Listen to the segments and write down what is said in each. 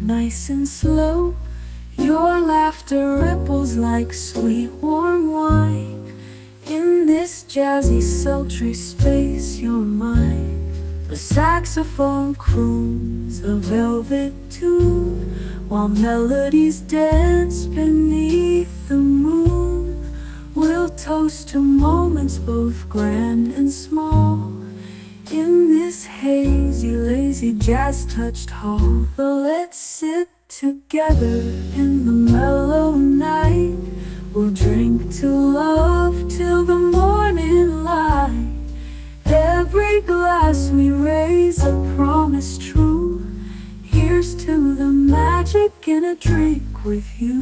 nice and slow. Your laughter ripples like sweet warm wine. In this jazzy sultry space you're mine. The saxophone croons a velvet tune, while melodies dance beneath the moon. We'll toast to moments both grand and small, in this hazy, lazy, jazz-touched hall. But let's sit together in the mellow night. We'll drink to love till the morning light. Every glass we raise a promise true. Here's to the magic in a drink with you.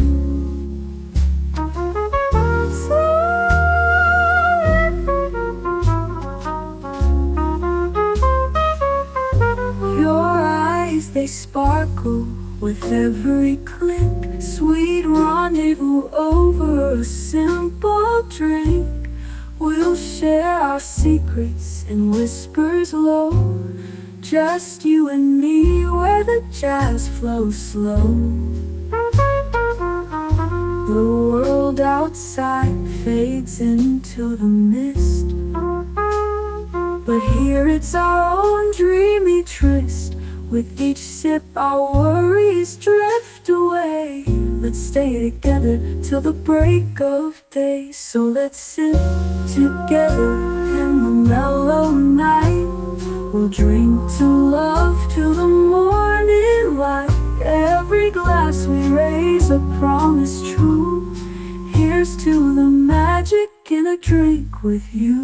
Your eyes, they sparkle with every click. Sweet rendezvous over a simple drink. We'll share our secrets in whispers low, just you and me where the jazz flows slow. The world outside fades into the mist, but here it's our own dreamy tryst. With each sip our worries drift away. Let's stay together till the break of day. So let's sit together in the mellow night. We'll drink to love till the morning light. Every glass we raise a promise true. Here's to the magic in a drink with you.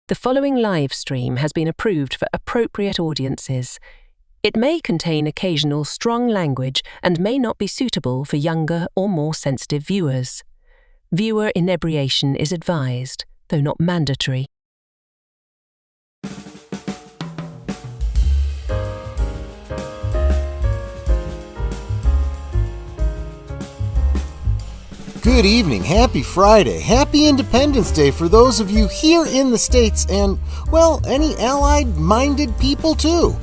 The following live stream has been approved for appropriate audiences. It may contain occasional strong language and may not be suitable for younger or more sensitive viewers. Viewer inebriation is advised, though not mandatory. Good evening, happy Friday, happy Independence Day for those of you here in the States and, well, any allied-minded people too.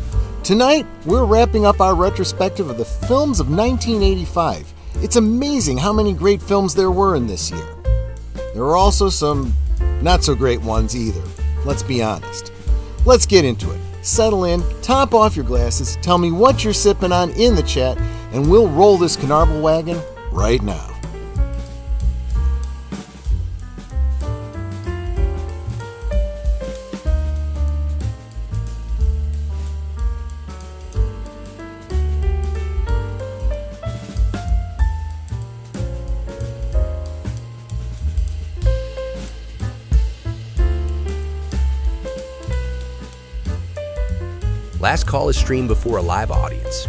Tonight, we're wrapping up our retrospective of the films of 1985. It's amazing how many great films there were in this year. There are also some not-so-great ones either, let's be honest. Let's get into it. Settle in, top off your glasses, tell me what you're sipping on in the chat, and we'll roll this Canarble Wagon right now. Last Call is streamed before a live audience.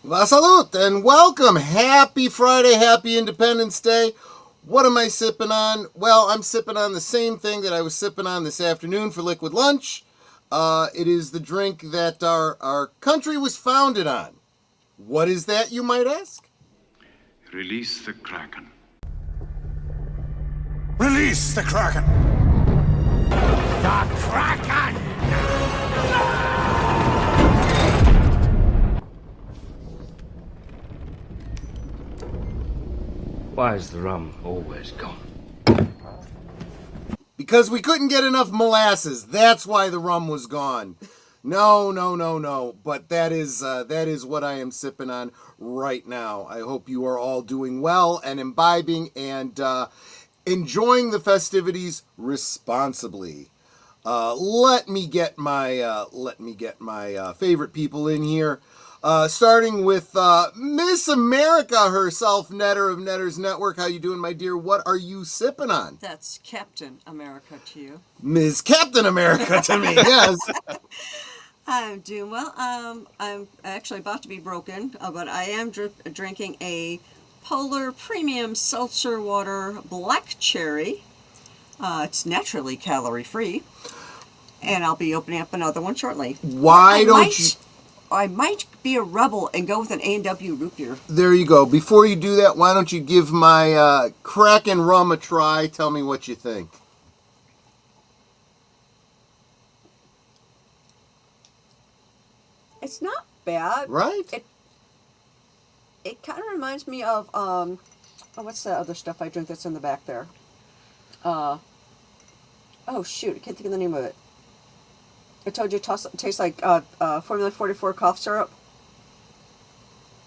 La salute and welcome. Happy Friday, happy Independence Day. What am I sipping on? Well, I'm sipping on the same thing that I was sipping on this afternoon for liquid lunch. It is the drink that our country was founded on. What is that, you might ask? Release the Kraken. Release the Kraken! The Kraken! Why is the rum always gone? Because we couldn't get enough molasses. That's why the rum was gone. No. But that is what I am sipping on right now. I hope you are all doing well and imbibing and enjoying the festivities responsibly. Let me get my favorite people in here. Starting with Miss America herself, Netter of Netter's Network. How you doing, my dear? What are you sipping on? That's Captain America to you. Ms. Captain America to me, yes. I'm doing well. I'm actually about to be broken, but I am drinking a Polar Premium Seltzer Water Black Cherry. It's naturally calorie-free. And I'll be opening up another one shortly. I might be a rebel and go with an A&W root beer. There you go. Before you do that, why don't you give my Kraken rum a try? Tell me what you think. It's not bad. Right? It kind of reminds me of, what's that other stuff I drink that's in the back there? Oh, shoot. I can't think of the name of it. I told you it tastes like Formula 44 cough syrup.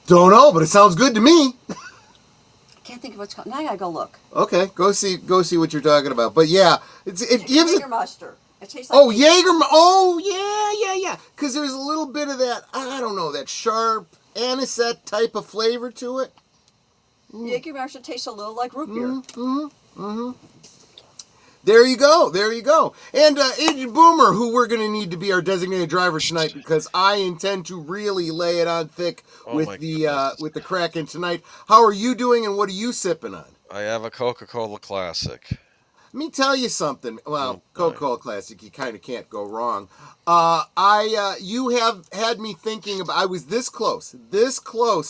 Don't know, but it sounds good to me. I can't think of what's called. Now I gotta go look. Okay, go see what you're talking about. But yeah, it gives it. Jägermeister. It tastes like. Oh, Jägermeister. Oh, yeah. Because there's a little bit of that. I don't know, that sharp anisette type of flavor to it. Jägermeister tastes a little like root beer. There you go. And Agent Boomer, who we're going to need to be our designated driver tonight because I intend to really lay it on thick with the Kraken tonight. How are you doing and what are you sipping on? I have a Coca-Cola Classic. Let me tell you something. Well, Coca-Cola Classic, you kind of can't go wrong. You have had me thinking about. I was this close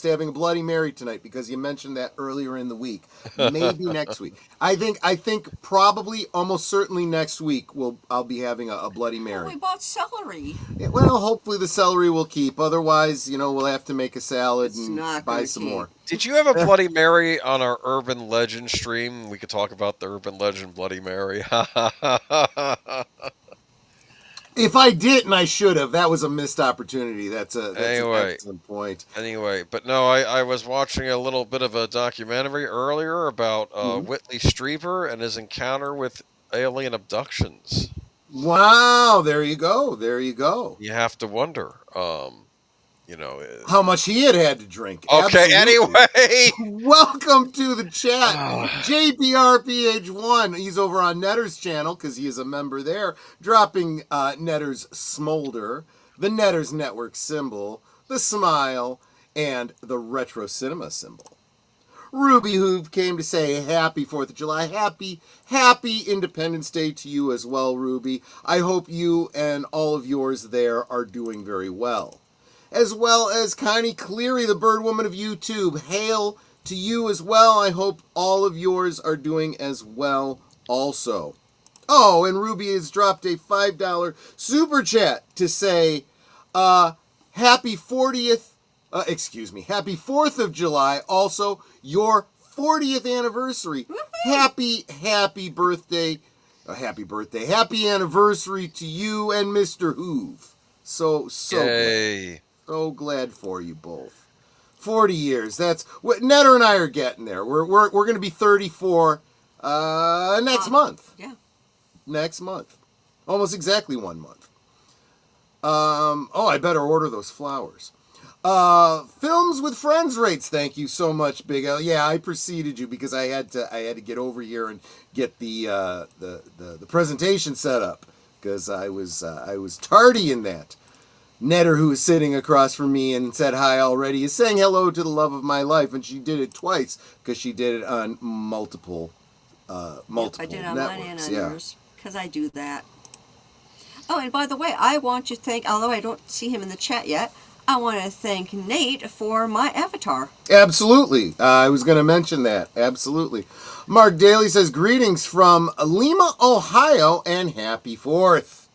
to having a Bloody Mary tonight because you mentioned that earlier in the week. Maybe next week. I think probably almost certainly next week I'll be having a Bloody Mary. Oh, we bought celery. Yeah, well, hopefully the celery will keep. Otherwise, we'll have to make a salad and buy some more. Did you have a Bloody Mary on our Urban Legend stream? We could talk about the Urban Legend Bloody Mary. If I didn't, I should have. That was a missed opportunity. That's an excellent point. Anyway, but no, I was watching a little bit of a documentary earlier about Whitley Strieber and his encounter with alien abductions. Wow, there you go. You have to wonder, how much he had to drink. Okay, Absolutely. Anyway. Welcome to the chat. JPRPH1. He's over on Netter's channel because he is a member there, dropping Netter's Smolder, the Netter's Network symbol, the smile, and the retro cinema symbol. Ruby Hoove came to say happy 4th of July. Happy Independence Day to you as well, Ruby. I hope you and all of yours there are doing very well. As well as Connie Cleary, the bird woman of YouTube. Hail to you as well. I hope all of yours are doing as well also. Oh, and Ruby has dropped a $5 super chat to say happy 4th of July. Also, your 40th anniversary. Happy birthday. Happy anniversary to you and Mr. Hoove. So Yay. So glad for you both. 40 years. That's what Netter and I are getting there. We're going to be 34 next month. Yeah. Next month. Almost exactly 1 month. I better order those flowers. Films with Friends rates. Thank you so much, Big L. Yeah, I preceded you because I had to get over here and get the presentation set up because I was tardy in that. Netter, who is sitting across from me and said hi already, is saying hello to the love of my life, and she did it twice because she did it on multiple I did it on mine and on yours because I do that. Oh, and by the way, I want to thank, although I don't see him in the chat yet, I want to thank Nate for my avatar. Absolutely. I was going to mention that. Absolutely. Mark Daly says, greetings from Lima, Ohio, and happy 4th.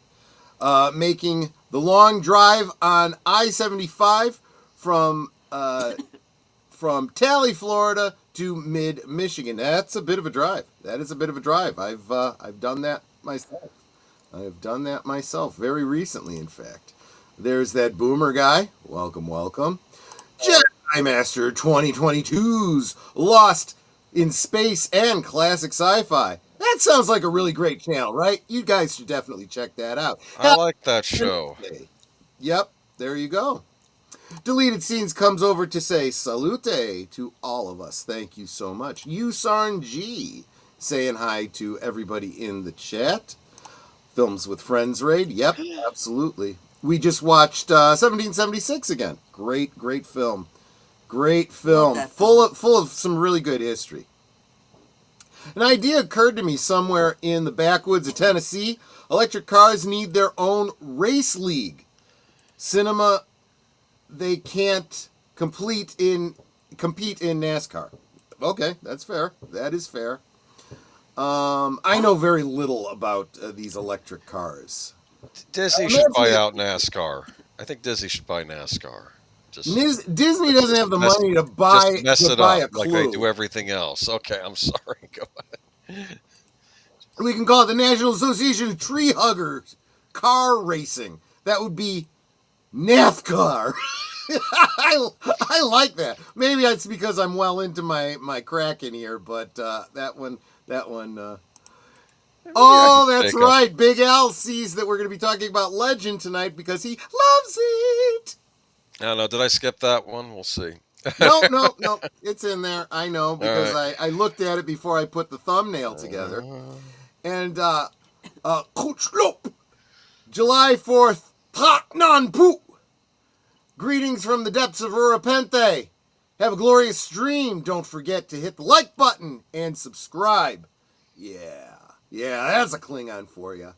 Making the long drive on I-75 from Tally, Florida to mid-Michigan. That's a bit of a drive. That is a bit of a drive. I've done that myself. I have done that myself very recently, in fact. There's that Boomer guy. Welcome. Jedi Master 2022's Lost in Space and Classic Sci-Fi. That sounds like a really great channel, right? You guys should definitely check that out. I like that show. Yep, there you go. Deleted Scenes comes over to say salute to all of us. Thank you so much. ussarn G saying hi to everybody in the chat. Films with Friends raid. Yep, absolutely. We just watched 1776 again. Great film. Great film, that full of some really good history. An idea occurred to me somewhere in the backwoods of Tennessee. Electric cars need their own race league. Cinema, they can't compete in NASCAR. Okay, that's fair. That is fair. I know very little about these electric cars. Disney should buy out NASCAR. I think Disney should buy NASCAR. Disney doesn't have the money to buy just mess it buy up a like Clue. they do everything else. Okay, I'm sorry. Go ahead. We can call it the National Association of Tree Huggers Car Racing. That would be NASCAR. I like that. Maybe it's because I'm well into my Kraken here, but that one. Oh, that's right. Big Al sees that we're going to be talking about Legend tonight because he loves it. I don't know. Did I skip that one? We'll see. No. It's in there. I know because I looked at it before I put the thumbnail together. And Coach Lope, July 4th, Tak Nan Pu. Greetings from the depths of Urapente. Have a glorious stream. Don't forget to hit the like button and subscribe. Yeah, that's a Klingon for you.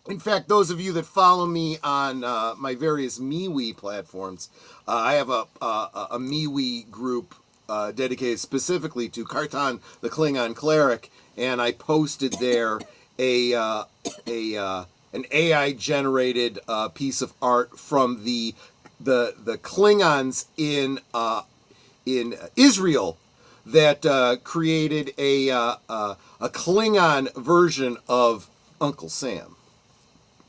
In fact, those of you that follow me on my various MeWe platforms, I have a MeWe group dedicated specifically to Kartan, the Klingon cleric, and I posted there an AI-generated piece of art from the Klingons in Israel that created a Klingon version of Uncle Sam.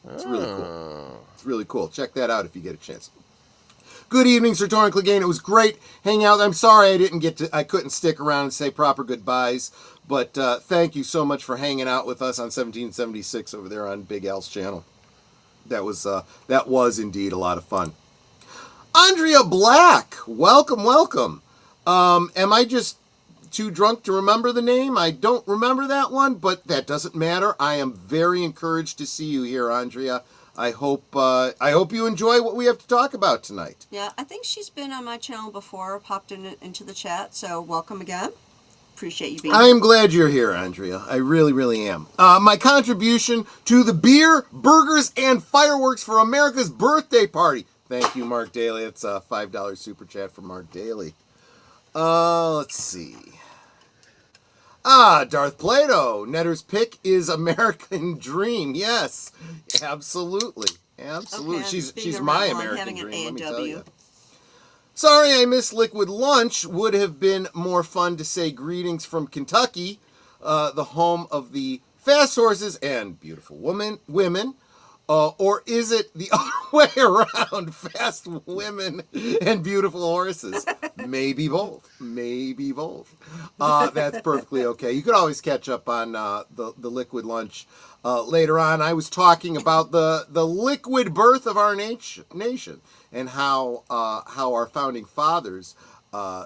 It's really cool. It's really cool. Check that out if you get a chance. Good evening, Sir Torrin Clegane. It was great hanging out. I'm sorry I couldn't stick around and say proper goodbyes, but thank you so much for hanging out with us on 1776 over there on Big Al's channel. That was indeed a lot of fun. Andrea Black, welcome. Am I just too drunk to remember the name? I don't remember that one, but that doesn't matter. I am very encouraged to see you here, Andrea. I hope you enjoy what we have to talk about tonight. Yeah, I think she's been on my channel before, popped into the chat, so welcome again. Appreciate you being here. I'm glad you're here, Andrea. I really, really am. My contribution to the beer, burgers, and fireworks for America's birthday party. Thank you, Mark Daly. It's a $5 super chat from Mark Daly. Let's see. Darth Plato. Netter's pick is American Dream. Yes, absolutely. Okay, she's my American Dream, let me tell you. Sorry I missed Liquid Lunch. Would have been more fun to say greetings from Kentucky, the home of the fast horses and beautiful women. Or is it the other way around? Fast women and beautiful horses. Maybe both. That's perfectly okay. You could always catch up on the Liquid Lunch later on. I was talking about the liquid birth of our nation and how our founding fathers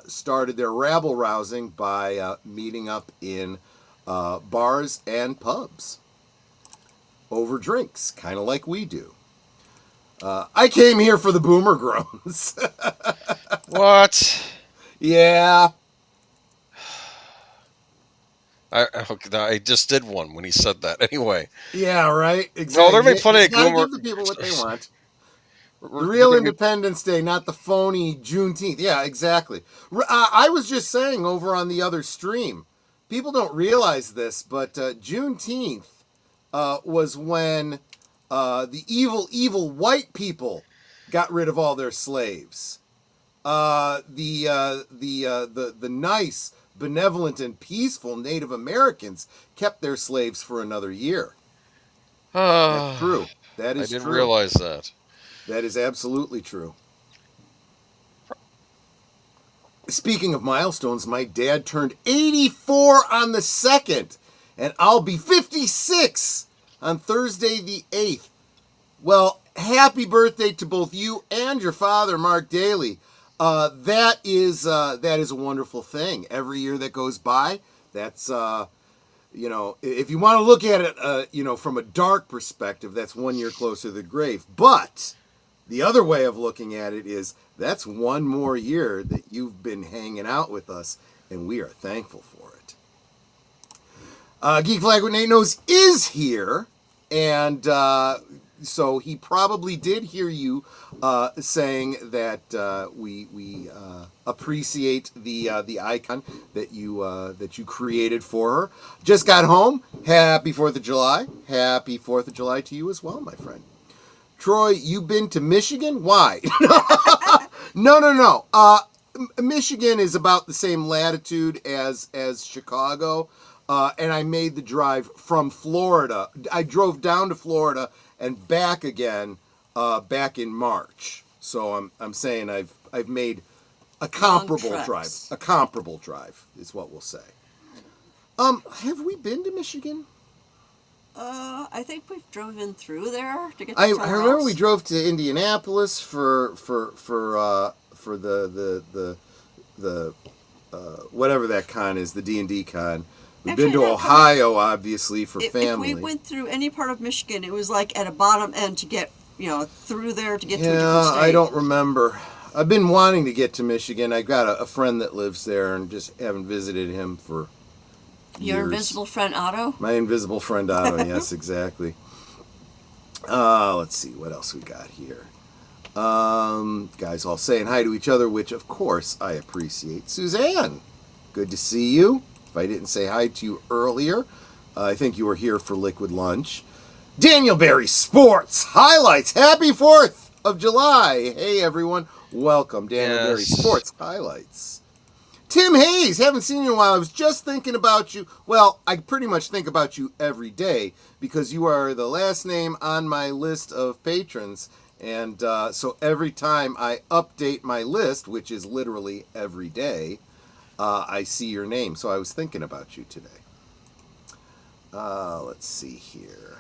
started their rabble rousing by meeting up in bars and pubs over drinks, kind of like we do. I came here for the boomer groans. What? Yeah. I just did one when he said that. Anyway. Yeah, right. Exactly. No, there'll be plenty of boomer. boomer. Give the people what they want. The real Independence Day, not the phony Juneteenth. Yeah, exactly. I was just saying over on the other stream, people don't realize this, but Juneteenth was when the evil white people got rid of all their slaves. The nice, benevolent, and peaceful Native Americans kept their slaves for another year. That's true. That is true. I didn't realize that. That is absolutely true. Speaking of milestones, my dad turned 84 on the 2nd, and I'll be 56 on Thursday the 8th. Well, happy birthday to both you and your father, Mark Daly. That is a wonderful thing. Every year that goes by, that's if you want to look at it, from a dark perspective, that's 1 year closer to the grave. But The other way of looking at it is that's one more year that you've been hanging out with us, and we are thankful for it. Geek Flag with Nate Knows is here, and so he probably did hear you saying that we appreciate the icon that you created for her. Just got home. Happy 4th of July. Happy 4th of July to you as well, my friend. Troy, you been to Michigan? Why? No. Michigan is about the same latitude as Chicago, and I made the drive from Florida. I drove down to Florida and back again back in March. So I'm saying I've made a comparable drive. A comparable drive is what we'll say. Have we been to Michigan? I think we've driven through there to get to I remember we drove to Indianapolis for the whatever that con is, the D&D con. We've been to Ohio, obviously, for family. If we went through any part of Michigan, it was like at a bottom end to get, through there to get to a different state. I don't remember. I've been wanting to get to Michigan. I got a friend that lives there and just haven't visited him for Your invisible friend Otto? My invisible friend Otto, yes, exactly. Let's see, what else we got here? Guys all saying hi to each other, which, of course, I appreciate. Suzanne, good to see you. If I didn't say hi to you earlier, I think you were here for Liquid Lunch. Daniel Berry Sports Highlights. Happy 4th of July. Hey, everyone. Welcome, Daniel Berry Sports Highlights. Tim Hayes, haven't seen you in a while. I was just thinking about you. Well, I pretty much think about you every day because you are the last name on my list of patrons. And so every time I update my list, which is literally every day, I see your name. So I was thinking about you today. Let's see here.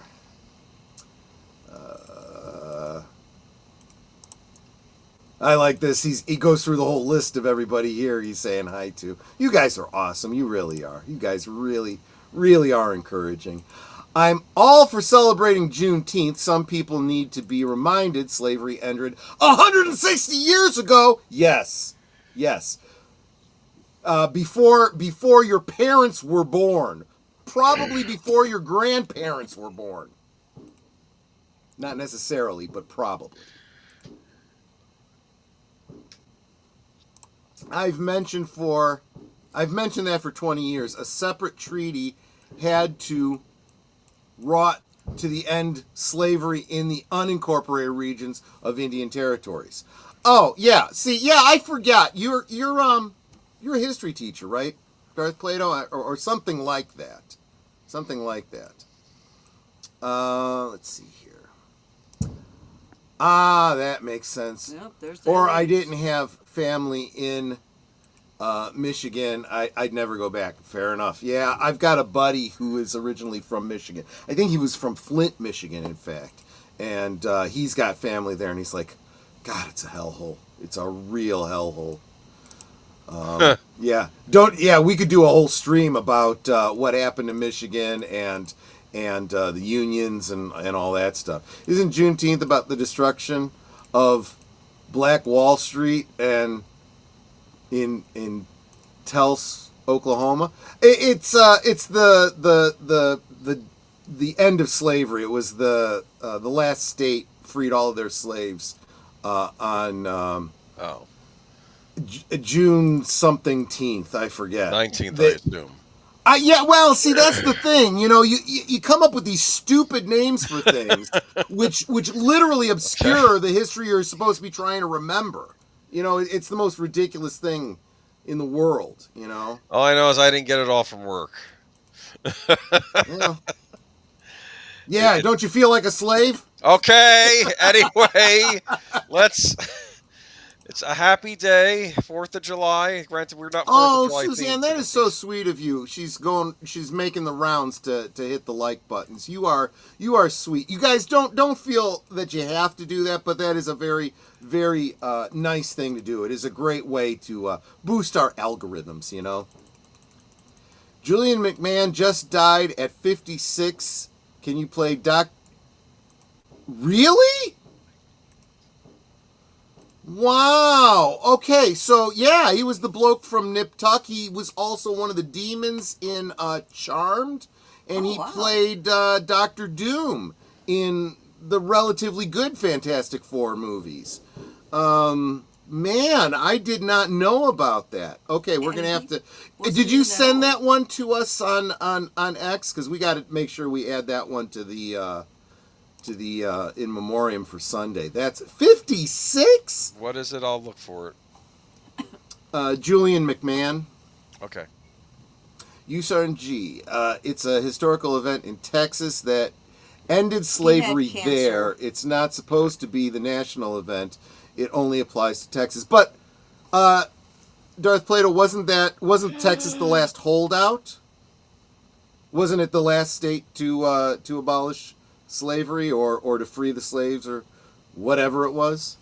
I like this. He goes through the whole list of everybody here he's saying hi to. You guys are awesome. You really are. You guys really, really are encouraging. I'm all for celebrating Juneteenth. Some people need to be reminded slavery ended 160 years ago. Yes. Before your parents were born. Probably before your grandparents were born. Not necessarily, but probably. I've mentioned that for 20 years. A separate treaty had to wrought to the end slavery in the unincorporated regions of Indian territories. Oh, yeah. See, yeah, I forgot. You're a history teacher, right? Darth Plato or something like that. Something like that. Let's see here. That makes sense. Yep, there's that. Or I didn't have family in Michigan. I'd never go back. Fair enough. Yeah, I've got a buddy who is originally from Michigan. I think he was from Flint, Michigan, in fact. And he's got family there, and he's like, God, it's a hellhole. It's a real hellhole. Yeah, we could do a whole stream about what happened in Michigan and the unions and all that stuff. Isn't Juneteenth about the destruction of Black Wall Street and in Tulsa, Oklahoma? It's the end of slavery. It was the last state freed all of their slaves on June something-teenth, I forget. 19th, I assume. Yeah, well, see, that's the thing. You know, you come up with these stupid names for things, which literally obscure the history you're supposed to be trying to remember. You know, it's the most ridiculous thing in the world, you know? All I know is I didn't get it all from work. Yeah, don't you feel like a slave? Okay, anyway, it's a happy day, 4th of July. Granted, we're not 4th of July. Oh, Suzanne, that is so sweet of you. She's making the rounds to hit the like buttons. You are sweet. You guys don't feel that you have to do that, but that is a very, very nice thing to do. It is a great way to boost our algorithms, you know. Julian McMahon just died at 56. Can you play Doc? Really? Wow. Okay, so yeah, he was the bloke from Nip Tuck. He was also one of the demons in Charmed, and he played Doctor Doom in the relatively good Fantastic Four movies. Man, I did not know about that. Okay, we're gonna have to. Did you send that one to us on X? Because we got to make sure we add that one to the in memoriam for Sunday. That's 56. What is it? I'll look for it. Julian McMahon. Okay. ussarn. It's a historical event in Texas that ended slavery there. It's not supposed to be the national event. It only applies to Texas. But Darth Plato, wasn't Texas the last holdout? Wasn't it the last state to abolish slavery or to free the slaves or whatever it was?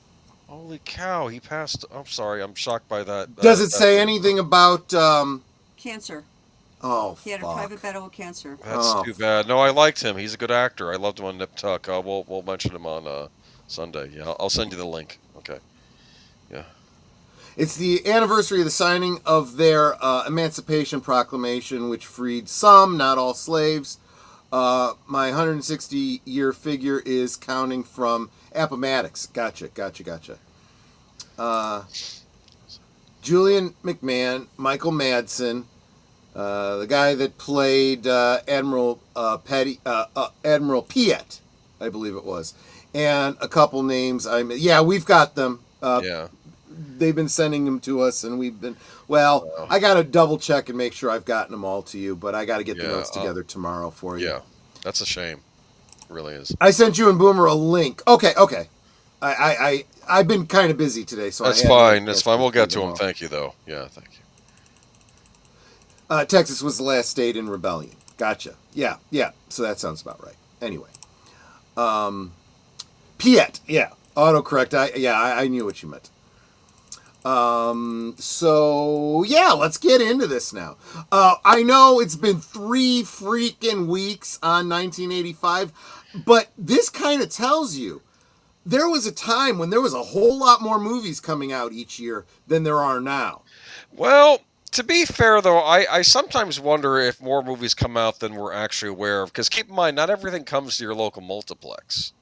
Holy cow, he passed. I'm sorry, I'm shocked by that. Does it say anything about cancer? Oh, he had a private battle with cancer. That's too bad. No, I liked him. He's a good actor. I loved him on Nip Tuck. We'll mention him on Sunday. Yeah, I'll send you the link. Okay. Yeah. It's the anniversary of the signing of their Emancipation Proclamation, which freed some, not all, slaves. My 160-year figure is counting from Appomattox. Gotcha. Julian McMahon, Michael Madsen, the guy that played Admiral Piet, I believe it was, and a couple names. We've got them. They've been sending them to us, and we've been. Well, I got to double check and make sure I've gotten them all to you, but I got to get the notes together tomorrow for you. Yeah, that's a shame. It really is. I sent you and Boomer a link. Okay. I've been kind of busy today, so that's fine. That's fine. We'll get to them. Thank you, though. Yeah, thank you. Texas was the last state in rebellion. Gotcha. Yeah. So that sounds about right. Anyway, Piet. Yeah, autocorrect. I knew what you meant. So yeah, let's get into this now. I know it's been 3 freaking weeks on 1985, but this kind of tells you there was a time when there was a whole lot more movies coming out each year than there are now. Well, to be fair, though, I sometimes wonder if more movies come out than we're actually aware of. Because keep in mind, not everything comes to your local multiplex,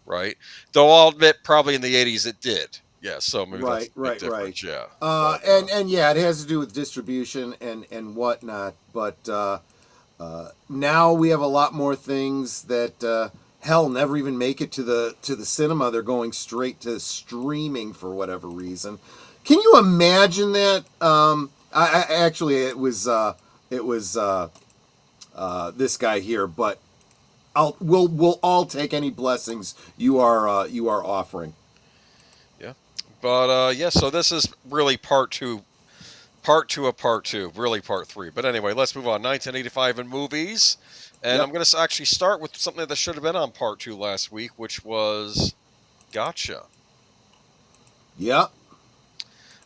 right? Though I'll admit, probably in the 80s it did. Yeah, so maybe that's different. Yeah. And yeah, it has to do with distribution and whatnot. But now we have a lot more things that hell never even make it to the cinema. They're going straight to streaming for whatever reason. Can you imagine that? I actually it was this guy here, but we'll all take any blessings you are offering. But, so this is really part two of part 2, really part 3. But anyway, let's move on. 1985 in movies. And I'm going to actually start with something that should have been on part 2 last week, which was Gotcha. Yeah.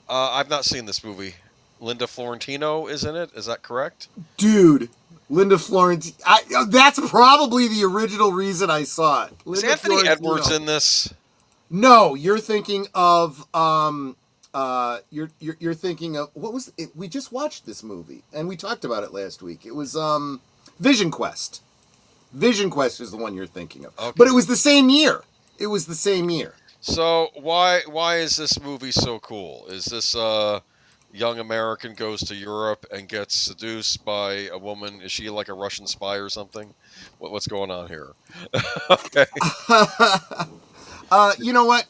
I've not seen this movie. Linda Florentino is in it. Is that correct? Dude, Linda Florentino. That's probably the original reason I saw it. Is Anthony Edwards in this? No, you're thinking of you're thinking of what was it? We just watched this movie and we talked about it last week. It was Vision Quest. Vision Quest is the one you're thinking of. Okay. But it was the same year. So why is this movie so cool? Is this young American goes to Europe and gets seduced by a woman? Is she like a Russian spy or something? What's going on here? Okay. You know what?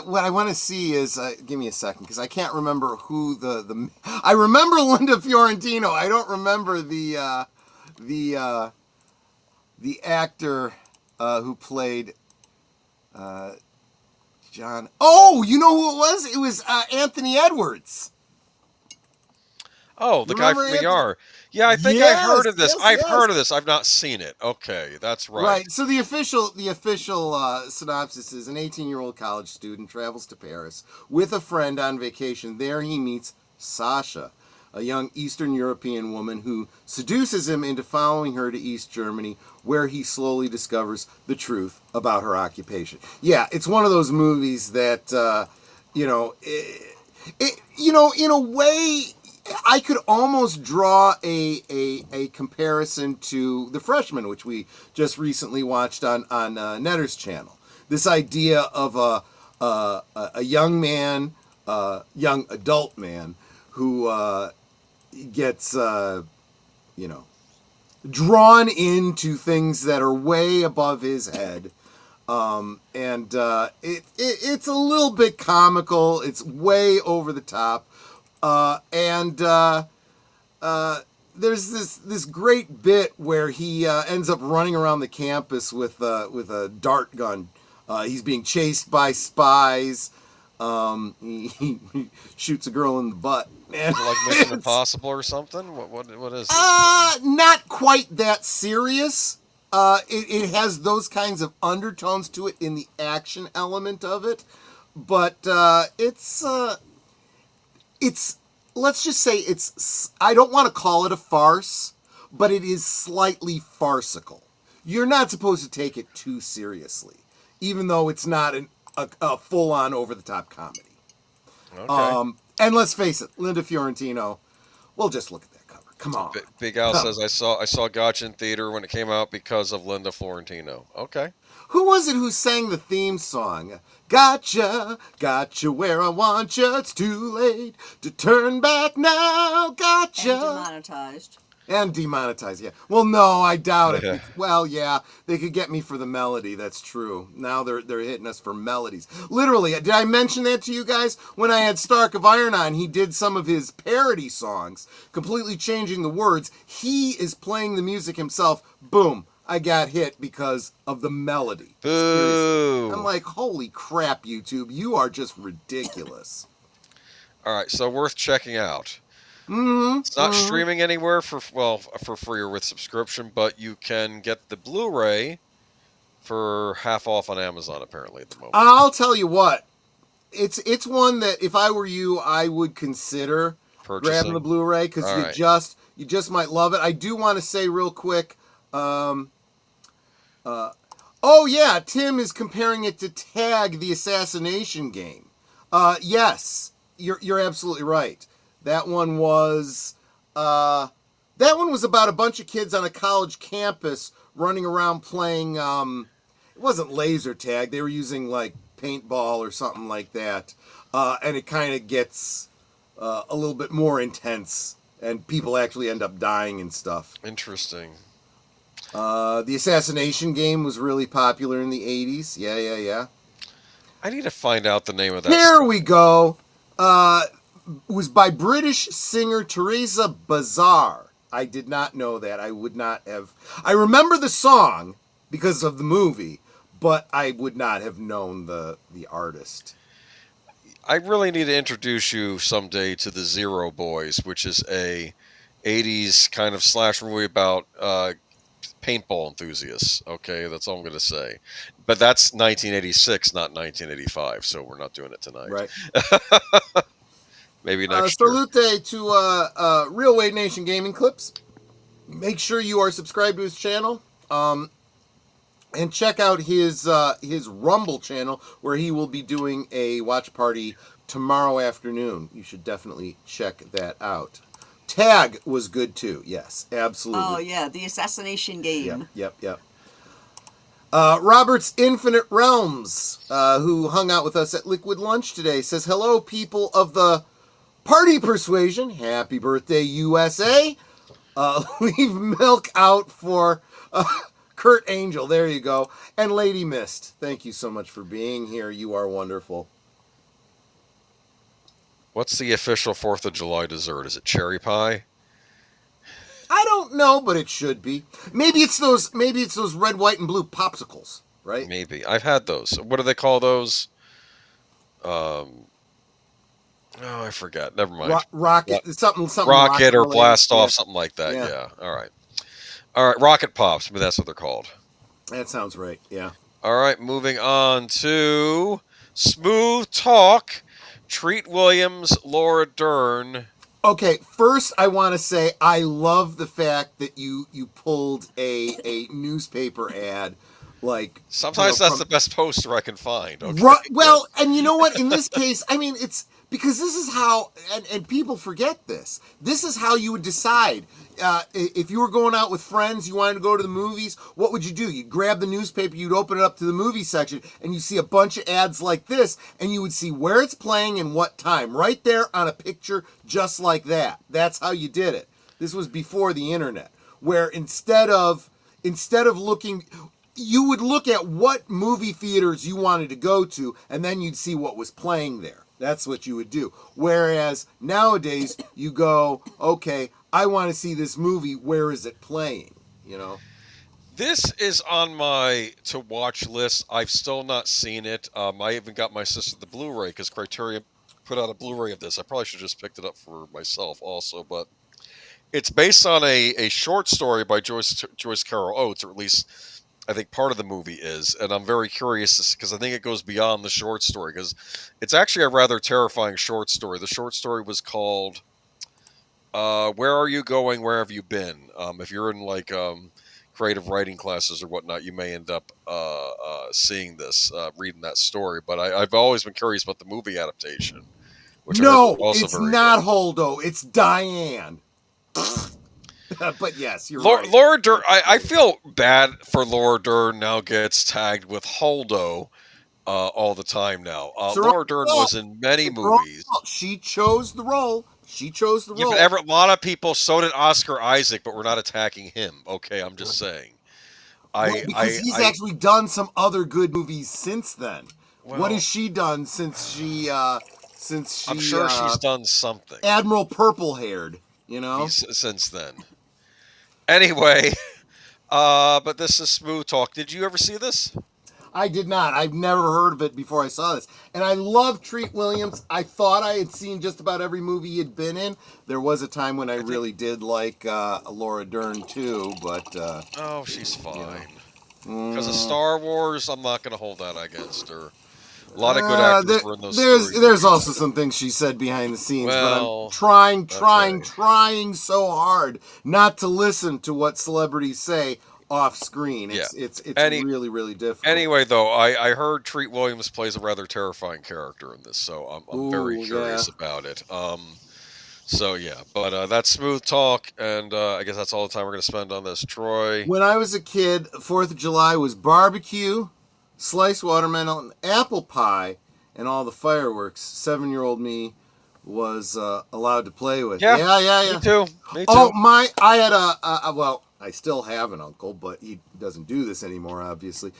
What I want to see is give me a second because I can't remember who the I remember Linda Fiorentino. I don't remember the actor who played John. Oh, you know who it was? It was Anthony Edwards. Oh, the guy from ER. Yeah, I think I heard of this. I've heard of this. I've not seen it. Okay, that's right. Right. So the official synopsis is an 18-year-old college student travels to Paris with a friend on vacation. There he meets Sasha, a young Eastern European woman who seduces him into following her to East Germany, where he slowly discovers the truth about her occupation. Yeah, it's one of those movies that in a way, I could almost draw a comparison to The Freshman, which we just recently watched on Netter's channel. This idea of a young man, young adult man, who gets drawn into things that are way above his head. It's a little bit comical. It's way over the top. There's this great bit where he ends up running around the campus with a dart gun. He's being chased by spies. He shoots a girl in the butt. Man, Is it like Mission Impossible or something? What is this? Not quite that serious. It has those kinds of undertones to it in the action element of it, but it's let's just say I don't want to call it a farce, but it is slightly farcical. You're not supposed to take it too seriously, even though it's not a full-on over-the-top comedy. Okay. And let's face it, Linda Fiorentino. We'll just look at that cover. Come on. Big Al says I saw Gotcha in theater when it came out because of Linda Fiorentino. Okay. Who was it who sang the theme song? Gotcha, gotcha where I want you. It's too late to turn back now. Gotcha. And demonetized. And demonetized, yeah. Well, no, I doubt it. Well, yeah, they could get me for the melody. That's true. Now they're hitting us for melodies. Literally, did I mention that to you guys? When I had Stark of Iron on, he did some of his parody songs, completely changing the words. He is playing the music himself. Boom. I got hit because of the melody. Boo. I'm like, holy crap, YouTube. You are just ridiculous. All right, so worth checking out. Mm-hmm. It's not streaming anywhere for free or with subscription, but you can get the Blu-ray for half off on Amazon apparently at the moment. I'll tell you what, it's one that if I were you, I would consider grabbing the Blu-ray because you just might love it. I do want to say real quick, oh yeah, Tim is comparing it to Tag, the assassination game. Yes, you're absolutely right. That one was about a bunch of kids on a college campus running around playing. It wasn't laser tag; they were using like paintball or something like that, and it kind of gets a little bit more intense, and people actually end up dying and stuff. Interesting. The assassination game was really popular in the 80s. Yeah. I need to find out the name of that. Here we go. It was by British singer Teresa Bazar. I did not know that. I would not have. I remember the song because of the movie, but I would not have known the artist. I really need to introduce you someday to the Zero Boys, which is a 80s kind of slasher movie about paintball enthusiasts. Okay, that's all I'm going to say. But that's 1986, not 1985, so we're not doing it tonight. Right. Maybe next year. Salute to Real Wade Nation Gaming Clips. Make sure you are subscribed to his channel. And check out his Rumble channel where he will be doing a watch party tomorrow afternoon. You should definitely check that out. Tag was good too. Yes, absolutely. Oh yeah, the assassination game. Yep. Robert's Infinite Realms, who hung out with us at Liquid Lunch today, says, hello, people of the Party Persuasion. Happy birthday, USA. Leave milk out for Kurt Angel. There you go. And Lady Mist, thank you so much for being here. You are wonderful. What's the official 4th of July dessert? Is it cherry pie? I don't know, but it should be. Maybe it's those red, white, and blue popsicles, right? Maybe. I've had those. What do they call those? Oh, I forgot. Never mind. Rocket, something. Rocket or blast off, something like that. Yeah. All right. Rocket Pops. I mean, that's what they're called. That sounds right. Yeah. All right. Moving on to Smooth Talk. Treat Williams, Laura Dern. Okay, first I want to say I love the fact that you pulled a newspaper ad Like Sometimes that's the best poster I can find. Okay. Right, well, and you know what? In this case, I mean, it's because this is how, and people forget this. This is how you would decide. If you were going out with friends, you wanted to go to the movies, what would you do? You'd grab the newspaper, you'd open it up to the movie section, and you see a bunch of ads like this, and you would see where it's playing and what time, right there on a picture just like that. That's how you did it. This was before the internet, where instead of looking, you would look at what movie theaters you wanted to go to, and then you'd see what was playing there. That's what you would do. Whereas nowadays, you go, okay, I want to see this movie. Where is it playing? You know? This is on my to-watch list. I've still not seen it. I even got my sister the Blu-ray because Criterion put out a Blu-ray of this. I probably should have just picked it up for myself also, but it's based on a short story by Joyce Carol Oates, or at least I think part of the movie is, and I'm very curious because I think it goes beyond the short story because it's actually a rather terrifying short story. The short story was called "Where Are You Going? Where Have You Been?" If you're in like creative writing classes or whatnot, you may end up seeing this, reading that story. But I've always been curious about the movie adaptation. Which No, it's not Holdo. It's Diane. But yes, you're right. Laura Dern, I feel bad for Laura Dern now gets tagged with Holdo all the time now. Laura Dern was in many movies. She chose the role. But a lot of people, so did Oscar Isaac, but we're not attacking him. Okay, I'm just saying. Because he's actually done some other good movies since then. Well, what has she done since she... I'm sure she's done something. Admiral Purple-haired, you know? Since then. Anyway, but this is Smooth Talk. Did you ever see this? I did not. I've never heard of it before I saw this. And I love Treat Williams. I thought I had seen just about every movie he'd been in. There was a time when I really did like Laura Dern too, but... oh, she's fine. Because of Star Wars, I'm not going to hold that against her. A lot of good actors were in those stories. There's also some things she said behind the scenes, but I'm trying so hard not to listen to what celebrities say off screen. It's really, really difficult. Anyway, though, I heard Treat Williams plays a rather terrifying character in this, so I'm very curious about it. So yeah, but that's Smooth Talk, and I guess that's all the time we're going to spend on this. Troy? When I was a kid, 4th of July was barbecue, sliced watermelon, apple pie, and all the fireworks 7-year-old me was allowed to play with. Yeah. Me too. Oh, I had well, I still have an uncle, but he doesn't do this anymore, obviously.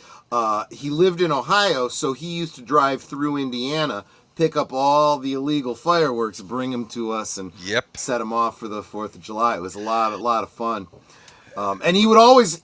He lived in Ohio, so he used to drive through Indiana, pick up all the illegal fireworks, bring them to us, and set them off for the 4th of July. It was a lot of fun. And he would always,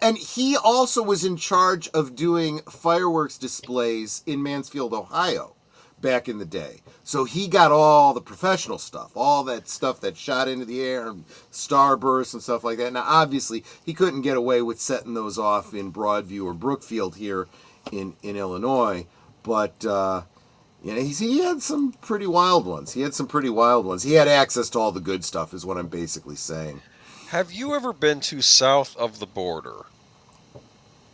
and he also was in charge of doing fireworks displays in Mansfield, Ohio, back in the day. So he got all the professional stuff, all that stuff that shot into the air, and starbursts and stuff like that. Now, obviously, he couldn't get away with setting those off in Broadview or Brookfield here in Illinois, but he had some pretty wild ones. He had access to all the good stuff, is what I'm basically saying. Have you ever been to South of the Border,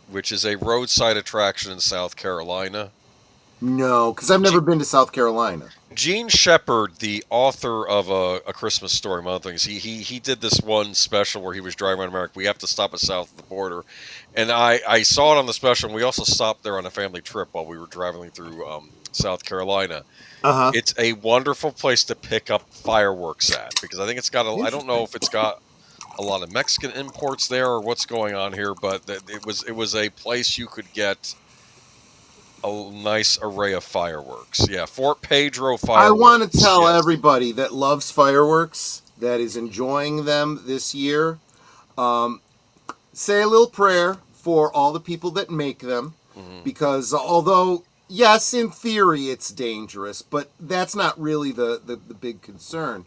which is a roadside attraction in South Carolina? No, because I've never been to South Carolina. Gene Shepard, the author of A Christmas Story, among other things, he did this one special where he was driving around America. We have to stop at South of the Border. And I saw it on the special, and we also stopped there on a family trip while we were traveling through South Carolina. Uh-huh. It's a wonderful place to pick up fireworks at, because I think it's got I don't know if it's got a lot of Mexican imports there or what's going on here, but it was a place you could get a nice array of fireworks. Yeah, Fort Pedro fireworks. I want to tell everybody that loves fireworks, that is enjoying them this year, say a little prayer for all the people that make them, because although, yes, in theory it's dangerous, but that's not really the big concern.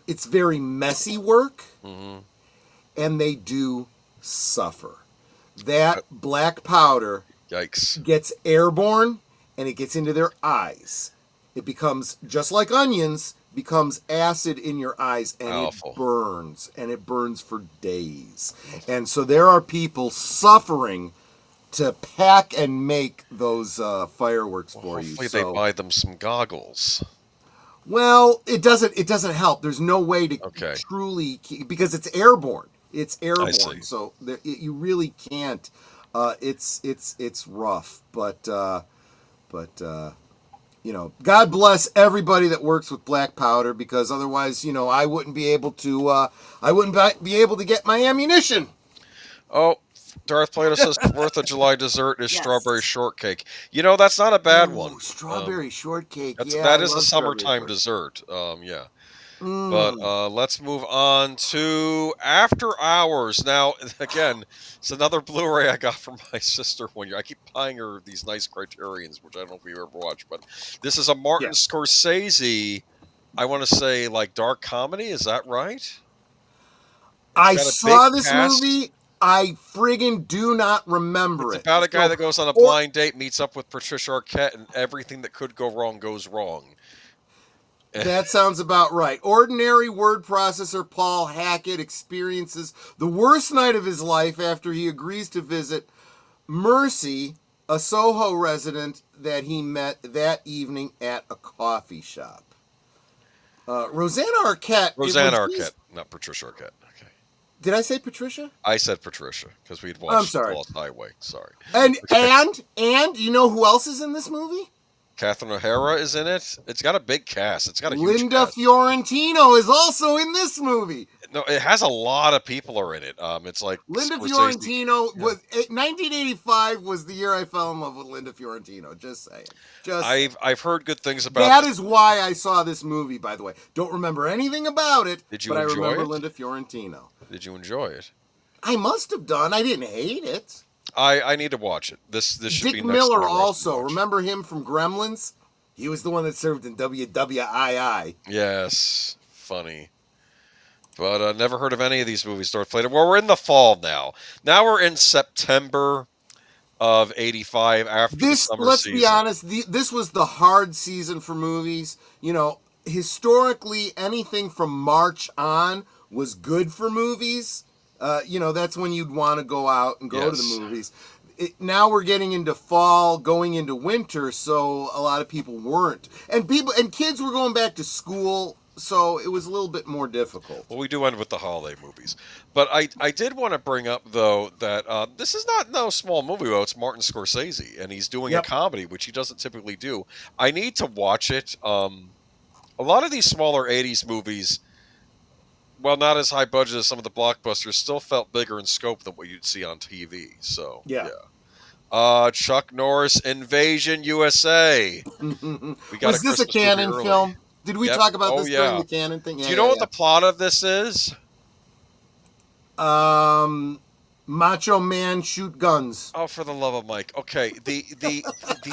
It's very messy work, and they do suffer. That black powder gets airborne, and it gets into their eyes. It becomes, just like onions, becomes acid in your eyes, and it burns for days. And so there are people suffering to pack and make those fireworks for you. Hopefully they buy them some goggles. Well, it doesn't help. There's no way to truly, because it's airborne. It's airborne, so you really can't. It's rough, but you know, God bless everybody that works with black powder, because otherwise, you know, I wouldn't be able to get my ammunition. Oh, Darth Plato says the 4th of July dessert is strawberry shortcake. You know, that's not a bad one. Strawberry shortake. That is a summertime dessert. Yeah. But let's move on to After Hours. Now, again, it's another Blu-ray I got from my sister one year. I keep buying her these nice Criterions, which I don't know if you ever watched, but this is a Martin Scorsese, I want to say, like, dark comedy. Is that right? I saw this movie. I friggin' do not remember it. It's about a guy that goes on a blind date, meets up with Patricia Arquette, and everything that could go wrong goes wrong. That sounds about right. Ordinary word processor Paul Hackett experiences the worst night of his life after he agrees to visit Mercy, a Soho resident that he met that evening at a coffee shop. Rosanna Arquette, not Patricia Arquette. Okay. Did I say Patricia? I said Patricia because we'd watched Lost Highway. Sorry. And you know who else is in this movie? Catherine O'Hara is in it. It's got a big cast. It's got a huge Linda cast. Fiorentino is also in this movie. No, it has a lot of people are in it. It's like Linda Fiorentino was 1985 was the year I fell in love with Linda Fiorentino. Just saying. I've heard good things about. That is why I saw this movie. By the way, don't remember anything about it. Did you but enjoy I remember it? Linda Fiorentino. Did you enjoy it? I must have done. I didn't hate it. I need to watch it. This should be Dick next Miller also. Remember him from Gremlins? He was the one that served in WWII. Yes, funny. But never heard of any of these movies, Darth Plato. Well, we're in the fall now. Now we're in September of '85 after the summer let's season. Be honest, this was the hard season for movies. You know, historically, anything from March on was good for movies. You know, that's when you'd want to go out and go to the movies. Now we're getting into fall, going into winter, so a lot of people weren't. And kids were going back to school, so it was a little bit more difficult. Well, we do end with the holiday movies. But I did want to bring up, though, that this is not no small movie, though. It's Martin Scorsese, and he's doing a comedy, which he doesn't typically do. I need to watch it. A lot of these smaller 80s movies, well, not as high budget as some of the blockbusters, still felt bigger in scope than what you'd see on TV. So, yeah. Chuck Norris, Invasion USA. Was this a canon film? Did we talk about this during the canon thing? Do you know what the plot of this is? Macho Man shoot guns. Oh, for the love of Mike. Okay, the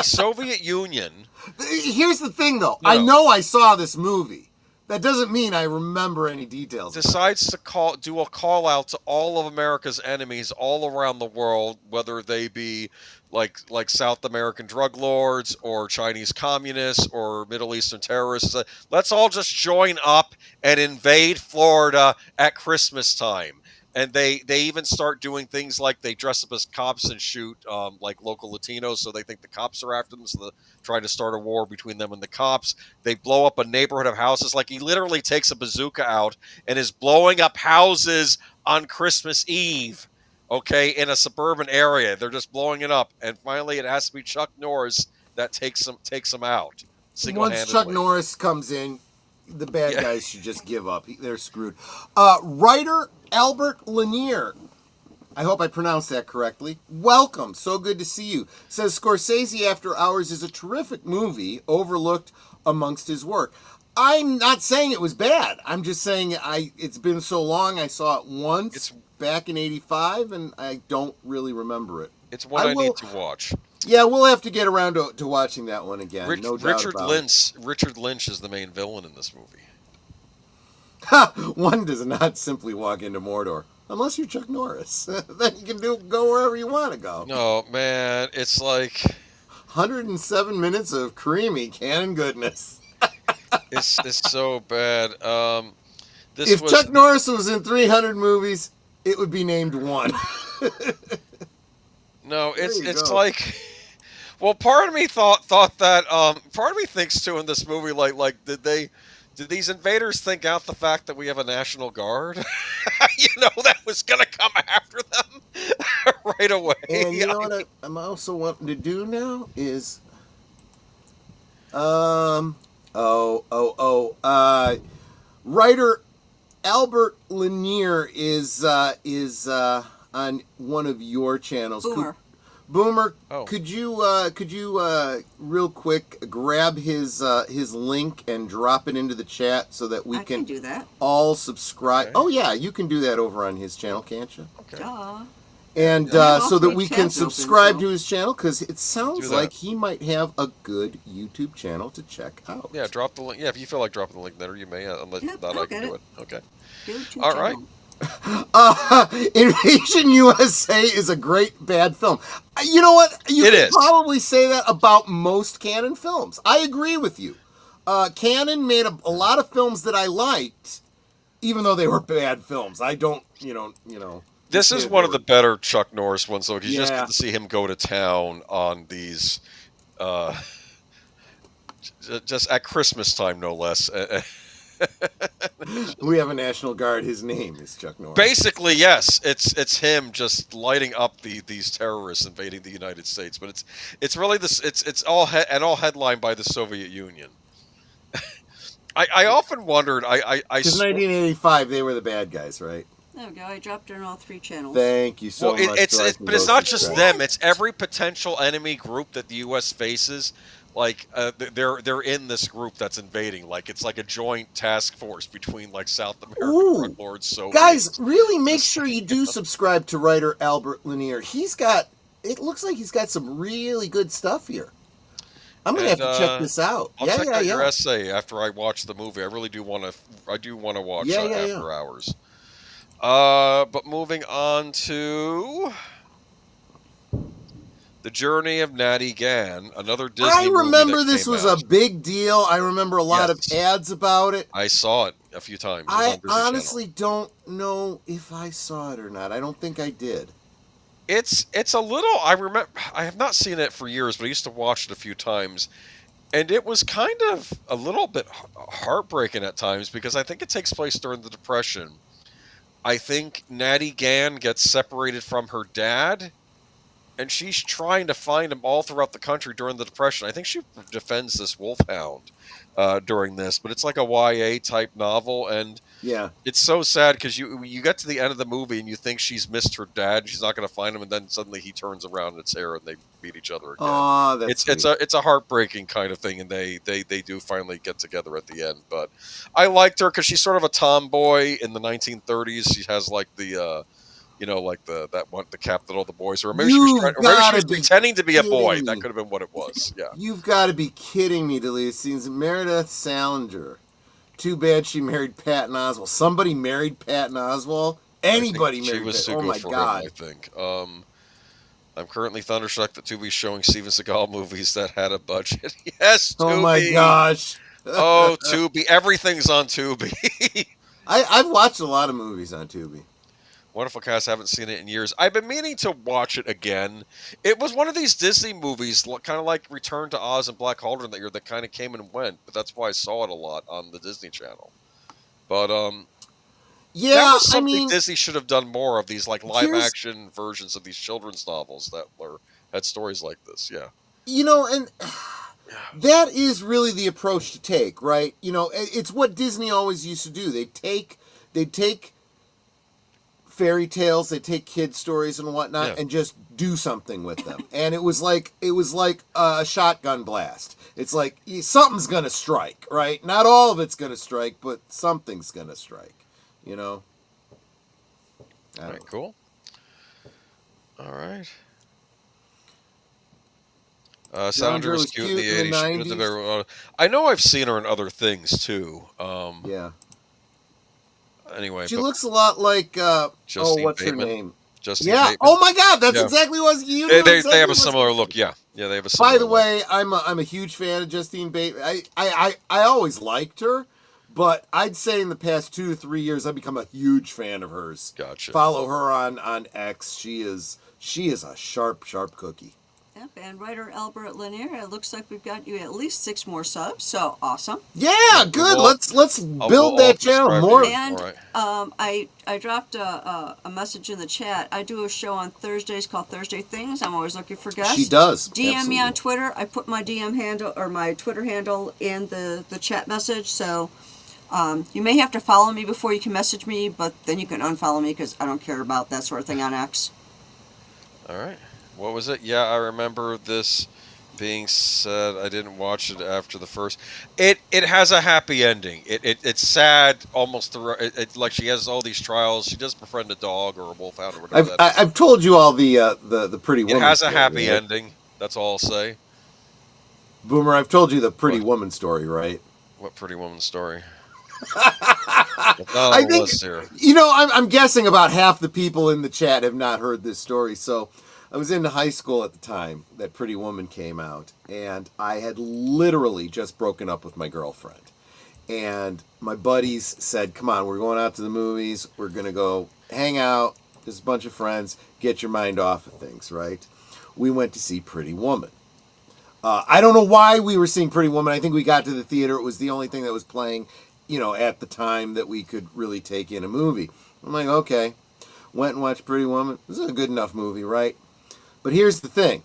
Soviet Union. Here's the thing, though. I know I saw this movie. That doesn't mean I remember any details. Decides to do a call out to all of America's enemies all around the world, whether they be like South American drug lords or Chinese communists or Middle Eastern terrorists. Let's all just join up and invade Florida at Christmas time. And they even start doing things like they dress up as cops and shoot like local Latinos, so they think the cops are after them, so they try to start a war between them and the cops. They blow up a neighborhood of houses. Like, he literally takes a bazooka out and is blowing up houses on Christmas Eve, okay, in a suburban area. They're just blowing it up. And finally, it has to be Chuck Norris that takes them out. Once Chuck Norris comes in, the bad guys should just give up. They're screwed. Writer Albert Lanier, I hope I pronounced that correctly. Welcome. So good to see you. Says Scorsese After Hours is a terrific movie overlooked amongst his work. I'm not saying it was bad. I'm just saying it's been so long. I saw it once back in '85, and I don't really remember it. It's one I need to watch. Yeah, we'll have to get around to watching that one again. Richard Lynch is the main villain in this movie. One does not simply walk into Mordor. Unless you're Chuck Norris. Then you can go wherever you want to go. No, man, it's like 107 minutes of creamy canon goodness. It's so bad. If Chuck Norris was in 300 movies, it would be named one. No, it's There you go. like, well, part of me thought that part of me thinks too in this movie, like did these invaders think out the fact that we have a National Guard? You know, that was gonna come after them right away. And you know what I'm also wanting to do now is, writer Albert Lanier is on one of your channels. Boomer, Oh. could you real quick grab his link and drop it into the chat so that we I can do that. all subscribe? Okay. Oh yeah, you can do that over on his channel, can't you? Okay. Duh. And Yeah, so that all we three can tabs open, subscribe so- to his channel, because it sounds Do that. like he might have a good YouTube channel to check out. Yeah, drop the link. Yeah, if you feel like dropping the link there, you may. Unless Yep, not, I'll I can get do it. it. Okay. YouTube All right. channel. Invasion USA is a great bad film. You know what? You It can is. probably say that about most Cannon films. I agree with you. Cannon made a lot of films that I liked, even though they were bad films. I don't, you know. This is one of the better Chuck Norris ones, though, because you just Yeah. get to see him go to town on these, just at Christmas time, no less. We have a National Guard. His name is Chuck Norris. Basically, yes, it's him just lighting up these terrorists invading the United States, but it's really this it's all headlined by the Soviet Union. I often wondered Because 1985, they were the bad guys, right? There we go. I dropped it on all three channels. Thank you so well, much. but it's not just them. It's every potential enemy group that the U.S. faces. Like they're in this group that's invading. Like it's like a joint task force between like South American drug lords. So guys, really make sure you do subscribe to writer Albert Lanier. It looks like he's got some really good stuff here. I'm gonna have to check this out. I'll check out your essay after I watch the movie. I really do want to. I do want to watch After Hours. But moving on to The Journey of Natty Gann, another Disney movie. I remember that this came was out. a big deal. I remember a lot of ads about it. I saw it a few times. It was I on Disney Channel. honestly don't know if I saw it or not. I don't think I did. It's a little. I remember. I have not seen it for years, but I used to watch it a few times, and it was kind of a little bit heartbreaking at times because I think it takes place during the Depression. I think Natty Gann gets separated from her dad, and she's trying to find him all throughout the country during the Depression. I think she defends this wolfhound during this, but it's like a YA type novel, and yeah, it's so sad because you get to the end of the movie and you think she's missed her dad, she's not going to find him, and then suddenly he turns around and it's her, and they meet each other again. Oh, that's it's a heartbreaking kind of thing, and they do finally get together at the end. But I liked her because she's sort of a tomboy in the 1930s. She has like the like the cap that all the boys are. Or maybe she was pretending to be a boy. That could have been what it was. Yeah. You've got to be kidding me, Deleuze. Meredith Salinger. Too bad she married Patton Oswalt. Somebody married Patton Oswalt? Anybody married Patton? She was too good for him, I think. I'm currently thunderstruck that Tubi's showing Steven Seagal movies that had a budget. Yes, Tubi. Oh my gosh. Oh, Tubi. Everything's on Tubi. I've watched a lot of movies on Tubi. Wonderful cast. Haven't seen it in years. I've been meaning to watch it again. It was one of these Disney movies, kind of like Return to Oz and Black Cauldron that year, that kind of came and went. But that's why I saw it a lot on the Disney Channel. But yeah, that was something Disney should have done more of, these like live action versions of these children's novels that had stories like this. Yeah, and that is really the approach to take, right? It's what Disney always used to do. They take fairy tales, they take kid stories and whatnot, and just do something with them. And it was like a shotgun blast. It's like something's gonna strike, right? Not all of it's gonna strike, but something's gonna strike. All right, cool. All right. Salinger was cute in the 80s. I know I've seen her in other things too. Yeah. Anyway, she looks a lot like what's Bateman. her name? Justine Bateman. Oh my God, that's exactly what you. They have a similar look. Yeah, they have a. Similar By the way, I'm a huge fan of Justine Bateman. I always liked her, But I'd say in the past 2 to 3 years, I've become a huge fan of hers. Gotcha. Follow her on X. She is a sharp cookie. Yep, and writer Albert Lanier, it looks like we've got you at least 6 more subs, so awesome. Yeah, good. Let's build that channel more. And I dropped a message in the chat. I do a show on Thursdays called Thursday Things. I'm always looking for guests. She does. DM Absolutely. me on Twitter. I put my DM handle or my Twitter handle in the chat message, so you may have to follow me before you can message me, but then you can unfollow me because I don't care about that sort of thing on X. All right. What was it? Yeah, I remember this being said. I didn't watch it after the first. It has a happy ending. It's sad, almost like she has all these trials. She does befriend a dog or a wolfhound or whatever. I've told you all the Pretty Woman. It has a story, happy right? ending. That's all I'll say. Boomer, I've told you the Pretty Woman story, right? What Pretty Woman story? I think I'm guessing about half the people in the chat have not heard this story. So I was in high school at the time that Pretty Woman came out, and I had literally just broken up with my girlfriend. And my buddies said, come on, we're going out to the movies. We're going to go hang out. There's a bunch of friends. Get your mind off of things, right? We went to see Pretty Woman. I don't know why we were seeing Pretty Woman. I think we got to the theater. It was the only thing that was playing, at the time that we could really take in a movie. I'm like, okay. Went and watched Pretty Woman. This is a good enough movie, right? But here's the thing.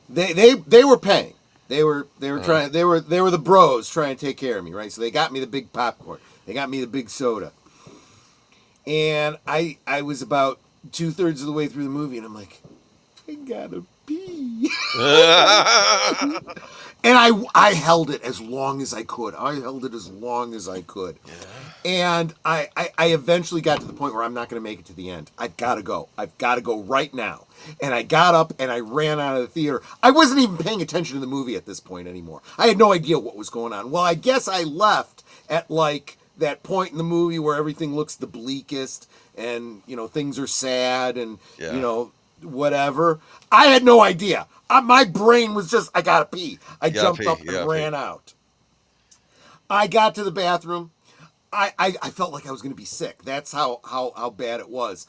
They were paying. They were trying. They were the bros trying to take care of me, right? So they got me the big popcorn. They got me the big soda. And I was about 2/3 of the way through the movie, and I'm like, I gotta pee. And I held it as long as I could. And I eventually got to the point where I'm not going to make it to the end. I've got to go. I've got to go right now. And I got up and I ran out of the theater. I wasn't even paying attention to the movie at this point anymore. I had no idea what was going on. Well, I guess I left at like that point in the movie where everything looks the bleakest and, things are sad and, whatever. I had no idea. My brain was just, I gotta pee. I jumped up and ran out. I got to the bathroom. I felt like I was going to be sick. That's how bad it was.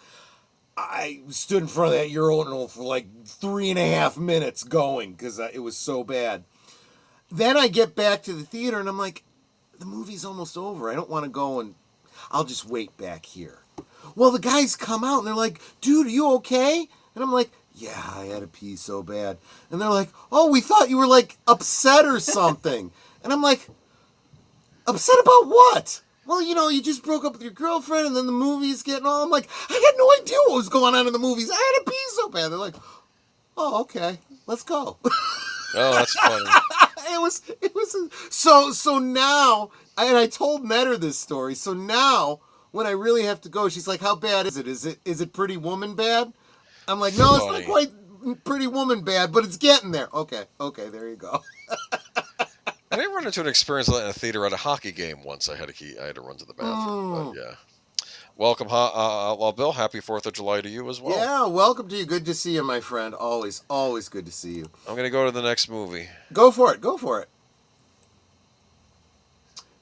I stood in front of that urinal for like 3.5 minutes going because it was so bad. Then I get back to the theater and I'm like, the movie's almost over. I don't want to go and I'll just wait back here. Well, the guys come out and they're like, dude, are you okay? And I'm like, yeah, I had to pee so bad. And they're like, oh, we thought you were like upset or something. And I'm like, upset about what? Well, you just broke up with your girlfriend and then the movie's getting all. I'm like, I had no idea what was going on in the movies. I had to pee so bad. They're like, oh, okay, let's go. Oh, that's funny. It was so now, and I told Netter this story. So now, when I really have to go, she's like, how bad is it? Is it Pretty Woman bad? I'm like, no, it's not quite Pretty Woman bad, but it's getting there. Okay, there you go. I didn't run into an experience like that in a theater at a hockey game once. I had to run to the bathroom. But yeah. Welcome, Outlaw Bill. Happy 4th of July to you as well. Yeah, welcome to you. Good to see you, my friend. Always good to see you. I'm going to go to the next movie. Go for it.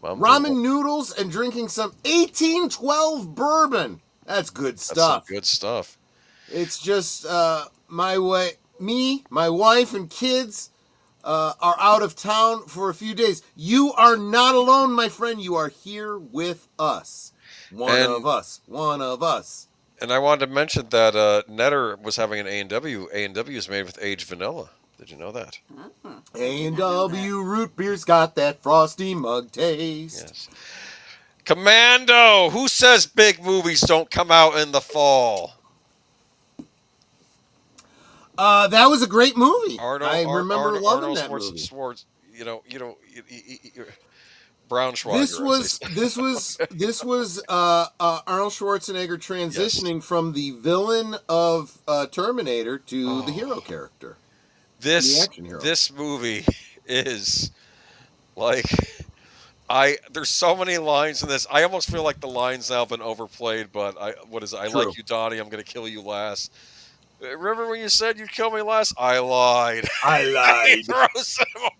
Ramen noodles and drinking some 1812 bourbon. That's good stuff. That's some good stuff. It's just my wife, and kids are out of town for a few days. You are not alone, my friend. You are here with us. One of us. And I wanted to mention that Netter was having an A&W. A&W is made with aged vanilla. Did you know that? A&W root beer's got that frosty mug taste. Yes. Commando! Who says big movies don't come out in the fall? That was a great movie. I remember loving Arnold that movie. Schwartz, Braunschweiger. This was Arnold Schwarzenegger transitioning from the villain of Terminator to the hero character. The action hero. This movie is like there's so many lines in this. I almost feel like the lines now have been overplayed, but I like you, Donnie, I'm gonna kill you last. Remember when you said you'd kill me last? I lied. I lied. He throws him.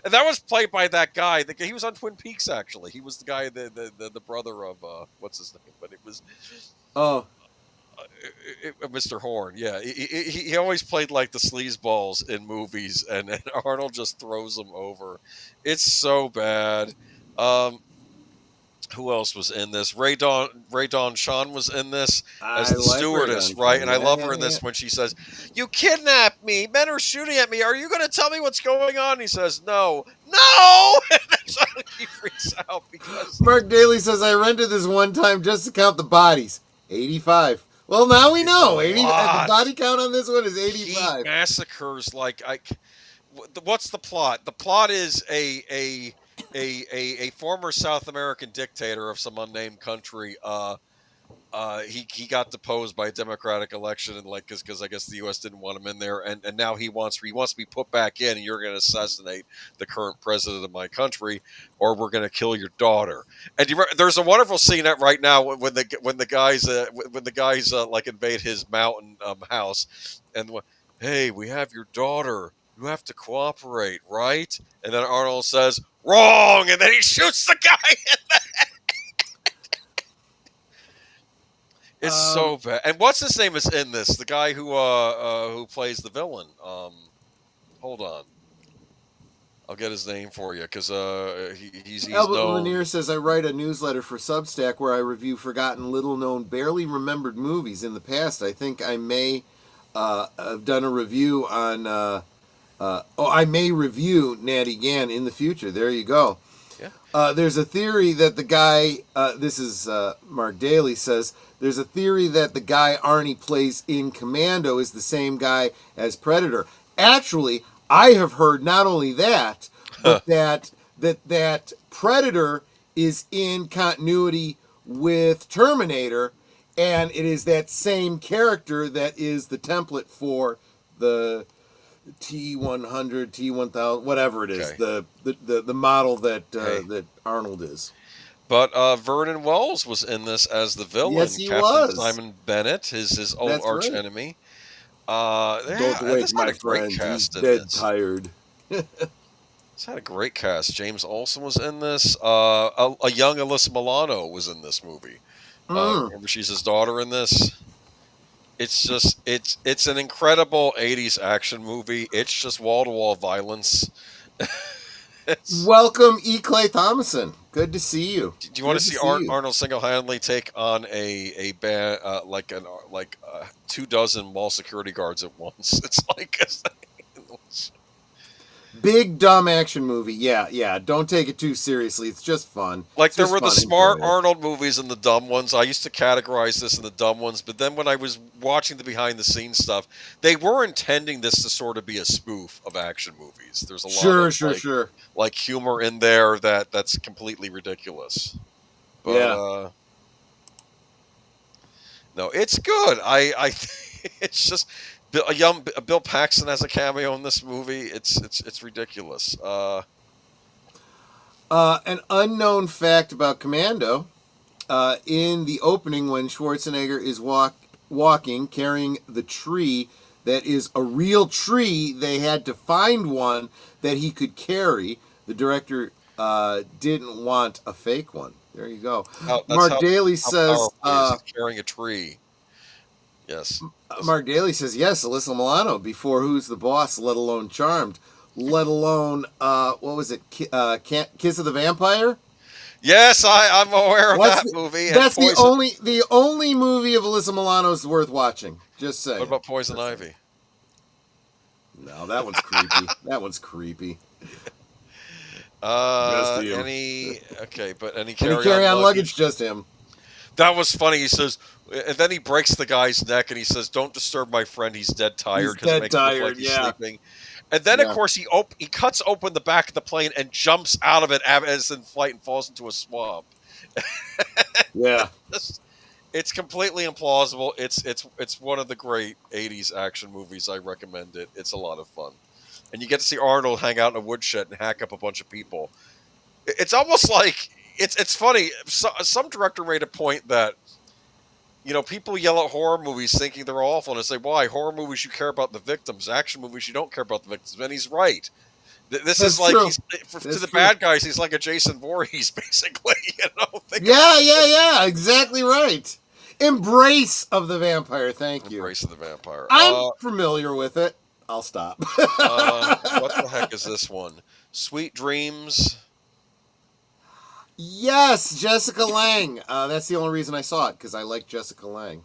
And that was played by that guy. He was on Twin Peaks, actually. He was the guy, the brother of what's his name? But it was Mr. Horn. Yeah, he always played like the sleazeballs in movies, and Arnold just throws him over. It's so bad. Who else was in this? Ray Dawn Sean was in this as the stewardess, right? And I love her in this when she says, "You kidnapped me. Men are shooting at me. Are you going to tell me what's going on?" And he says, "No, no." And that's how he freaks out because Mark Daly says, "I rented this one time just to count the bodies. 85. Well, now we know. 80. The body count on this one is 85. He massacres what's the plot? The plot is a former South American dictator of some unnamed country. He got deposed by a democratic election, and because I guess the U.S. didn't want him in there, and now he wants to be put back in, and you're going to assassinate the current president of my country, or we're going to kill your daughter. And there's a wonderful scene right now when the guys like invade his mountain house, and hey, we have your daughter. You have to cooperate, right? And then Arnold says, "Wrong!" And then he shoots the guy in the head. It's so bad. And what's his name is in this? The guy who plays the villain. Hold on. I'll get his name for you because he's Albert known. Lanier says, "I write a newsletter for Substack where I review forgotten, little-known, barely remembered movies. In the past, I think I may have done a review on... I may review Natty Gann in the future." There you go. Yeah. There's a theory that the guy, this is Mark Daly says, there's a theory that the guy Arnie plays in Commando is the same guy as Predator. Actually, I have heard not only that, but that Predator is in continuity with Terminator, and it is that same character that is the template for the T-100, T-1000, whatever it is, the model that Arnold is. But Vernon Wells was in this as the villain. Yes, he Captain was. Simon Bennett, his old arch enemy. Don't wait, my friend. He's dead tired. It's had a great cast. James Olsen was in this. A young Alyssa Milano was in this movie. Remember, she's his daughter in this. It's just it's an incredible 80s action movie. It's just wall-to-wall violence. Welcome, E. Clay Thomason. Good to see you. Do you want to see Arnold single-handedly take on a band like 24 mall security guards at once? It's like big dumb action movie. Yeah. Don't take it too seriously. It's just fun. Like there were the smart Arnold movies and the dumb ones. I used to categorize this in the dumb ones, but then when I was watching the behind-the-scenes stuff, they were intending this to sort of be a spoof of action movies. There's a lot of like humor in there that's completely ridiculous. But no, it's good. I it's just. Bill Paxton has a cameo in this movie. It's ridiculous. An unknown fact about Commando: in the opening, when Schwarzenegger is walking carrying the tree that is a real tree, they had to find one that he could carry. The director didn't want a fake one. There you go. Mark Daly says carrying a tree. Yes. Mark Daly says, yes, Alyssa Milano, before Who's the Boss, let alone Charmed, let alone, what was it, Kiss of the Vampire? Yes, I'm aware of that movie. That's the only movie of Alyssa Milano's worth watching. Just saying. What about Poison Ivy? No, that one's creepy. That one's creepy. Any carry-on luggage? Just him. That was funny. He says, and then he breaks the guy's neck, and he says, "Don't disturb my friend. He's dead tired." He's dead tired. He's sleeping. And then, of course, he cuts open the back of the plane and jumps out of it as in flight and falls into a swamp. Yeah, it's completely implausible. It's one of the great 80s action movies. I recommend it. It's a lot of fun, and you get to see Arnold hang out in a woodshed and hack up a bunch of people. It's almost like it's funny. Some director made a point that, you know, people yell at horror movies thinking they're awful, and I say, why? Horror movies, you care about the victims. Action movies, you don't care about the victims. And he's right. This That's is like true. to the bad guys. He's like a Jason Voorhees, basically. Yeah. Exactly right. Embrace of the Vampire. Thank you. Embrace of the Vampire. I'm familiar with it. I'll stop. What the heck is this one? Sweet Dreams. Yes, Jessica Lange. That's the only reason I saw it, because I like Jessica Lange.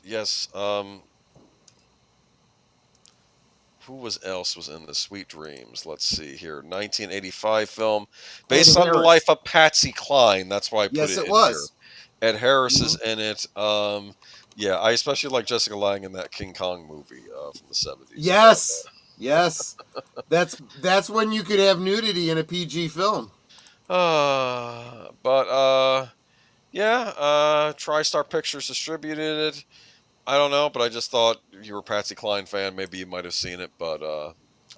Yes. Who else was in the Sweet Dreams? Let's see here. 1985 film based on the life of Patsy Cline. That's why I put it in here. Ed Harris is in it. Yeah, I especially like Jessica Lange in that King Kong movie from the 70s. Yes. That's when you could have nudity in a PG film. Yeah, TriStar Pictures distributed it. I don't know, but I just thought if you were a Patsy Cline fan, maybe you might have seen it, but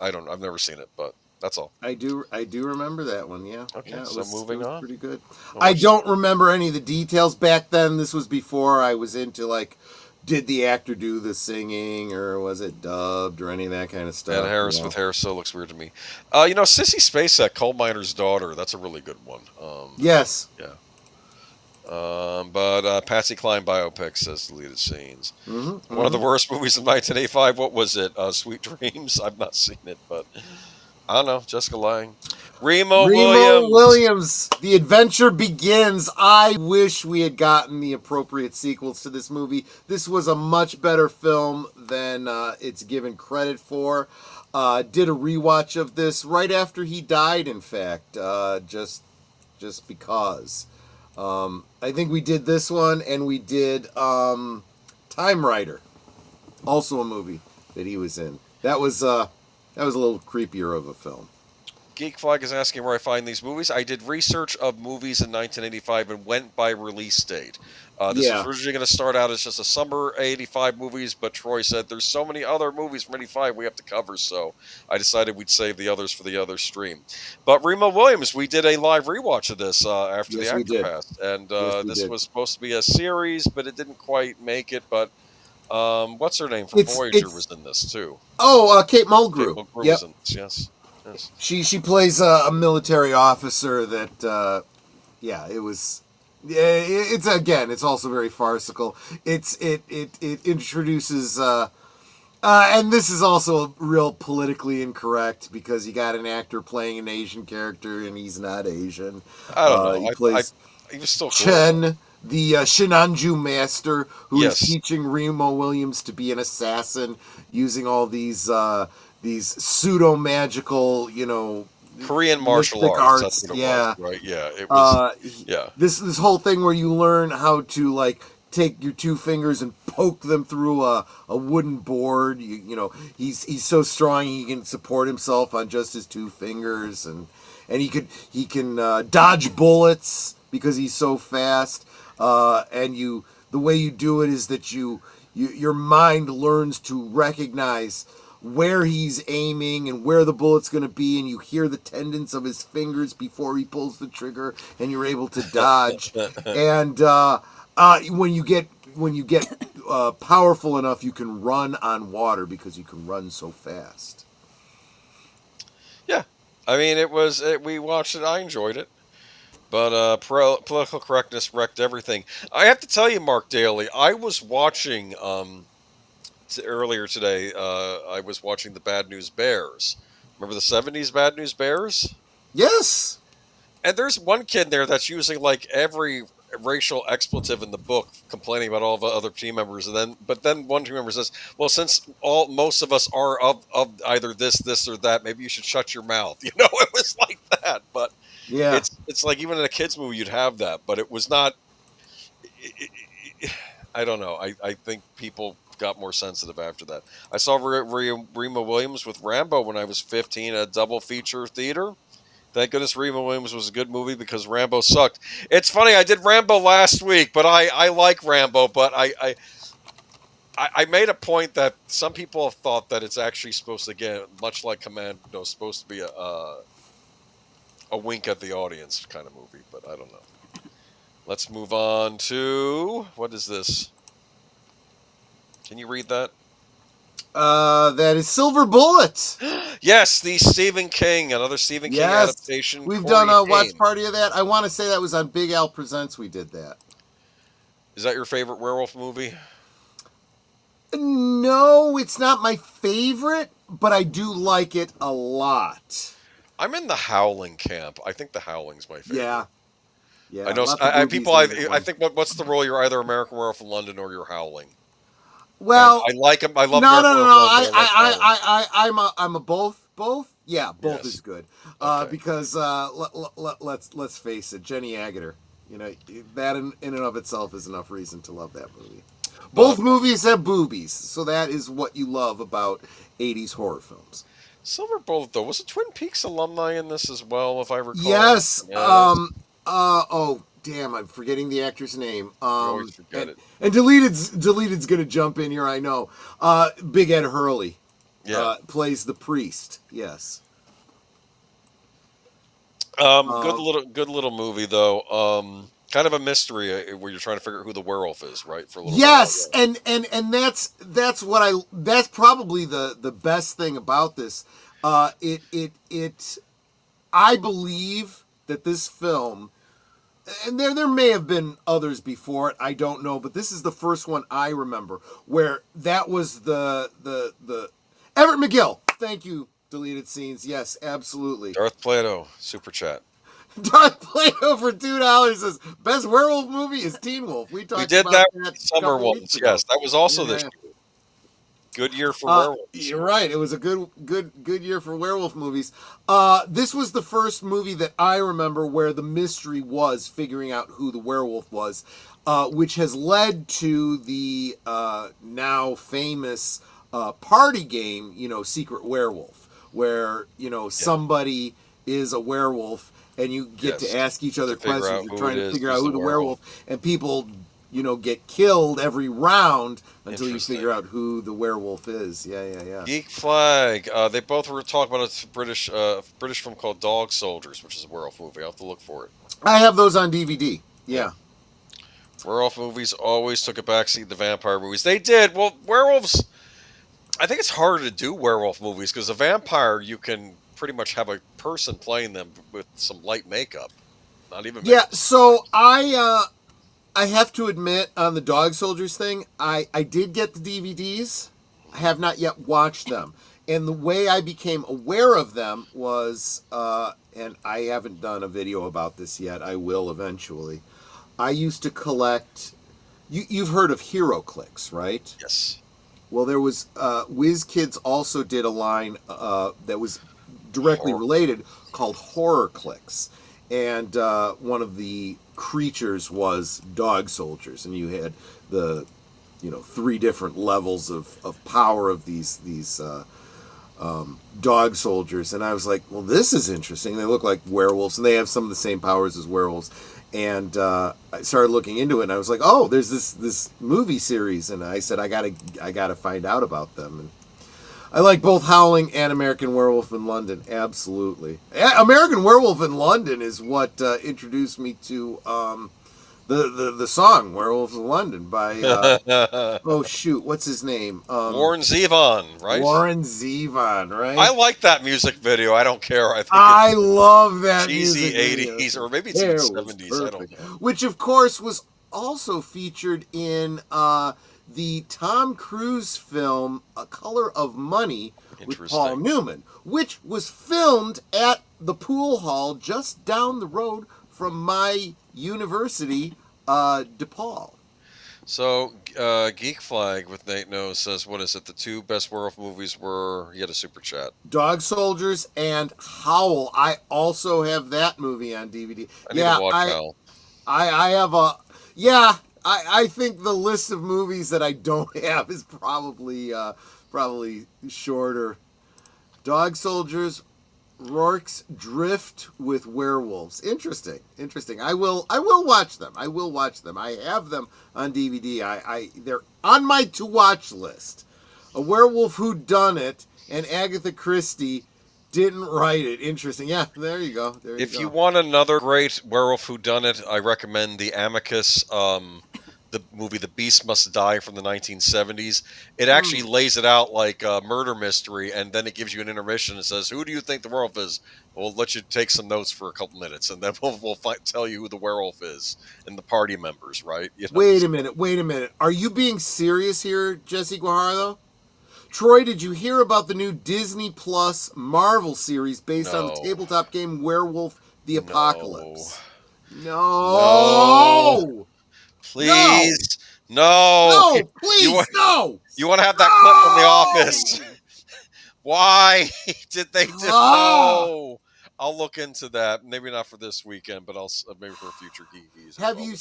I don't know. I've never seen it, but that's all. I do remember that one, yeah. Okay, yeah, so moving on. Pretty good. I don't remember any of the details back then. This was before I was into, like, did the actor do the singing, or was it dubbed, or any of that kind of stuff. Ed Harris with hair still looks weird to me. Sissy Spacek, Coal Miner's Daughter, that's a really good one. Yes. Yeah. But Patsy Cline biopic says deleted scenes. One of the worst movies in 1985. What was it? Sweet Dreams. I've not seen it, but I don't know. Jessica Lange, Remo Williams. The adventure begins. I wish we had gotten the appropriate sequels to this movie. This was a much better film than it's given credit for. Did a rewatch of this right after he died. In fact, just because. I think we did this one, and we did Time Rider, also a movie that he was in. That was a little creepier of a film. Geek Flag is asking where I find these movies. I did research of movies in 1985 and went by release date. This was originally going to start out as just a summer 85 movies, but Troy said there's so many other movies from 85 we have to cover, so I decided we'd save the others for the other stream. But Remo Williams, we did a live rewatch of this after the actor passed, and this was supposed to be a series, but it didn't quite make it. But what's her name from Voyager was in this too? Oh, Kate Mulgrew. Kate Mulgrew was in this, yes. She plays a military officer that it was. Yeah, it's also very farcical. It introduces and this is also real politically incorrect because you got an actor playing an Asian character and he's not Asian. I don't know. He plays he was still Chen, the Shinanju master who is teaching Remo Williams to be an assassin using all these pseudo magical, Korean martial arts. That's what it was, right? Yeah, it was. This whole thing where you learn how to, like, take your two fingers and poke them through a wooden board. He's so strong he can support himself on just his two fingers, and he can dodge bullets because he's so fast. And the way you do it is that your mind learns to recognize where he's aiming and where the bullet's going to be, and you hear the tendons of his fingers before he pulls the trigger, and you're able to dodge. And when you get powerful enough, you can run on water because you can run so fast. Yeah, I mean, we watched it. I enjoyed it, but political correctness wrecked everything. I have to tell you, Mark Daly, I was watching. Earlier today, I was watching the Bad News Bears. Remember the 70s Bad News Bears? Yes. And there's one kid there that's using like every racial expletive in the book, complaining about all the other team members. But then one team member says, "Well, since most of us are of either this, or that, maybe you should shut your mouth." It was like that. But yeah, it's like even in a kids movie you'd have that, but it was not. I don't know. I think people got more sensitive after that. I saw Remo Williams with Rambo when I was 15 at a double feature theater. Thank goodness Remo Williams was a good movie because Rambo sucked. It's funny, I did Rambo last week, but I like Rambo, but I made a point that some people have thought that it's actually supposed to, again, much like Commando, supposed to be a wink at the audience kind of movie, but I don't know. Let's move on to, what is this? Can you read that? That is Silver Bullet. Yes, the Stephen King, another Stephen King adaptation. We've Corey done a watch Haim. party of that. I want to say that was on Big Al Presents we did that. Is that your favorite werewolf movie? No, it's not my favorite, but I do like it a lot. I'm in the Howling camp. I think the Howling's my favorite. Yeah. I know. I think what's the rule? You're either American Werewolf in London or you're Howling. Well, and I like him. I love. No. London, I'm a both. Both. Yeah, both is good. Okay. Because let's face it, Jenny Agutter. You know that in and of itself is enough reason to love that movie. Both movies have boobies, so that is what you love about 80s horror films. Silver Bullet, though, was a Twin Peaks alumni in this as well, if I recall? Yes. Oh, damn, I'm forgetting the actor's name. Always forget it. And Deleted's going to jump in here, I know. Big Ed Hurley plays the priest. Yes. Good little movie, though. Kind of a mystery where you're trying to figure out who the werewolf is, right? For a little yes, while, and that's probably the best thing about this. I believe that this film, and there may have been others before it, I don't know, but this is the first one I remember where that was the Everett McGill. Thank you, Deleted Scenes. Yes, absolutely. Darth Plato, super chat. Darth Plato for $2 says best werewolf movie is Teen Wolf. We did about that summer once. Yes, that was also this year. Good year for werewolves. You're right. It was a good year for werewolf movies. This was the first movie that I remember where the mystery was figuring out who the werewolf was, which has led to the now famous party game, Secret Werewolf, where somebody is a werewolf. And you get to ask each other questions. You're trying to figure out who the werewolf, and people, get killed every round until you figure out who the werewolf is. Yeah. Geek Flag. They both were talking about a British film called Dog Soldiers, which is a werewolf movie. I'll have to look for it. I have those on DVD. Yeah. Werewolf movies always took a backseat to vampire movies. They did. Well, werewolves. I think it's harder to do werewolf movies because a vampire you can pretty much have a person playing them with some light makeup, not even makeup. Yeah, so I have to admit on the Dog Soldiers thing, I did get the DVDs. I have not yet watched them, and the way I became aware of them was and I haven't done a video about this yet, I will eventually. I used to collect, you've heard of Hero Clicks, right? Yes. Well, there was WizKids also did a line that was directly related called Horror Clicks, and one of the creatures was Dog Soldiers, and you had the 3 different levels of power of these Dog Soldiers, and I was like, well, this is interesting. They look like werewolves, and they have some of the same powers as werewolves. And I started looking into it, and I was like, oh, there's this movie series, and I said I gotta find out about them. And I like both Howling and American Werewolf in London, absolutely. American Werewolf in London is what introduced me to the song Werewolf in London by oh shoot, what's his name? Warren Zevon, right? Warren Zevon, right? I like that music video. I don't care. I love that cheesy music 80s or maybe it's even 70s. I don't know. Which of course was also featured in the Tom Cruise film A Color of Money with Paul Newman, which was filmed at the pool hall just down the road from my university, DePaul. So, Geek Flag with Nate Knows says, what is it? The 2 best werewolf movies were, he had a super chat. Dog Soldiers and Howl. I also have that movie on DVD. I need to watch Howl. I have a, I think the list of movies that I don't have is probably shorter. Dog Soldiers, Rourke's Drift with Werewolves. Interesting. I will watch them. I have them on DVD. They're on my to watch list. A Werewolf Whodunit and Agatha Christie didn't write it. Interesting. Yeah, there you go. If you want another great werewolf whodunit, I recommend the Amicus the movie The Beast Must Die from the 1970s. It actually lays it out like a murder mystery, and then it gives you an intermission and says, "Who do you think the werewolf is?" We'll let you take some notes for a couple minutes, and then we'll tell you who the werewolf is and the party members, right? You know? Wait a minute. Are you being serious here, Jesse Guajardo? Troy, did you hear about the new Disney Plus Marvel series based on the tabletop game Werewolf the Apocalypse? No. Please. No, please, no. You want to have that clip from The Office? Why did they do no? I'll look into that. Maybe not for this weekend, but I'll maybe for future geekies. Have you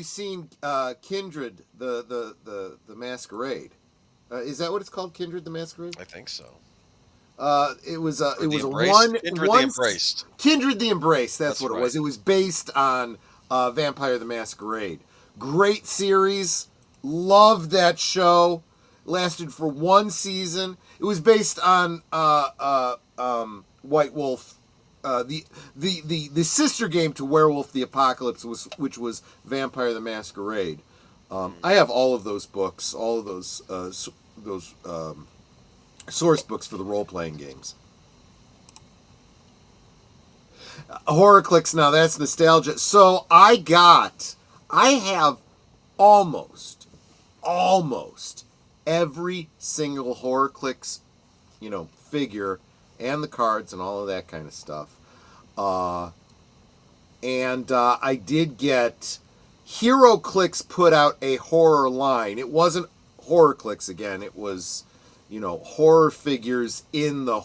seen Kindred the Masquerade? Is that what it's called? Kindred the Masquerade? I think so. It was a Kindred the Embraced. Kindred the Embraced. That's what right. It was. It was based on Vampire the Masquerade. Great series. Loved that show. Lasted for one season. It was based on White Wolf. The sister game to Werewolf the Apocalypse which was Vampire the Masquerade. I have all of those books, all of those source books for the role-playing games. Horror Clicks, now that's nostalgia. So I have almost every single Horror Clicks, figure and the cards and all of that kind of stuff. And I did get Hero Clicks put out a horror line. It wasn't Horror Clicks again. It was, horror figures in the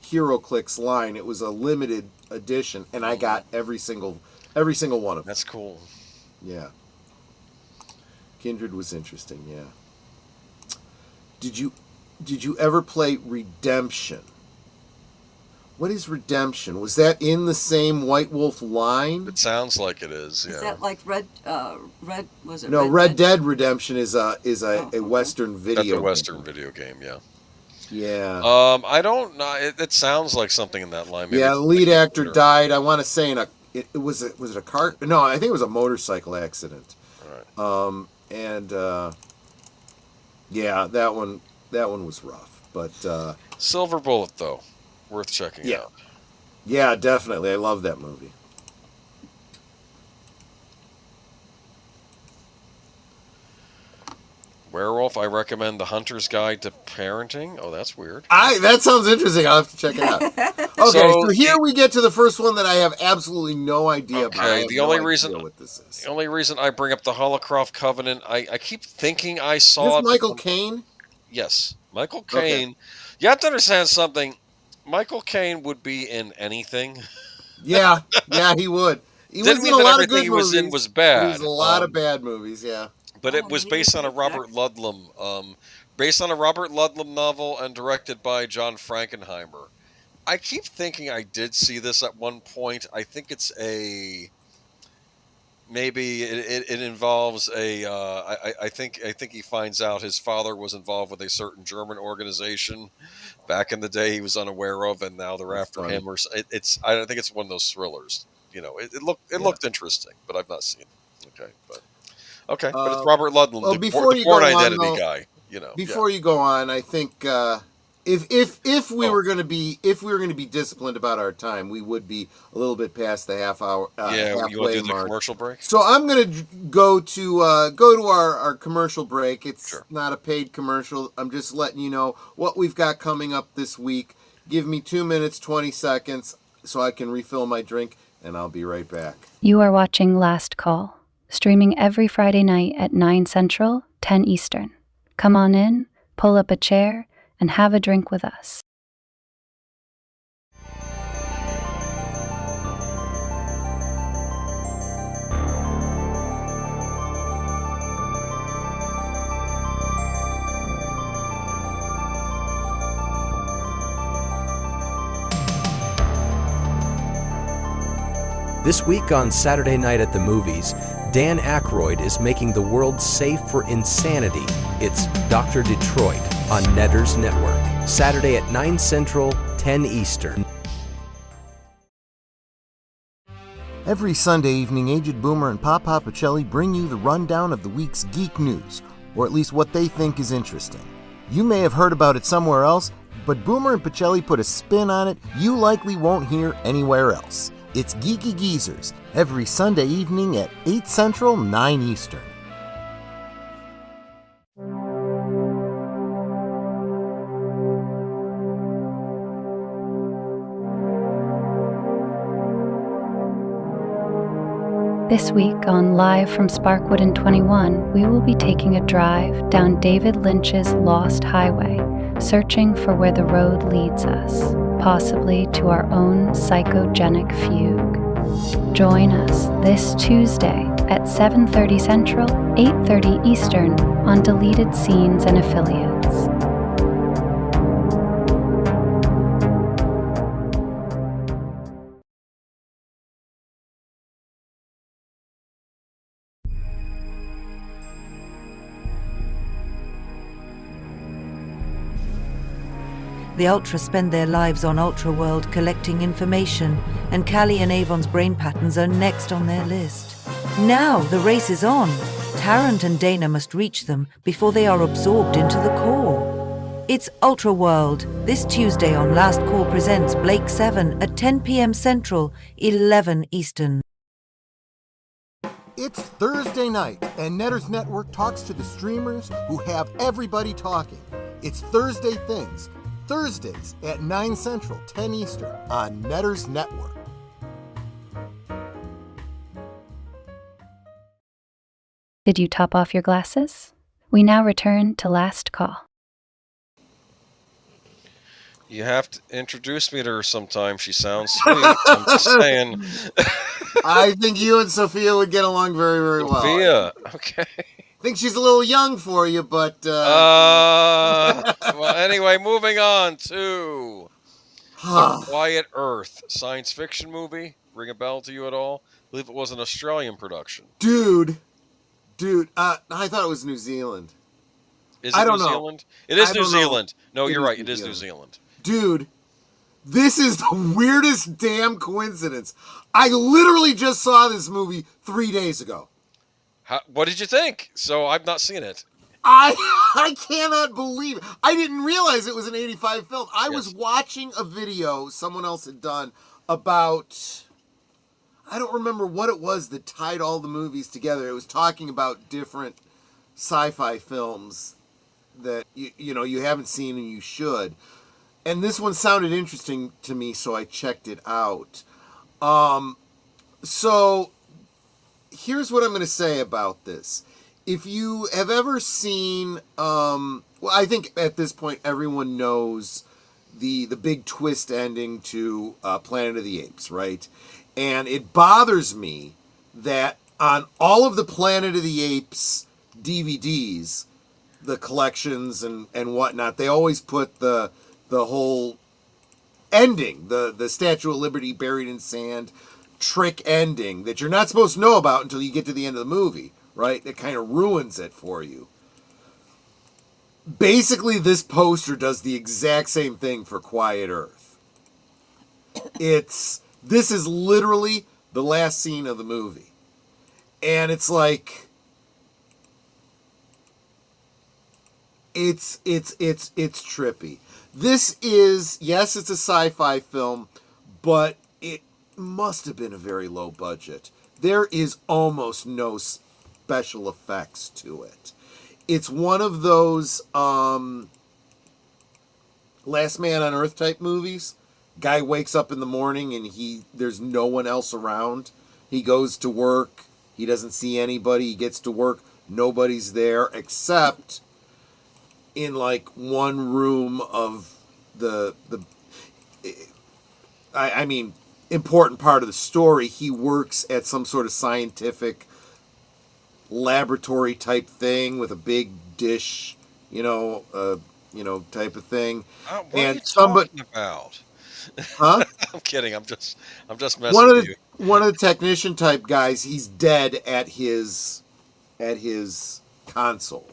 Hero Clicks line. It was a limited edition, and I got every single one of them. That's cool. Yeah. Kindred was interesting, yeah. Did you ever play Redemption? What is Redemption? Was that in the same White Wolf line? It sounds like it is. Yeah. Is that like Red? Was it? No, Red Dead Redemption is a Western video. That's a Western video game. Yeah. Yeah. I don't know. It sounds like something in that line. Maybe the lead actor died. I want to say was it a car? No, I think it was a motorcycle accident. All right. Yeah, that one was rough, but Silver Bullet though. Worth checking out. Yeah, definitely. I love that movie. Werewolf, I recommend The Hunter's Guide to Parenting. Oh, that's weird. That sounds interesting. I'll have to check it out. Okay, so here we get to the first one that I have absolutely no idea about. The only reason I bring up the Holocroft Covenant, I keep thinking I saw it. Michael Caine? Yes, Michael Caine. Okay. You have to understand something. Michael Caine would be in anything. Yeah, he would. He didn't mean that everything he was in was bad. He was a lot of bad movies, yeah. But it was based on a Robert Ludlum, novel and directed by John Frankenheimer. I keep thinking I did see this at one point. I think it's maybe it involves I think he finds out his father was involved with a certain German organization back in the day he was unaware of, and now they're after him. Or I don't think it's one of those thrillers. It looked interesting, but I've not seen it. Okay, but it's Robert Ludlum, the Born Identity guy. Before you go on, I think if we were going to be disciplined about our time, we would be a little bit past the half hour. You want to do the commercial break? So I'm going to go to our commercial break. It's not a paid commercial. I'm just letting you know what we've got coming up this week. Give me 2 minutes 20 seconds so I can refill my drink, and I'll be right back. You are watching Last Call, streaming every Friday night at 9 Central, 10 Eastern. Come on in, pull up a chair, and have a drink with us. This week on Saturday Night at the Movies, Dan Aykroyd is making the world safe for insanity. It's Dr. Detroit on Netters Network, Saturday at 9 Central, 10 Eastern. Every Sunday evening, Aged Boomer and Papa Pacelli bring you the rundown of the week's geek news, or at least what they think is interesting. You may have heard about it somewhere else, but Boomer and Pacelli put a spin on it you likely won't hear anywhere else. It's Geeky Geezers, every Sunday evening at 8 Central, 9 Eastern. This week on Live from Sparkwood in 21, we will be taking a drive down David Lynch's Lost Highway, searching for where the road leads us, possibly to our own psychogenic fugue. Join us this Tuesday at 7:30 Central, 8:30 Eastern on Deleted Scenes and Affiliates. The Ultra spend their lives on Ultra World collecting information, and Callie and Avon's brain patterns are next on their list. Now the race is on. Tarrant and Dana must reach them before they are absorbed into the core. It's Ultra World, this Tuesday on Last Call Presents Blake 7 at 10 p.m. Central, 11 Eastern. It's Thursday night, and Netters Network talks to the streamers who have everybody talking. It's Thursday Things. Thursdays at 9 Central, 10 Eastern on Netters Network. Did you top off your glasses? We now return to Last Call. You have to introduce me to her sometime. She sounds sweet. I'm just saying. I think you and Sophia would get along very, very well. Sophia, okay. I think she's a little young for you, but... Well, anyway, moving on to The Quiet Earth, science fiction movie. Ring a bell to you at all? I believe it was an Australian production. Dude, I thought it was New Zealand. Is it New Zealand? It is New Zealand. No, you're right. It is New Zealand. Dude, this is the weirdest damn coincidence. I literally just saw this movie 3 days ago. What did you think? So I've not seen it. I cannot believe it. I didn't realize it was an 85 film. I was watching a video someone else had done about, I don't remember what it was that tied all the movies together. It was talking about different sci-fi films that you haven't seen and you should. And this one sounded interesting to me, so I checked it out. So here's what I'm going to say about this. If you have ever seen, well, I think at this point everyone knows the big twist ending to Planet of the Apes, right? And it bothers me that on all of the Planet of the Apes DVDs, the collections and whatnot, they always put the whole ending, the Statue of Liberty buried in sand trick ending that you're not supposed to know about until you get to the end of the movie, right? It kind of ruins it for you. Basically, this poster does the exact same thing for Quiet Earth. This is literally the last scene of the movie. And it's like, it's trippy. This is, yes, it's a sci-fi film, but it must have been a very low budget. There is almost no special effects to it. It's one of those Last Man on Earth type movies. Guy wakes up in the morning and there's no one else around. He goes to work. He doesn't see anybody. He gets to work. Nobody's there except in like one room of I mean, important part of the story. He works at some sort of scientific laboratory type thing with a big dish, type of thing. What are you talking about? Huh? I'm kidding. I'm just messing with you. One of the technician type guys, he's dead at his console.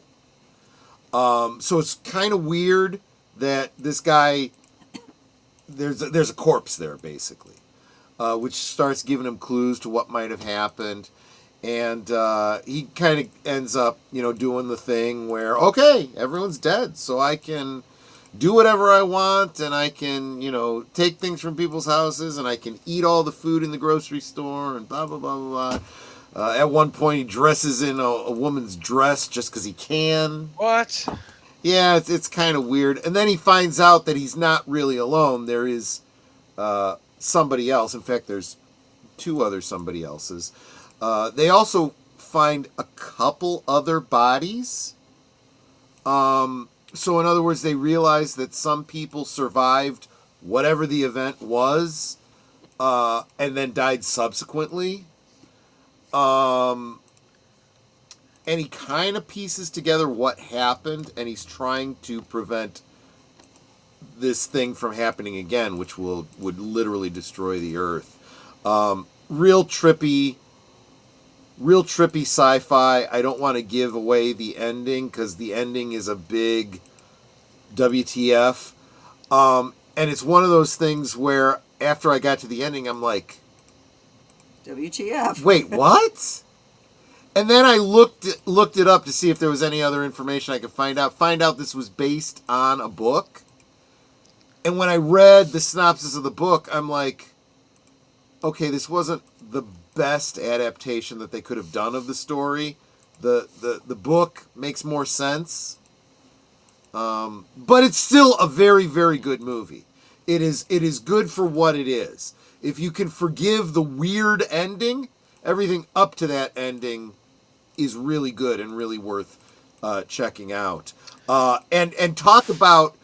So it's kind of weird that this guy, there's a corpse there basically. which starts giving him clues to what might have happened. And he kind of ends up, doing the thing where, okay, everyone's dead, so I can do whatever I want, and I can, take things from people's houses, and I can eat all the food in the grocery store, and blah, blah, blah, blah, blah. At one point, he dresses in a woman's dress just because he can. What? Yeah, it's kind of weird. And then he finds out that he's not really alone. There is somebody else. In fact, there's 2 other somebody else's. They also find a couple other bodies. So in other words, they realize that some people survived whatever the event was, and then died subsequently. And he kind of pieces together what happened, and he's trying to prevent this thing from happening again, which would literally destroy the Earth. Real trippy sci-fi. I don't want to give away the ending because the ending is a big WTF. And it's one of those things where after I got to the ending, I'm like, WTF. Wait, what? And then I looked it up to see if there was any other information I could find out. Find out this was based on a book. And when I read the synopsis of the book, I'm like, okay, this wasn't the best adaptation that they could have done of the story. The book makes more sense. But it's still a very, very good movie. It is good for what it is. If you can forgive the weird ending, everything up to that ending is really good and really worth checking out. And talk about,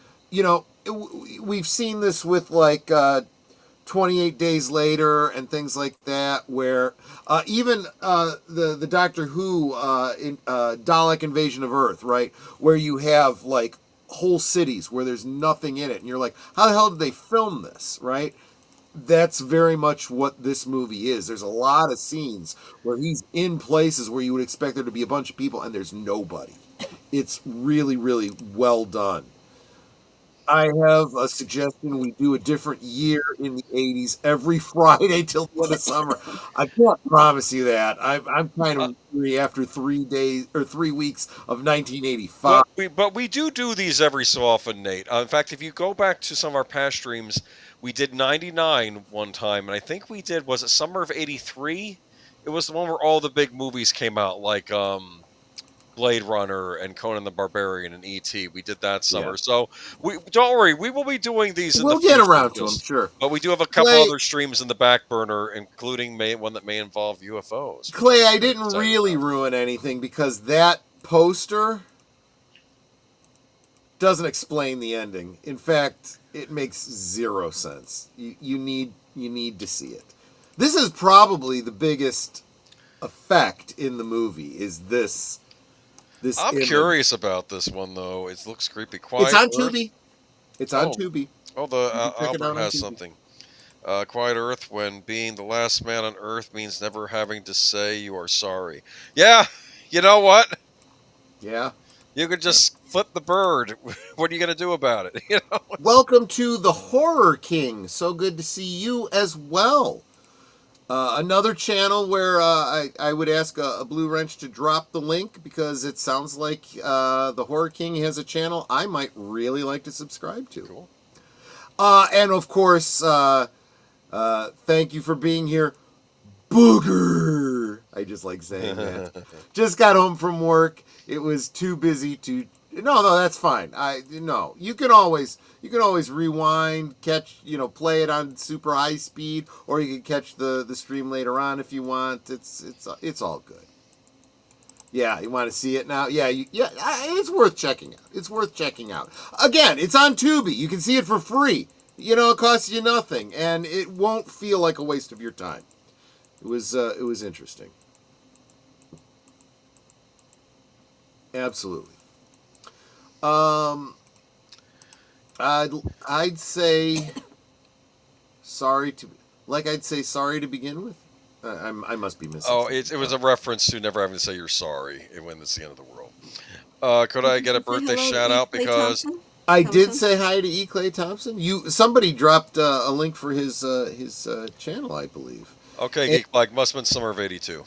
we've seen this with like 28 Days Later and things like that, where even the Doctor Who Dalek Invasion of Earth, right, where you have like whole cities where there's nothing in it, and you're like, how the hell did they film this, right? That's very much what this movie is. There's a lot of scenes where he's in places where you would expect there to be a bunch of people, and there's nobody. It's really, really well done. I have a suggestion. We do a different year in the 80s every Friday till the end of summer. I can't promise you that. I'm kind of weary after 3 weeks of 1985. But we do these every so often, Nate. In fact, if you go back to some of our past streams, we did 99 one time, and I think we did, was it summer of 83? It was the one where all the big movies came out, like Blade Runner and Conan the Barbarian and E.T. We did that summer. Yeah. So don't worry, we will be doing these in the future. We'll get around to them, sure. But we do have a couple other streams in the back burner, including one that may involve UFOs. Clay, I didn't really ruin anything because that poster doesn't explain the ending. In fact, it makes zero sense. You need to see it. This is probably the biggest effect in the movie, is this I'm image. Curious about this one, though. It looks creepy. It's on Tubi. It's on Tubi. Oh, the Albert has something. Quiet Earth, when being the last man on Earth means never having to say you are sorry. Yeah, you know what? Yeah. You could just flip the bird. What are you going to do about it? Welcome to the Horror King. So good to see you as well. Another channel where I would ask a Blue Wrench to drop the link, because it sounds like the Horror King has a channel I might really like to subscribe to. Cool. And of course, thank you for being here, Booger. I just like saying that. Just got home from work. It was too busy to. No, that's fine. You can always rewind, catch, play it on super high speed, or you can catch the stream later on if you want. It's all good. Yeah, you want to see it now? Yeah, it's worth checking out. It's worth checking out. Again, it's on Tubi. You can see it for free. It costs you nothing, and it won't feel like a waste of your time. It was interesting. Absolutely. I'd say sorry to begin with. I must be missing. Oh, it was a reference to never having to say you're sorry when it's the end of the world. Could I get a birthday shout out because I Thompson? did say hi to E. Clay Thompson. Somebody dropped a link for his channel, I believe. Okay, Geek Like must have been summer of '82.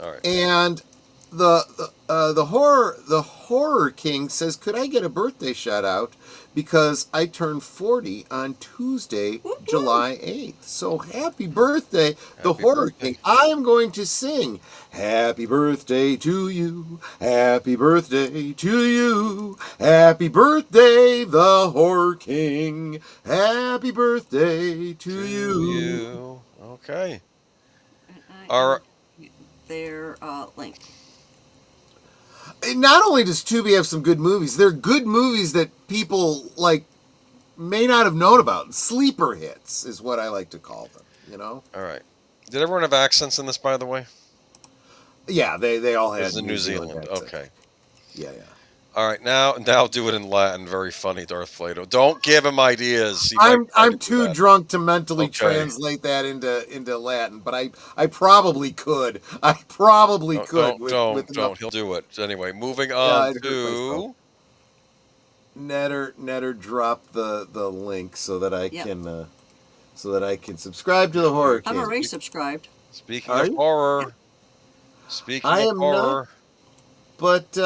All right. And the horror king says, "Could I get a birthday shout out? Because I turned 40 on Tuesday, July 8th. So happy birthday, the horror king. I am going to sing happy birthday to you, happy birthday to you, happy birthday, the horror king, happy birthday to you. Okay. All right. Their link. Not only does Tubi have some good movies, they're good movies that people like may not have known about. Sleeper hits is what I like to call them, you know? All right. Did everyone have accents in this, by the way? Yeah, they all had. This is in New Zealand. Okay. Yeah. All right, now do it in Latin. Very funny, Darth Plato. Don't give him ideas. I'm too drunk to mentally translate that into Latin, but I probably could. I probably could. Don't. He'll do it anyway. Moving on to Netter dropped the link so that I can subscribe to the horror. I'm already subscribed. Speaking of horror. I am not, but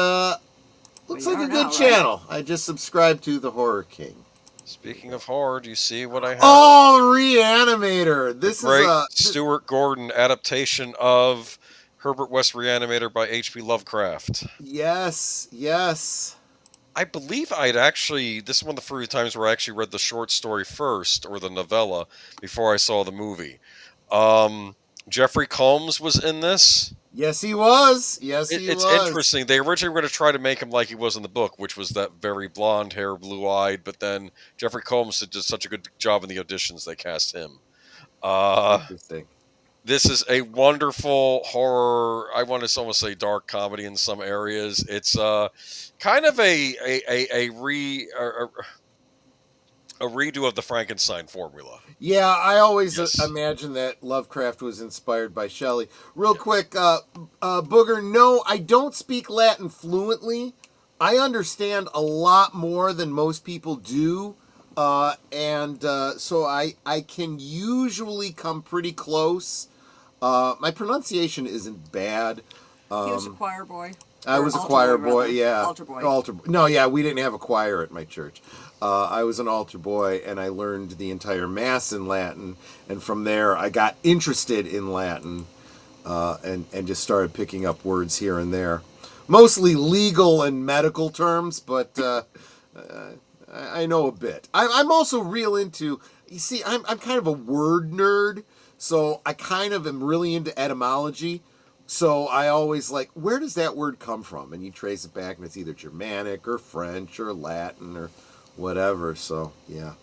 looks like a good channel. Right? I just subscribed to the Horror King. Speaking of horror, do you see what I have? Oh, Reanimator! This is a Stuart Gordon adaptation of Herbert West Reanimator by H.P. Lovecraft. Yes. I believe this is one of the few times where I actually read the short story first, or the novella, before I saw the movie. Jeffrey Combs was in this. Yes, he was. It's interesting. They originally were going to try to make him like he was in the book, which was that very blonde hair, blue-eyed. But then Jeffrey Combs did such a good job in the auditions, they cast him. Interesting. This is a wonderful horror. I want to almost say dark comedy in some areas. It's kind of a redo of the Frankenstein formula. Yeah, I always imagine that Lovecraft was inspired by Shelley. Real quick, Booger, no, I don't speak Latin fluently. I understand a lot more than most people do, so I can usually come pretty close. My pronunciation isn't bad. He was a choir boy. I was a choir boy, yeah. Altar boy. No, yeah, we didn't have a choir at my church. I was an altar boy, and I learned the entire Mass in Latin, and from there I got interested in Latin, and just started picking up words here and there. Mostly legal and medical terms, but I know a bit. I'm also real into, you see, I'm kind of a word nerd, so I kind of am really into etymology. So I always like, where does that word come from? And you trace it back, and it's either Germanic or French or Latin or whatever. So yeah.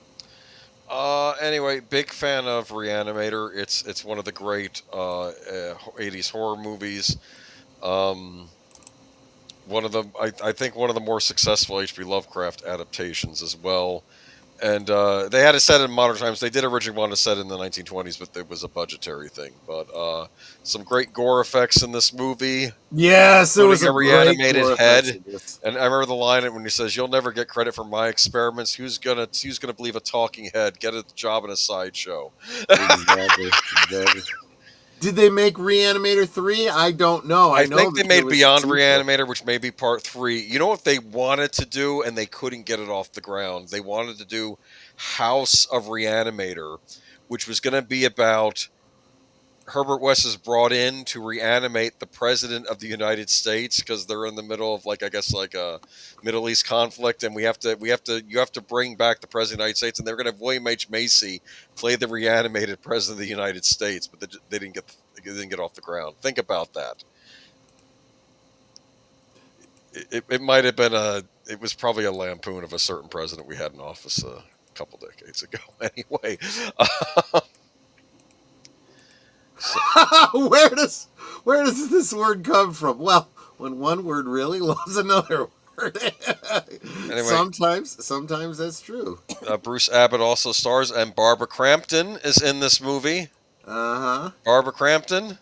Anyway, big fan of Reanimator. It's one of the great 80s horror movies. One of the I think one of the more successful H.P. Lovecraft adaptations as well. And they had it set in modern times. They did originally want to set it in the 1920s, but it was a budgetary thing. But some great gore effects in this movie. Yes, it was a reanimated head. And I remember the line when he says, "You'll never get credit for my experiments. Who's gonna believe a talking head? Get a job in a sideshow." Exactly. Did they make Reanimator 3? I don't know. I think they made Beyond Reanimator, which may be part 3. You know what they wanted to do, and they couldn't get it off the ground? They wanted to do House of Reanimator, which was going to be about Herbert West is brought in to reanimate the President of the United States because they're in the middle of a Middle East conflict, and you have to bring back the President of the United States, and they're going to have William H. Macy play the reanimated President of the United States, but they didn't get off the ground. Think about that. It might have been it was probably a lampoon of a certain president we had in office a couple decades ago. Anyway. Where does this word come from? Well, when one word really loves another word. Anyway, sometimes that's true. Bruce Abbott also stars, and Barbara Crampton is in this movie. Uh-huh. Barbara Crampton.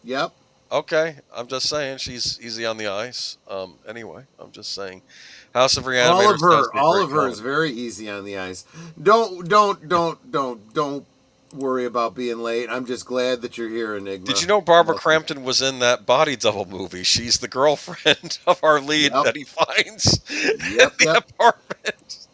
Yep. Okay, I'm just saying she's easy on the eyes. Anyway, I'm just saying, House of Reanimators sounds like a All great of her is comedy. very easy on the eyes. Don't worry about being late. I'm just glad that you're here, Enigma. Did you know Barbara Crampton was in that Body Double movie? She's the girlfriend of our lead that he finds in the apartment.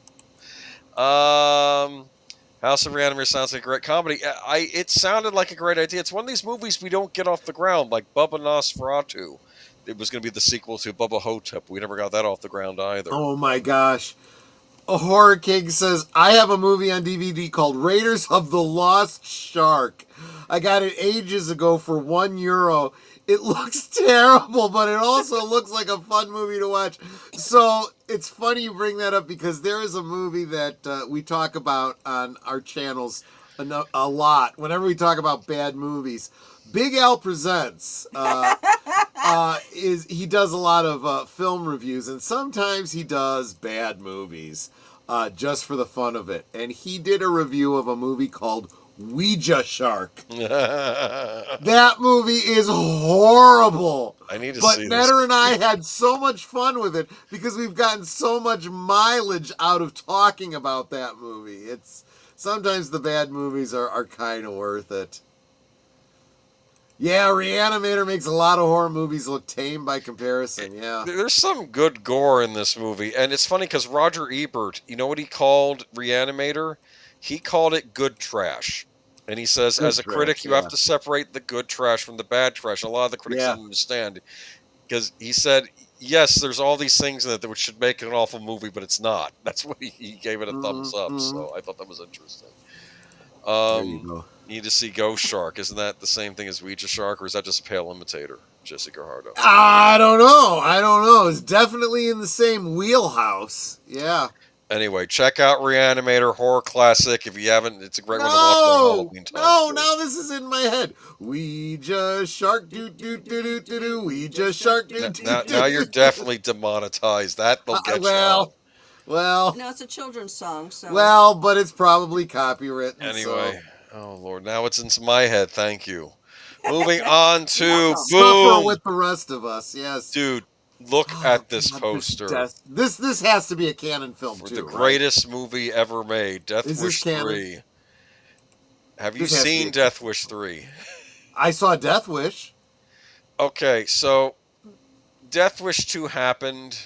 House of Reanimators sounds like a great comedy. It sounded like a great idea. It's one of these movies we don't get off the ground, like Bubba Nosferatu. It was going to be the sequel to Bubba Hotep. We never got that off the ground either. Oh my gosh. A Horror King says, I have a movie on DVD called Raiders of the Lost Shark. I got it ages ago for €1. It looks terrible, but it also looks like a fun movie to watch. So it's funny you bring that up because there is a movie that we talk about on our channels a lot whenever we talk about bad movies. Big Al Presents he does a lot of film reviews, and sometimes he does bad movies just for the fun of it. And he did a review of a movie called Ouija Shark. That movie is horrible. I need to but see Netter this. and I had so much fun with it because we've gotten so much mileage out of talking about that movie. It's sometimes the bad movies are kind of worth it. Yeah, Reanimator makes a lot of horror movies look tame by comparison, yeah. There's some good gore in this movie, and it's funny because Roger Ebert, you know what he called Reanimator? He called it good trash. And he says, Good as a critic, trash, you have to separate the good trash from the bad trash. A lot of the critics didn't understand. Because he said, yes, there's all these things in it that should make it an awful movie, but it's not. That's what he gave it a thumbs up, so I thought that was interesting. There you go. Need to see Ghost Shark. Isn't that the same thing as Ouija Shark, or is that just a pale imitator, Jesse Garhardo? I don't know. It's definitely in the same wheelhouse. Yeah. Anyway, check out Reanimator, horror classic. If you haven't, it's a great one to watch on Halloween time. No, now this is in my head. Ouija Shark, do. Ouija Shark, do. Now you're definitely demonetized. That will get you out. Well. No, it's a children's song, so. Well, but it's probably copywritten. Anyway, oh Lord, now it's into my head. Thank you. Moving on to Suffer with the rest of us. Yes, dude. Look at this poster. This has to be a canon film for too. The greatest movie ever made, Death Wish 3. Have you seen Death Wish 3? I saw Death Wish. Okay, so Death Wish 2 happened.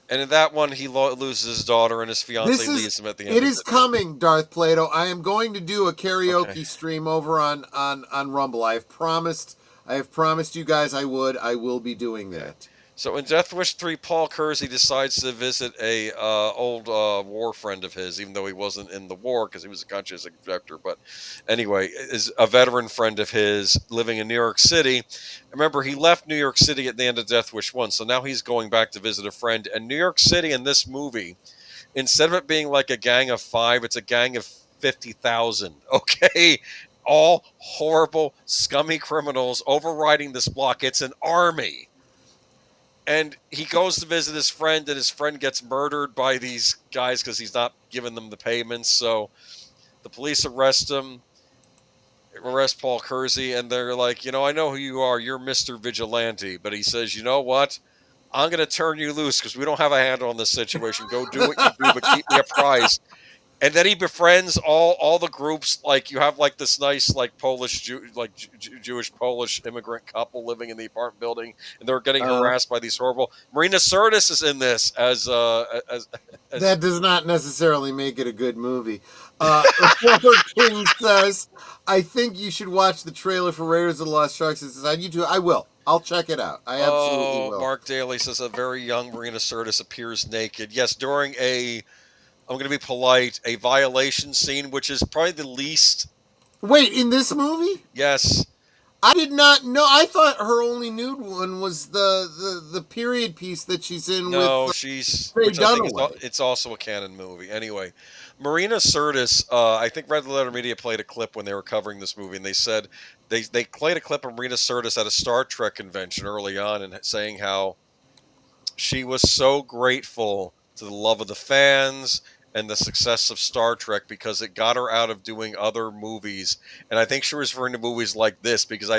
And in that one, he loses his daughter, and his fiance leaves him at the end. It is coming, Darth Plato. I am going to do a karaoke stream over on Rumble. I have promised you guys I will be doing that. So in Death Wish 3, Paul Kersey decides to visit a old war friend of his, even though he wasn't in the war because he was a conscious objector. But anyway, is a veteran friend of his living in New York City. Remember, he left New York City at the end of Death Wish 1, so now he's going back to visit a friend. And New York City in this movie, instead of it being like a gang of 5, it's a gang of 50,000, okay? All horrible, scummy criminals overriding this block. It's an army. And he goes to visit his friend, and his friend gets murdered by these guys because he's not giving them the payments. So the police arrest him, arrest Paul Kersey, and they're like, I know who you are. You're Mr. Vigilante. But he says, you know what? I'm going to turn you loose because we don't have a handle on this situation. Go do what you do, but keep me apprised. And then he befriends all the groups. Like you have like this nice like Jewish Polish immigrant couple living in the apartment building, and they're getting harassed by these horrible. Marina Sirtis is in this as that does not necessarily make it a good movie. Rook King says, "I think you should watch the trailer for Raiders of the Lost Sharks." It's on YouTube. I will. I'll check it out. I absolutely will. Mark Daly says a very young Marina Sirtis appears naked. Yes, during I'm going to be polite, a violation scene, which is probably the least... Wait, in this movie? Yes. I did not know. I thought her only nude one was the period piece that she's in with... No, it's also a canon movie. Anyway, Marina Sirtis, I think Red Letter Media played a clip when they were covering this movie, and they said they played a clip of Marina Sirtis at a Star Trek convention early on and saying how she was so grateful to the love of the fans and the success of Star Trek because it got her out of doing other movies. And I think she was referring to movies like this because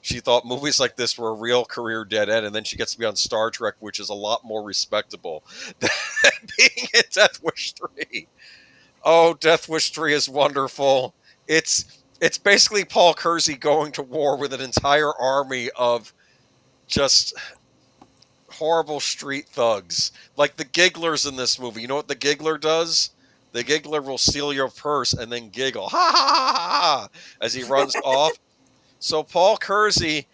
she thought movies like this were a real career dead end. And then she gets to be on Star Trek, which is a lot more respectable than being in Death Wish 3. Oh, Death Wish 3 is wonderful. It's basically Paul Kersey going to war with an entire army of just horrible street thugs. Like the gigglers in this movie. You know what the giggler does? The giggler will steal your purse and then giggle. Ha ha ha ha, as he runs off. So Paul Kersey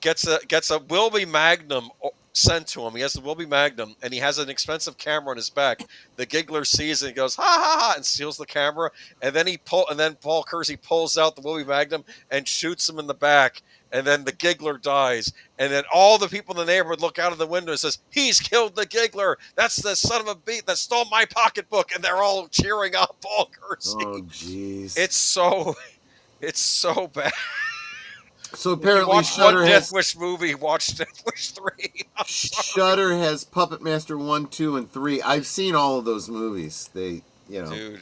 gets a Wilby Magnum sent to him. He has the Wilby Magnum, and he has an expensive camera on his back. The giggler sees it and goes, ha ha ha, and steals the camera. And then Paul Kersey pulls out the Wilby Magnum and shoots him in the back. And then the giggler dies. And then all the people in the neighborhood look out of the window and says, he's killed the giggler. That's the son of a beat that stole my pocketbook. And they're all cheering on Paul Kersey. Oh, jeez. It's so bad. So apparently watch Shudder one has Death Wish movie. Watch Death Wish 3. Shudder has Puppet Master 1, 2, and 3. I've seen all of those movies. They, you know,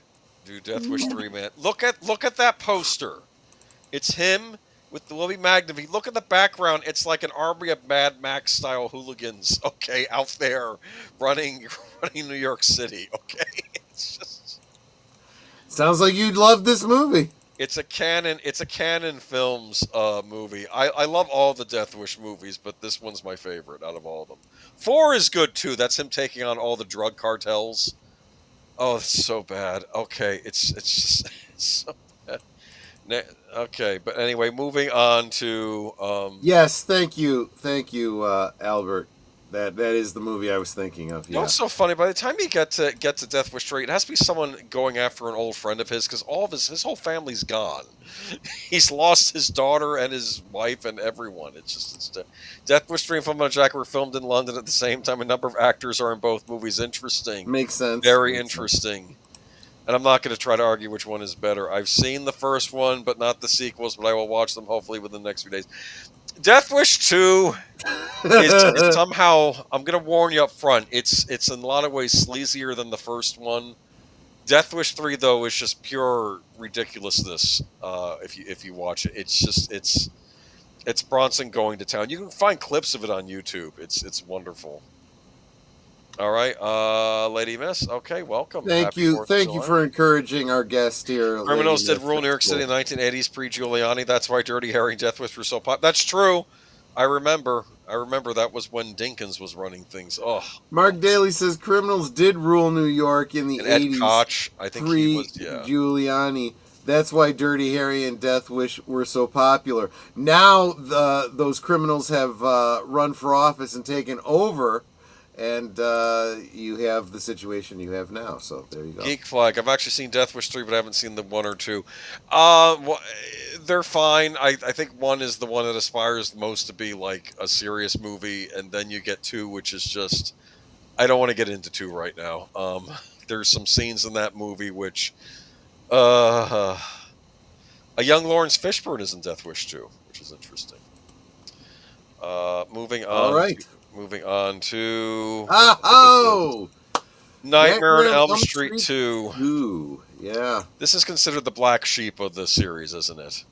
dude, Death Wish 3, man. Look at that poster. It's him with the Wilby Magnum. If you look at the background, it's like an army of Mad Max style hooligans. Okay, out there running New York City. Okay, it's just sounds like you'd love this movie. It's a Canon Films movie. I love all the Death Wish movies, but this one's my favorite out of all of them. 4 is good too. That's him taking on all the drug cartels. Oh, it's so bad. Okay, it's just so bad. Okay, but anyway, moving on to yes, thank you, Albert. That is the movie I was thinking of. Yeah. You know what's so funny? By the time you get to Death Wish 3, it has to be someone going after an old friend of his because all of his whole family's gone. He's lost his daughter and his wife and everyone. It's Death Wish 3 and Full Metal Jacket were filmed in London at the same time. A number of actors are in both movies. Interesting. Makes sense. Very interesting. And I'm not going to try to argue which one is better. I've seen the first one, but not the sequels. But I will watch them hopefully within the next few days. Death Wish 2 is somehow, I'm going to warn you up front, it's in a lot of ways sleazier than the first one. Death Wish 3, though, is just pure ridiculousness if you watch it. It's Bronson going to town. You can find clips of it on YouTube. It's wonderful. All right, Lady Miss. Okay, welcome. Thank you for encouraging our guest here. Criminals did rule New York City in the 1980s, pre-Giuliani. That's why Dirty Harry and Death Wish were so popular. That's true. I remember that was when Dinkins was running things. Oh, Mark Daly says criminals did rule New York in the 80s. Ed Koch, I think he was, yeah. Giuliani. That's why Dirty Harry and Death Wish were so popular. Now those criminals have run for office and taken over. And you have the situation you have now, so there you go. Geek Flag. I've actually seen Death Wish 3, but I haven't seen the 1 or 2. They're fine. I think 1 is the one that aspires most to be like a serious movie, and then you get 2, which is just... I don't want to get into 2 right now. There's some scenes in that movie which... a young Lawrence Fishburne is in Death Wish 2, which is interesting. Moving on. All right. Moving on to Nightmare on Elm Street 2. Ooh, yeah. This is considered the black sheep of the series, isn't it?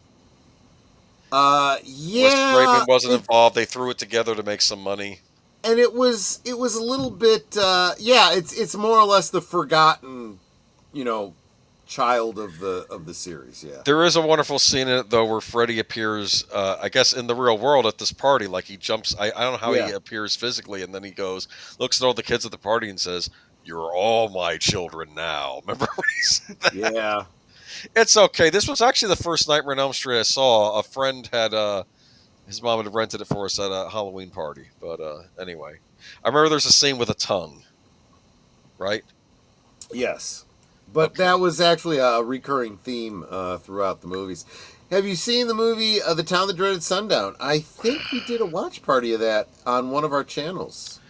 Yeah. Wes Craven wasn't involved. They threw it together to make some money. And it was a little bit it's more or less the forgotten, child of the series. Yeah, there is a wonderful scene in it though where Freddy appears I guess in the real world at this party. Like he jumps, I don't know how he appears physically, and then he looks at all the kids at the party and says, "You're all my children now." Remember when he said that? Yeah. It's okay. This was actually the first Nightmare on Elm Street I saw. A friend had his mom had rented it for us at a Halloween party. But anyway, I remember there's a scene with a tongue, right? Yes. But that was actually a recurring theme throughout the movies. Have you seen the movie The Town That Dreaded Sundown? I think we did a watch party of that on one of our channels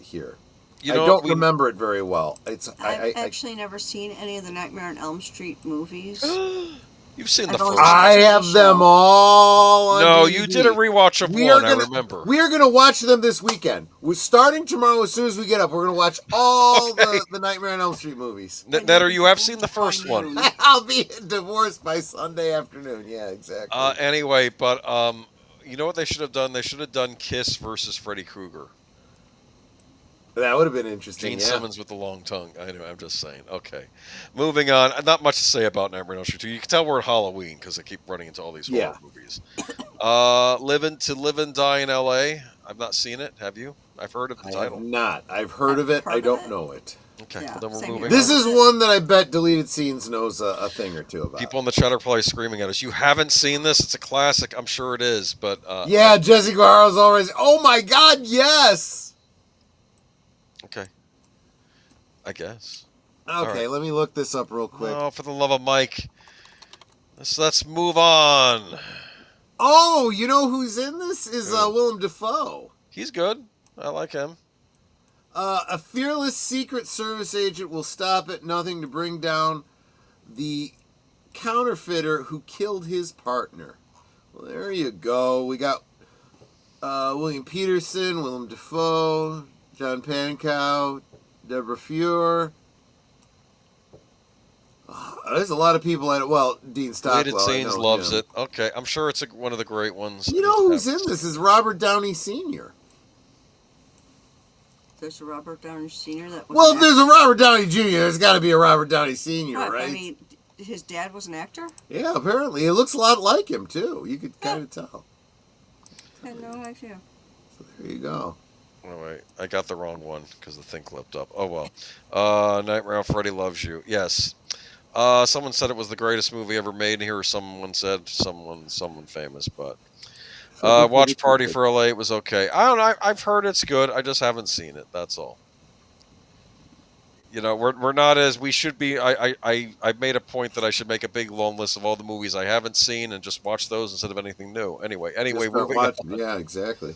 here. I don't remember it very well. I've actually never seen any of the Nightmare on Elm Street movies. You've seen the I've only first seen one. I have them all on No, DVD. you did a rewatch of one, I remember. We are gonna watch them this weekend. We're starting tomorrow as soon as we get up. We're gonna watch all the Nightmare on Elm Street movies. Netter, you have seen the first one. I'll be divorced by Sunday afternoon. Yeah, exactly. Anyway, but you know what they should have done? They should have done Kiss versus Freddy Krueger. That would have been interesting. Gene yeah. Simmons with the long tongue. Anyway, I'm just saying. Okay. Moving on. Not much to say about Nightmare on Elm Street 2. You can tell we're at Halloween because I keep running into all these horror movies. Live and Die in L.A. I've not seen it. Have you? I've heard of the title. Have not. I've heard of it. I don't know it. Okay. Yeah, Well, then we're same moving This on. is one that I bet Deleted Scenes knows a thing or two about. People in the chatter probably screaming at us. You haven't seen this? It's a classic. I'm sure it is, but yeah, Jesse Guaro's always. Oh my God! Yes. Okay. I guess. Okay, let me look this up real quick. Oh, for the love of Mike. Let's move on. Oh, you know who's in this? Is Willem Dafoe. He's good. I like him. A fearless Secret Service agent will stop at nothing to bring down the counterfeiter who killed his partner. Well, there you go. We got William Peterson, Willem Dafoe, John Pankow, Deborah Fuhr. There's a lot of people at it. Well, Dean Stockwell. Deleted Scenes loves it. Okay, I'm sure it's one of the great ones. You know who's in this? Is Robert Downey Sr. There's a Robert Downey Sr. that was. Well, if there's a Robert Downey Jr., there's got to be a Robert Downey Sr., What, right? I mean, his dad was an actor? Yeah, apparently. It looks a lot like him, too. You could kind of tell. I had no idea. So there you go. Oh, wait. I got the wrong one because the thing clipped up. Oh, well. Nightmare on Freddy Loves You. Yes. Someone said it was the greatest movie ever made here. Someone said someone famous, but Watch Party for LA, it was okay. I don't know. I've heard it's good. I just haven't seen it. That's all. You know, we're not as we should be. I made a point that I should make a big long list of all the movies I haven't seen and just watch those instead of anything new. Anyway, moving on. Yeah, exactly.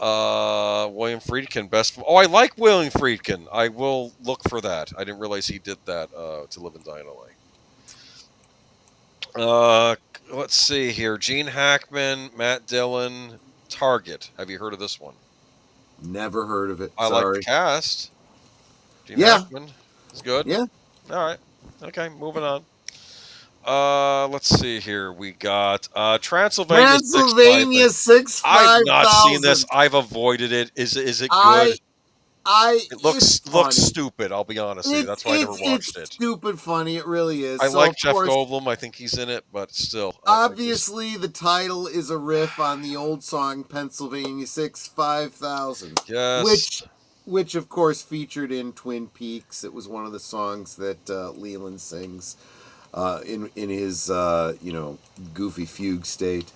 William Friedkin, best. Oh, I like William Friedkin. I will look for that. I didn't realize he did that. To Live and Die in LA. Let's see here. Gene Hackman, Matt Dillon, Target. Have you heard of this one? Never heard of it. I like the cast. Gene Yeah. Hackman is good. Yeah. All right. Okay, moving on. Let's see here. We got Transylvania 65000. I've not seen this. I've avoided it. Is it good? It looks stupid. I'll be honest with you. That's why I never watched it. It's stupid funny. It really is. I So, like of Jeff course, Goldblum. I think he's in it, but still. Obviously, the title is a riff on the old song Pennsylvania 5000. Yes. Which of course featured in Twin Peaks. It was one of the songs that Leland sings in his goofy fugue state.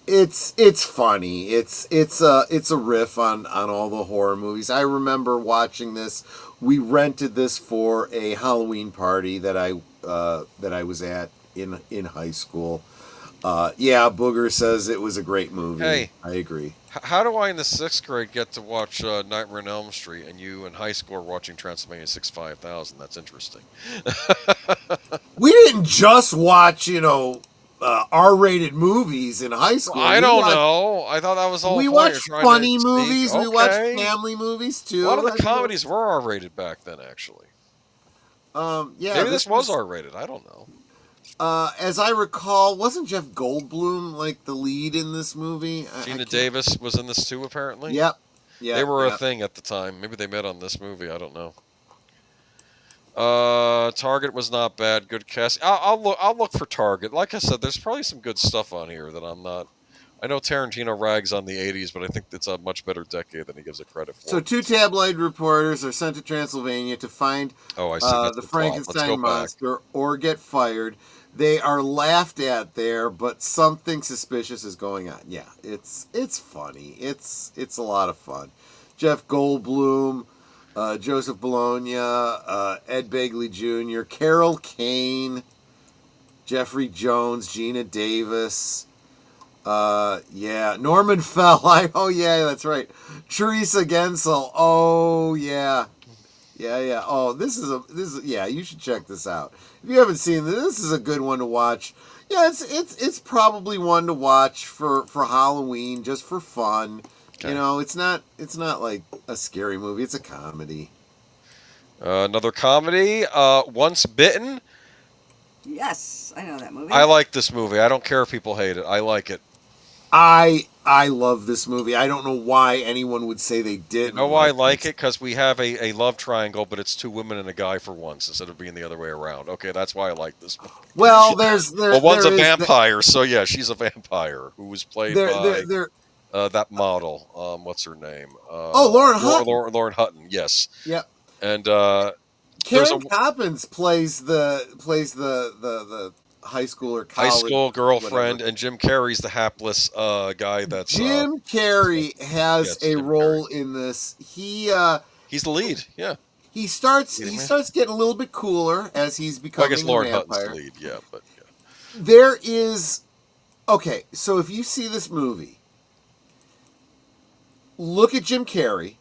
It's funny. It's a riff on all the horror movies. I remember watching this. We rented this for a Halloween party that I was at in high school. Booger says it was a great movie. Hey, I agree. How do I in the 6th grade get to watch Nightmare on Elm Street and you in high school are watching Transylvania 5000? That's interesting. We didn't just watch, R-rated movies in high school. I don't know. I thought that was all. We watched funny movies. We watched family movies too. A lot of the comedies were R-rated back then, actually. Maybe this was R-rated. I don't know. As I recall, wasn't Jeff Goldblum like the lead in this movie? Gina Davis was in this too, apparently. Yep. Yeah. They were a thing at the time. Maybe they met on this movie. I don't know. Target was not bad. Good cast. I'll look for Target. Like I said, there's probably some good stuff on here that I'm not. I know Tarantino rags on the 80s, but I think it's a much better decade than he gives it credit for. So 2 tabloid reporters are sent to Transylvania to find the Frankenstein monster or get fired. They are laughed at there, but something suspicious is going on. Yeah, it's funny. It's a lot of fun. Jeff Goldblum, Joseph Bologna, Ed Begley Jr., Carol Kane, Jeffrey Jones, Gina Davis. Norman Fell. Oh yeah, that's right. Teresa Gensel. Oh yeah. Yeah. Oh, this is yeah. You should check this out if you haven't seen this. This is a good one to watch. Yeah, it's probably one to watch for Halloween, just for fun. Okay. You know, it's not like a scary movie. It's a comedy. Another comedy, Once Bitten. Yes, I know that movie. I like this movie. I don't care if people hate it. I like it. I love this movie. I don't know why anyone would say they didn't. You know why I like it? Because we have a love triangle, but it's 2 women and a guy for once instead of being the other way around. Okay, that's why I like this movie. Well, one's a vampire, so yeah, she's a vampire who was played by that model. What's her name? Lauren Hutton. Lauren Hutton. Yes. Yep. And Karen Coppins plays the high school or college, high school girlfriend, whatever. and Jim Carrey's the hapless guy. That's Jim Carrey has a role in this. He's the lead. Yeah. He starts getting a little bit cooler as he's becoming I guess Lauren a vampire. Hutton's the lead. Yeah, but yeah. There is okay. So if you see this movie, look at Jim Carrey.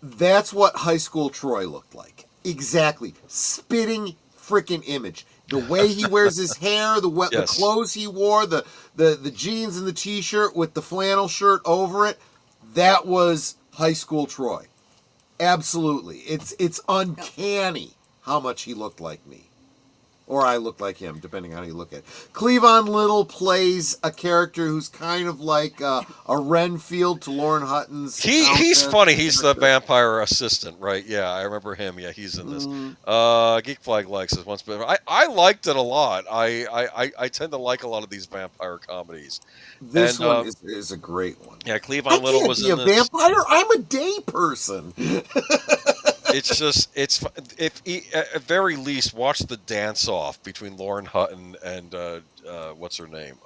That's what high school Troy looked like. Exactly. Spitting freaking image. The way he wears his hair, the clothes he wore, the jeans and the t-shirt with the flannel shirt over it, that was high school Troy. Absolutely. It's uncanny how much he looked like me. Or I look like him, depending on how you look at it. Cleavon Little plays a character who's kind of like a Renfield to Lauren Hutton's. He's funny. He's the vampire assistant, right? Yeah, I remember him. Yeah, he's in this. Geek Flag likes it once, but I liked it a lot. I tend to like a lot of these vampire comedies. This one is a great one. Yeah, Cleavon Little was in this. Vampire? I'm a day person. It's just, at very least, watch the dance-off between Lauren Hutton and, what's her name?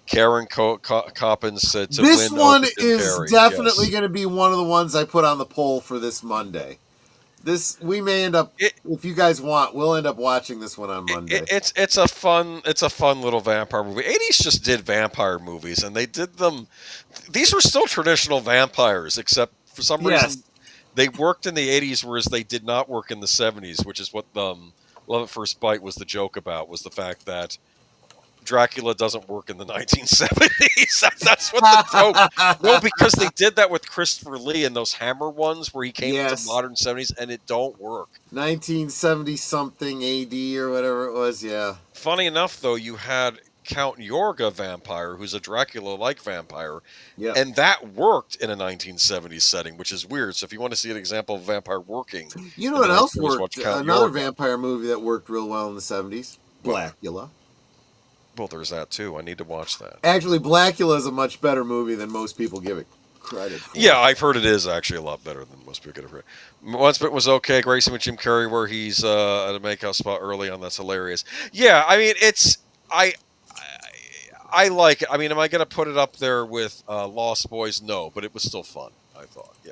Karen Coppins to this win one over Jim is Carrey. definitely going to be one of the ones I put on the poll for this Monday. We may end up, if you guys want, we'll end up watching this one on Monday. It's a fun little vampire movie. 80s just did vampire movies, and they did them. These were still traditional vampires, except for some reason they worked in the 80s, whereas they did not work in the 70s, which is what Love at First Bite was the joke about, was the fact that Dracula doesn't work in the 1970s. That's what the joke. No, because they did that with Christopher Lee in those Hammer ones where he came into modern 70s, and it don't work. 1970-something AD or whatever it was, yeah. Funny enough, though, you had Count Yorga vampire, who's a Dracula-like vampire, and that worked in a 1970s setting, which is weird. So if you want to see an example of a vampire working... You know what else worked? Another vampire movie that worked real well in the 70s? Blackula. Well, there's that, too. I need to watch that. Actually, Blackula is a much better movie than most people give it credit for. Yeah, I've heard it is actually a lot better than most people give it credit. Once Bitten was okay. Grayson with Jim Carrey, where he's at a makeout spot early on. That's hilarious. Yeah, I mean, I like it. I mean, am I going to put it up there with Lost Boys? No, but it was still fun, I thought. Yeah.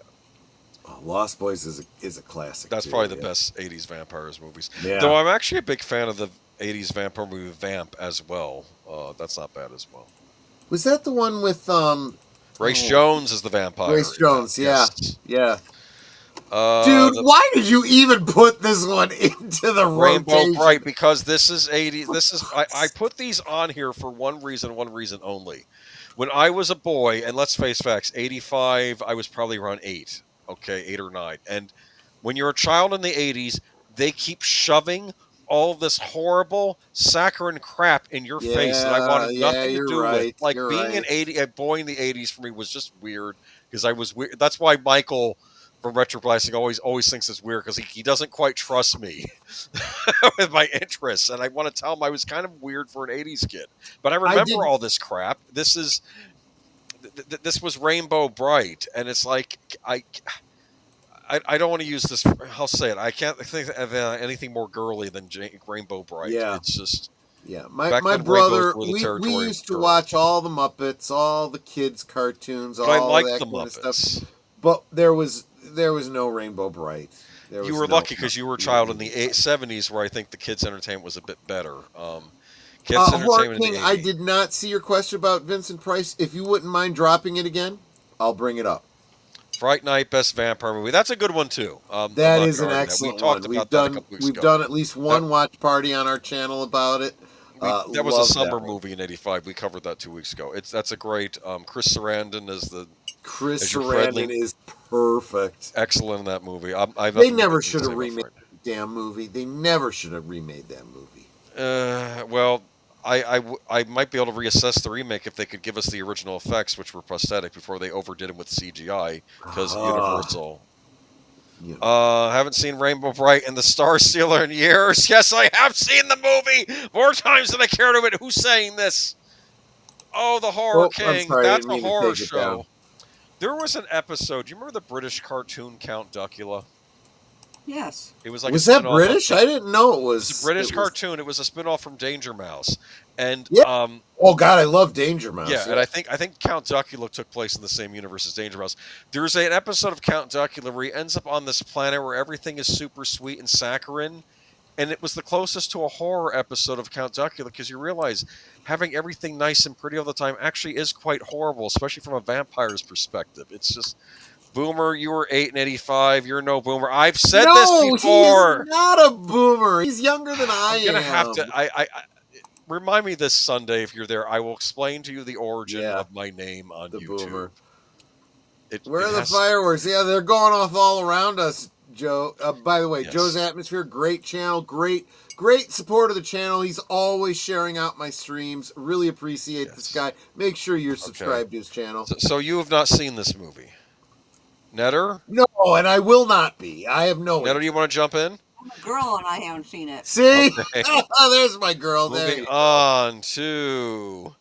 Oh, Lost Boys is a classic. That's probably the best 80s vampires movies. Yeah. Though I'm actually a big fan of the 80s vampire movie Vamp as well. That's not bad as well. Was that the one with Race Jones as the vampire? Race Jones, yeah. Dude, why did you even put this one into the Rainbow Bright? Because this is 80s. This is I put these on here for one reason only. When I was a boy, and let's face facts, 85, I was probably around 8. Okay, 8 or 9. And when you're a child in the 80s, they keep shoving all this horrible saccharine crap in your face that I wanted nothing to do with. Like being a boy in the 80s for me was just weird because I was weird. That's why Michael from Retroblasting always thinks it's weird because he doesn't quite trust me with my interests, and I want to tell him I was kind of weird for an 80s kid. But I remember all this crap. This was Rainbow Bright, and it's like I don't want to use this. I'll say it. I can't think of anything more girly than Rainbow Bright. Yeah, it's just my brother. We used to watch all the Muppets, all the kids' cartoons, all I liked the Muppets. Kind of stuff. But there was no Rainbow Bright. You were lucky because you were a child in the 70s, where I think the kids' entertainment was a bit better. Kids' entertainment King, I did not see your question about Vincent Price. If you wouldn't mind dropping it again, I'll bring it up. Fright Night, Best Vampire Movie. That's a good one too. That is an excellent one. We've done at least one watch party on our channel about it. That was a summer movie in '85. We covered that 2 weeks ago. That's a great. Chris Sarandon as the. Chris Sarandon is perfect. Excellent in that movie. They never should have remade the damn movie. They never should have remade that movie. Well, I might be able to reassess the remake if they could give us the original effects, which were prosthetic, before they overdid them with CGI, because Universal. Haven't seen Rainbow Bright and the Star Stealer in years. Yes, I have seen the movie more times than I care to admit. Who's saying this? Oh, the Horror King. That's a horror show. There was an episode. Do you remember the British cartoon Count Duckula? Yes. It was like was that British? I didn't know it was. It's a British cartoon. It was a spinoff from Danger Mouse, and oh god, I love Danger Mouse. Yeah, and I think Count Duckula took place in the same universe as Danger Mouse. There's an episode of Count Duckula where he ends up on this planet where everything is super sweet and saccharine, and it was the closest to a horror episode of Count Duckula, because you realize having everything nice and pretty all the time actually is quite horrible, especially from a vampire's perspective. It's just. Boomer, you were 8 in '85. You're no boomer. I've said this before. He's not a boomer. He's younger than I am. I'm gonna have to. I remind me this Sunday if you're there. I will explain to you the origin of my name on YouTube. Boomer. Where are the fireworks? Yeah, they're going off all around us, Joe. By the way, Joe's Atmosphere, great channel, great support of the channel. He's always sharing out my streams. Really appreciate this guy. Make sure you're subscribed to his channel. So you have not seen this movie. Netter? No, and I will not be. I have no. Netter, do you want to jump in? I'm a girl and I haven't seen it. See? Okay. There's my girl. Moving on to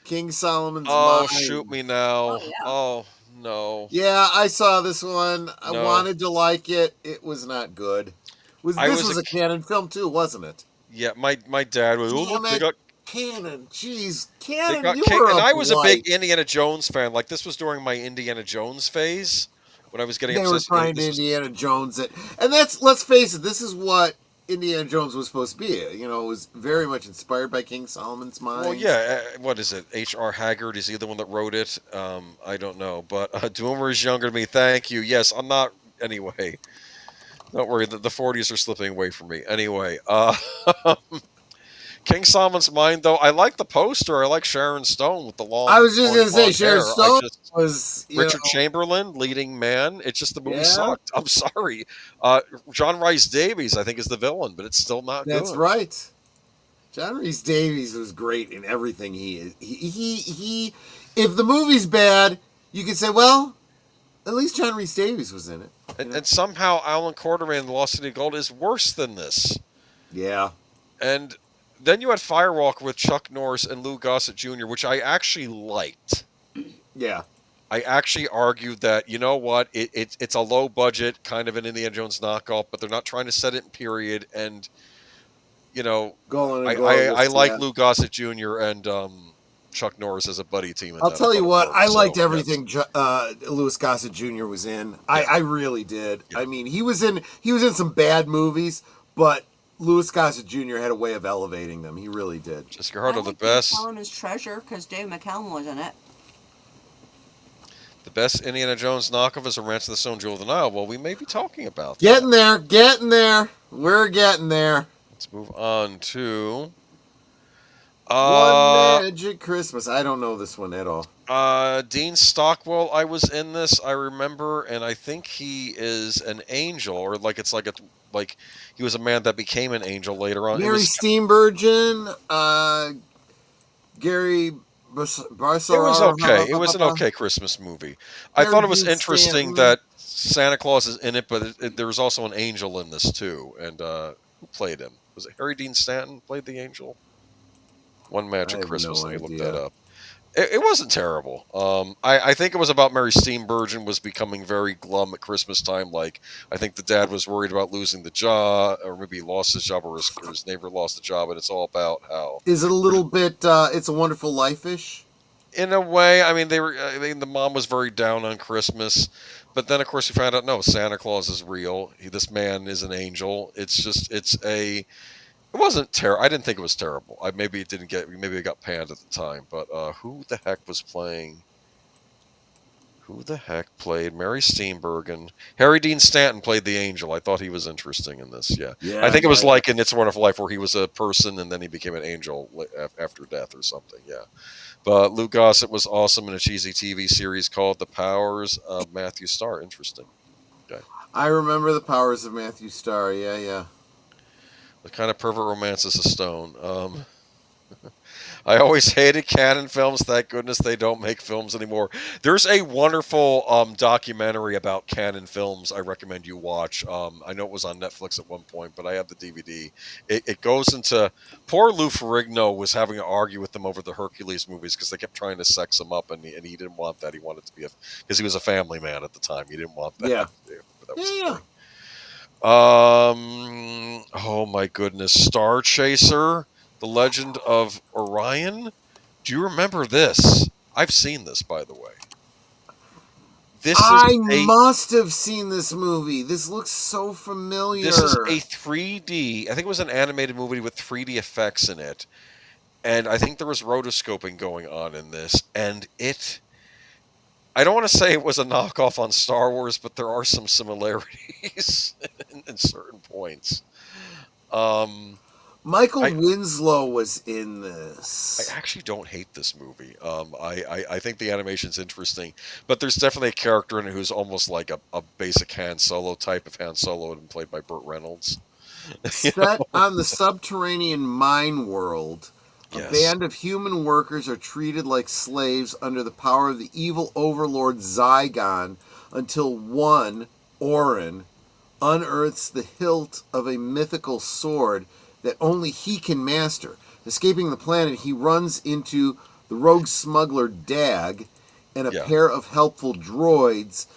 King Solomon's Mine. Shoot me now. Oh, no. Yeah, I saw this one. I wanted to like it. It was not good. This was a Canon film too, wasn't it? Yeah, my dad was. They got Canon. Jeez, Canon. And I was a big Indiana Jones fan. Like, this was during my Indiana Jones phase. When I was getting obsessed, they were trying to Indiana Jones it, and let's face it, this is what Indiana Jones was supposed to be. You know, it was very much inspired by King Solomon's Mine. Well, yeah. What is it? H.R. Haggard, is he the one that wrote it? I don't know, but Doomer is younger than me. Thank you. Yes, I'm not. Anyway, don't worry. The 40s are slipping away from me. Anyway, King Solomon's Mine, though, I like the poster. I like Sharon Stone with the long. I was just going to say Sharon Stone was Richard Chamberlain, leading man. It's just the movie sucked. I'm sorry. John Rhys Davies, I think, is the villain, but it's still not good. That's right. John Rhys Davies was great in everything he is. He if the movie's bad, you could say, well, at least John Rhys Davies was in it. And somehow Alan Quartermain in Lost City of Gold is worse than this. Yeah. And then you had Firewalker with Chuck Norris and Lou Gossett Jr., which I actually liked. Yeah. I actually argued that, you know what, it's a low budget, kind of an Indiana Jones knockoff, but they're not trying to set it in period. And, you know, I like Lou Gossett Jr. and Chuck Norris as a buddy team. I'll tell you what, I liked everything Louis Gossett Jr. was in. I really did. Yeah. I mean, he was in some bad movies, but Louis Gossett Jr. had a way of elevating them. He really did. Jessica Hartle, the best. Solomon's Treasure, because Dave McCallum was in it. The best Indiana Jones knockoff is A Ransom of the Stone, Jewel of the Nile. Well, we may be talking about that. Getting there. We're getting there. Let's move on to One Magic Christmas. I don't know this one at all. Dean Stockwell, I was in this, I remember, and I think he is an angel, or like he was a man that became an angel later on. Gary Steenburgen, Gary Barcelona. It was okay. It was an okay Christmas movie. I thought it was interesting that Santa Claus is in it, but there was also an angel in this too. And who played him? Was it Harry Dean Stanton played the angel? One Magic Christmas. Let me look that up. It wasn't terrible. I think it was about Mary Steenburgen was becoming very glum at Christmas time. Like, I think the dad was worried about losing the job, or maybe he lost his job, or his neighbor lost the job, and it's all about how... Is it a little bit It's a Wonderful Life-ish? In a way. I mean, the mom was very down on Christmas, but then, of course, you found out, no, Santa Claus is real. This man is an angel. It wasn't terrible. I didn't think it was terrible. Maybe it got panned at the time. But who the heck was playing? Who the heck played Mary Steenburgen? Harry Dean Stanton played the angel. I thought he was interesting in this. Yeah, I think it was like in It's a Wonderful Life where he was a person and then he became an angel after death or something. Yeah, but Lou Gossett was awesome in a cheesy TV series called The Powers of Matthew Starr. Interesting. Okay. I remember The Powers of Matthew Starr. Yeah. The kind of pervert romances a stone. I always hated Canon films. Thank goodness they don't make films anymore. There's a wonderful documentary about Canon films I recommend you watch. I know it was on Netflix at one point, but I have the DVD. It goes into... Poor Lou Ferrigno was having to argue with them over the Hercules movies because they kept trying to sex him up, and he didn't want that. He wanted to be because he was a family man at the time. He didn't want that. Yeah. But that was oh my goodness. Star Chaser... The Legend of Orion. Do you remember this? I've seen this, by the way. I must have seen this movie. This looks so familiar. This is a 3D. I think it was an animated movie with 3D effects in it, and I think there was rotoscoping going on in this. And I don't want to say it was a knockoff on Star Wars, but there are some similarities in certain points. Michael Winslow was in this. I actually don't hate this movie. I think the animation's interesting, but there's definitely a character in it who's almost like a basic Han Solo type if Han Solo had been played by Burt Reynolds. Set on the subterranean mine world, a band of human workers are treated like slaves under the power of the evil overlord Zygon until one, Orin, unearths the hilt of a mythical sword that only he can master. Escaping the planet, he runs into the rogue smuggler Dag and a pair of helpful droids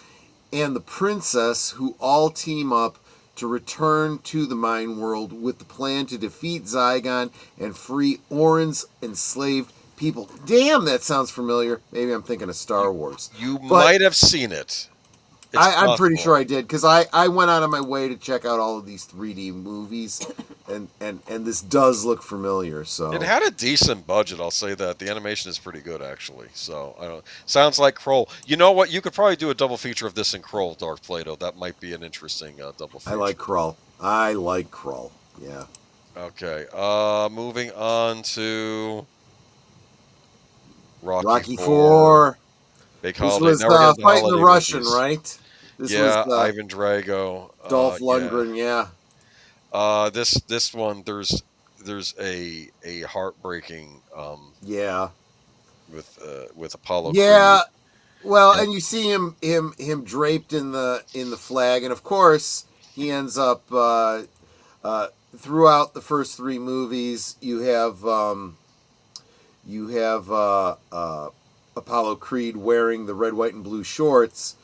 and the princess, who all team up to return to the mine world with the plan to defeat Zygon and free Orin's enslaved people. Damn, that sounds familiar. Maybe I'm thinking of Star Wars. You might have seen it. I'm pretty sure I did, because I went out of my way to check out all of these 3D movies, and this does look familiar. So it had a decent budget, I'll say that. The animation is pretty good, actually. So I don't. Sounds like Kroll. You know what? You could probably do a double feature of this and Kroll, Darth Plato. That might be an interesting double feature. I like Kroll. Yeah. Okay. Moving on to Rocky IV. Big holiday. This was fighting the Russian, movies. Right? This was Ivan Drago. Dolph Lundgren, yeah. This one, there's a heartbreaking with Apollo. Yeah. Creed. Well, and you see him draped in the flag, and of course he ends up throughout the first three movies. You have Apollo Creed wearing the red, white, and blue shorts.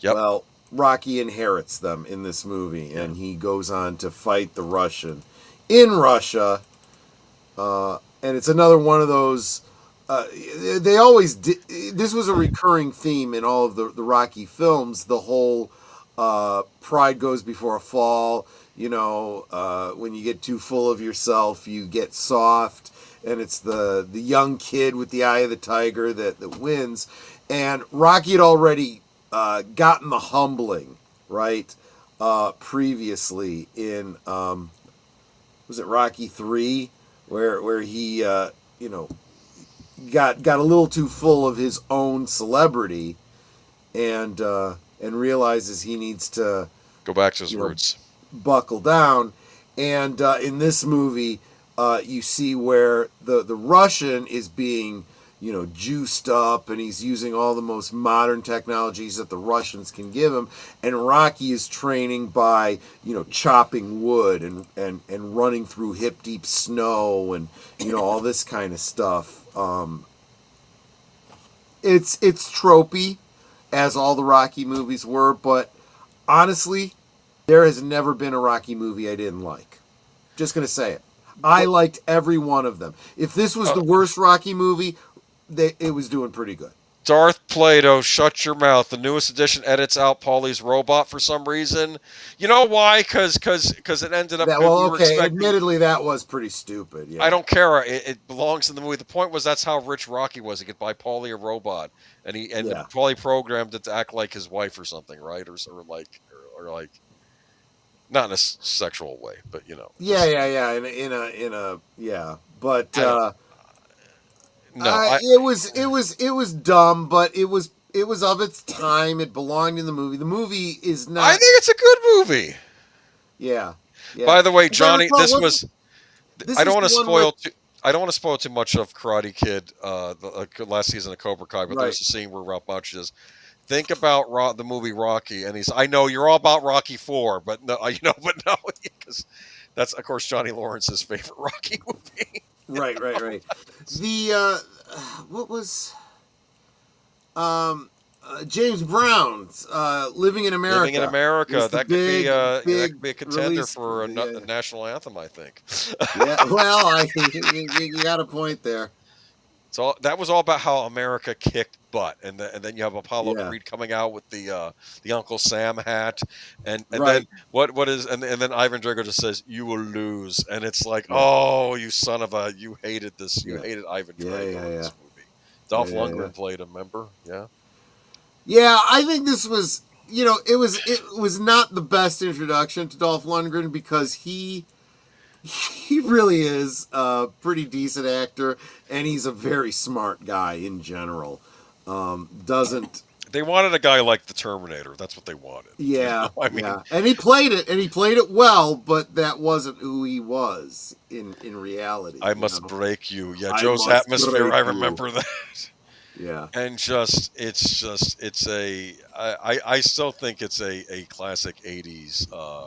Yep. Well, Rocky inherits them in this movie, and he goes on to fight the Russian in Russia. And it's another one of those. They always did. This was a recurring theme in all of the Rocky films. The whole pride goes before a fall. You know, when you get too full of yourself, you get soft. And it's the young kid with the eye of the tiger that wins. And Rocky had already gotten the humbling, right, previously in, was it Rocky 3, where he, got a little too full of his own celebrity and realizes he needs to go back to his roots, buckle down. And in this movie, you see where the Russian is being, juiced up, and he's using all the most modern technologies that the Russians can give him. And Rocky is training by, chopping wood and running through hip deep snow and, all this kind of stuff. It's tropey, as all the Rocky movies were, but honestly, there has never been a Rocky movie I didn't like. Just gonna say it. I liked every one of them. If this was the worst Rocky movie, it was doing pretty good. Darth Plato, shut your mouth. The newest edition edits out Paulie's robot for some reason. You know why? Because it ended up. Admittedly, that was pretty stupid. Yeah. I don't care. It belongs in the movie. The point was that's how rich Rocky was. He could buy Paulie a robot, and Paulie programmed it to act like his wife or something, right? Or like not in a sexual way, but you know. Yeah. But it was dumb, but it was of its time. It belonged in the movie. The movie is not. I think it's a good movie. Yeah. By the way, Johnny, I don't want to spoil. I don't want to spoil too much of Karate Kid, the last season of Cobra Kai, but there's a scene where Ralph Macchio says, "Think about the movie Rocky," and I know you're all about Rocky 4, but no, because that's of course Johnny Lawrence's favorite Rocky movie. Right. The what was James Brown's Living in America. Living in America. That could be a contender for a national anthem, I think. Yeah, well, you got a point there. So that was all about how America kicked butt, and then you have Apollo Creed coming out with the Uncle Sam hat, and then what is and then Ivan Drago just says you will lose, and it's like oh you son of a you hated this hated Ivan Drago in this movie. Dolph Lundgren played him, remember? Yeah, I think this was it was not the best introduction to Dolph Lundgren because he really is a pretty decent actor, and he's a very smart guy in general. They wanted a guy like the Terminator. That's what they wanted. Yeah, and he played it well, but that wasn't who he was in reality. I must break you. Yeah, Joe's Atmosphere. I remember that. Yeah, and I still think it's a classic '80s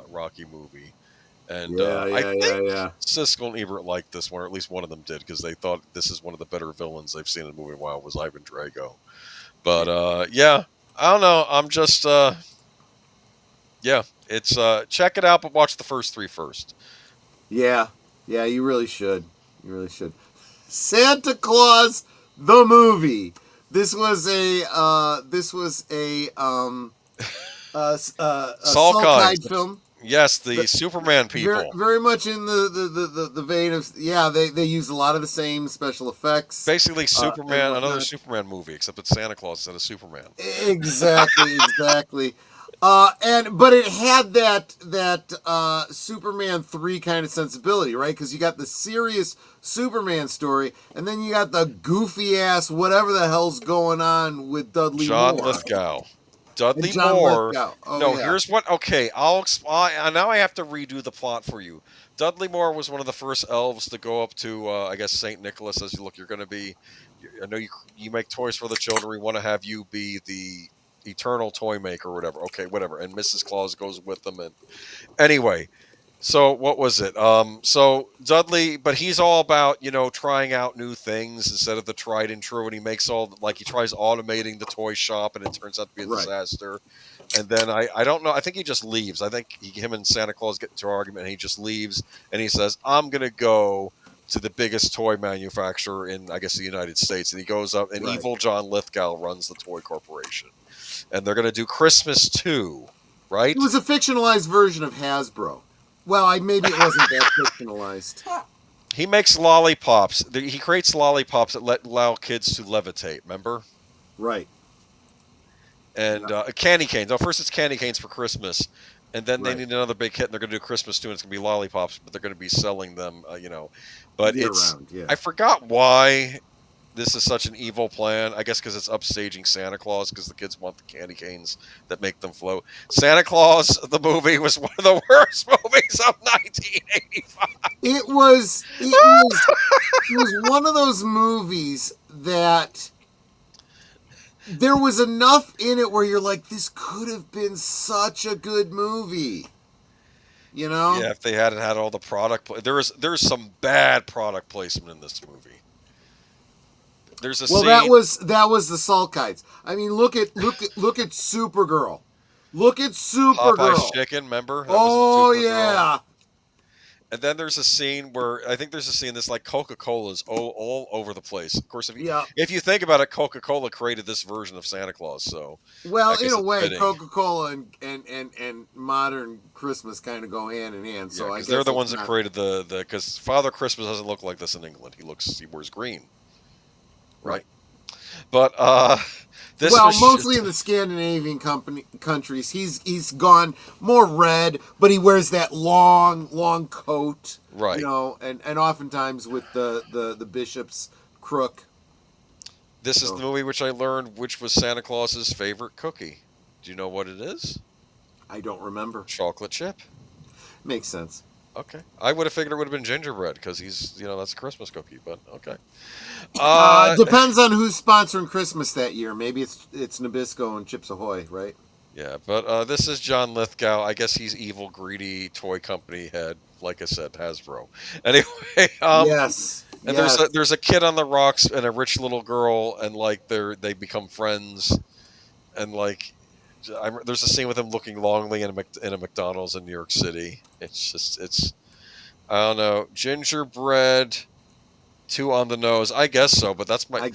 Rocky movie. And I think Siskel and Ebert liked this one, or at least one of them did, because they thought this is one of the better villains they've seen in a movie in a while was Ivan Drago. But I don't know. I'm just it's check it out, but watch the first 3 first. Yeah, you really should. Santa Claus the movie. This was a Salkide film. Yes, the Superman people. Very much in the vein of they use a lot of the same special effects. Basically, Superman, another Superman movie, except it's Santa Claus instead of Superman. Exactly. But it had that Superman 3 kind of sensibility, right? Because you got the serious Superman story, and then you got the goofy ass whatever the hell's going on with Dudley John Moore. Lithgow. Dudley Moore. Here's what. Okay, I'll explain. Now I have to redo the plot for you. Dudley Moore was one of the first elves to go up to, I guess, St. Nicholas. Says, "Look, you're going to be. I know you make toys for the children. We want to have you be the eternal toy maker, or whatever." Okay, whatever. And Mrs. Claus goes with them. And anyway, so what was it? So Dudley, but he's all about trying out new things instead of the tried and true, and he makes he tries automating the toy shop, and it turns out to be a disaster. And then I don't know. I think he just leaves. I think him and Santa Claus get into an argument, and he just leaves, and he says, "I'm gonna go to the biggest toy manufacturer in, I guess, the United States," and he goes up, and evil John Lithgow runs the toy corporation, and they're gonna do Christmas 2, right? It was a fictionalized version of Hasbro. Well, maybe it wasn't that fictionalized. He makes lollipops. He creates lollipops that allow kids to levitate, remember? Right. And candy canes. No, first it's candy canes for Christmas, and then they need another big hit, and they're going to do Christmas 2, and it's going to be lollipops, but they're going to be selling them, But I forgot why this is such an evil plan. I guess because it's upstaging Santa Claus, because the kids want the candy canes that make them float. Santa Claus, the movie, was one of the worst movies of 1985. It was one of those movies that there was enough in it where you're like, this could have been such a good movie. Yeah, if they hadn't had all the product there's some bad product placement in this movie. There's a scene. That was the Salkites. I mean, look at Supergirl. Look at Supergirl. Popeye's Chicken, remember? That was Supergirl. And then there's a scene where I think there's a scene that's like Coca-Cola's all over the place. Of course, if you think about it, Coca-Cola created this version of Santa Claus. So, well, I guess in a it's way, fitting. Coca-Cola and modern Christmas kind of go hand in hand. So Yeah, I 'cause guess they're the it's ones that not- created the because Father Christmas doesn't look like this in England. He wears green, right? But this well, was mostly in the Scandinavian countries, he's gone more red, but he wears that long coat, right? You know, and oftentimes with the bishop's crook. This is the movie which I learned which was Santa Claus's favorite cookie. Do you know what it is? I don't remember. Chocolate chip. Makes sense. Okay, I would have figured it would have been gingerbread because that's a Christmas cookie. But okay, depends on who's sponsoring Christmas that year. Maybe it's Nabisco and Chips Ahoy, right? Yeah, but this is John Lithgow. I guess he's evil, greedy toy company head. Like I said, Hasbro. Anyway, yes. And yes. there's a kid on the rocks and a rich little girl, and like they become friends, and like there's a scene with him looking longingly in a McDonald's in New York City. It's I don't know, gingerbread. Too on the nose, I guess so, but that's my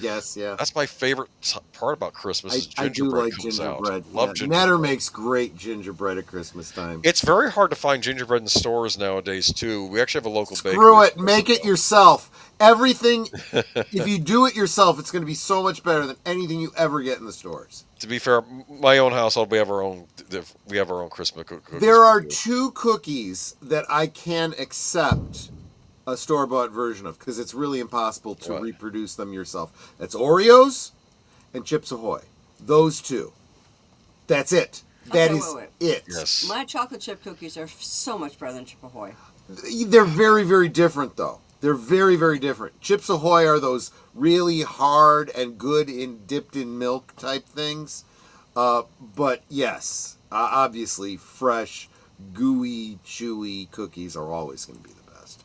favorite part about Christmas. Is gingerbread I do like comes gingerbread. Out. Love gingerbread. Netter makes great gingerbread at Christmas time. It's very hard to find gingerbread in stores nowadays too. We actually have a local bakery. Screw it, make it yourself. Everything, if you do it yourself, it's going to be so much better than anything you ever get in the stores. To be fair, my own household, we have our own Christmas cookies. There are two cookies that I can accept a store-bought version of because it's really impossible to reproduce them yourself. That's Oreos and Chips Ahoy. Those two. That's it. That is it. Yes. My chocolate chip cookies are so much better than Chip Ahoy. They're very, very different, though. They're very, very different. Chips Ahoy are those really hard and good dipped in milk type things. But yes, obviously, fresh, gooey, chewy cookies are always going to be the best.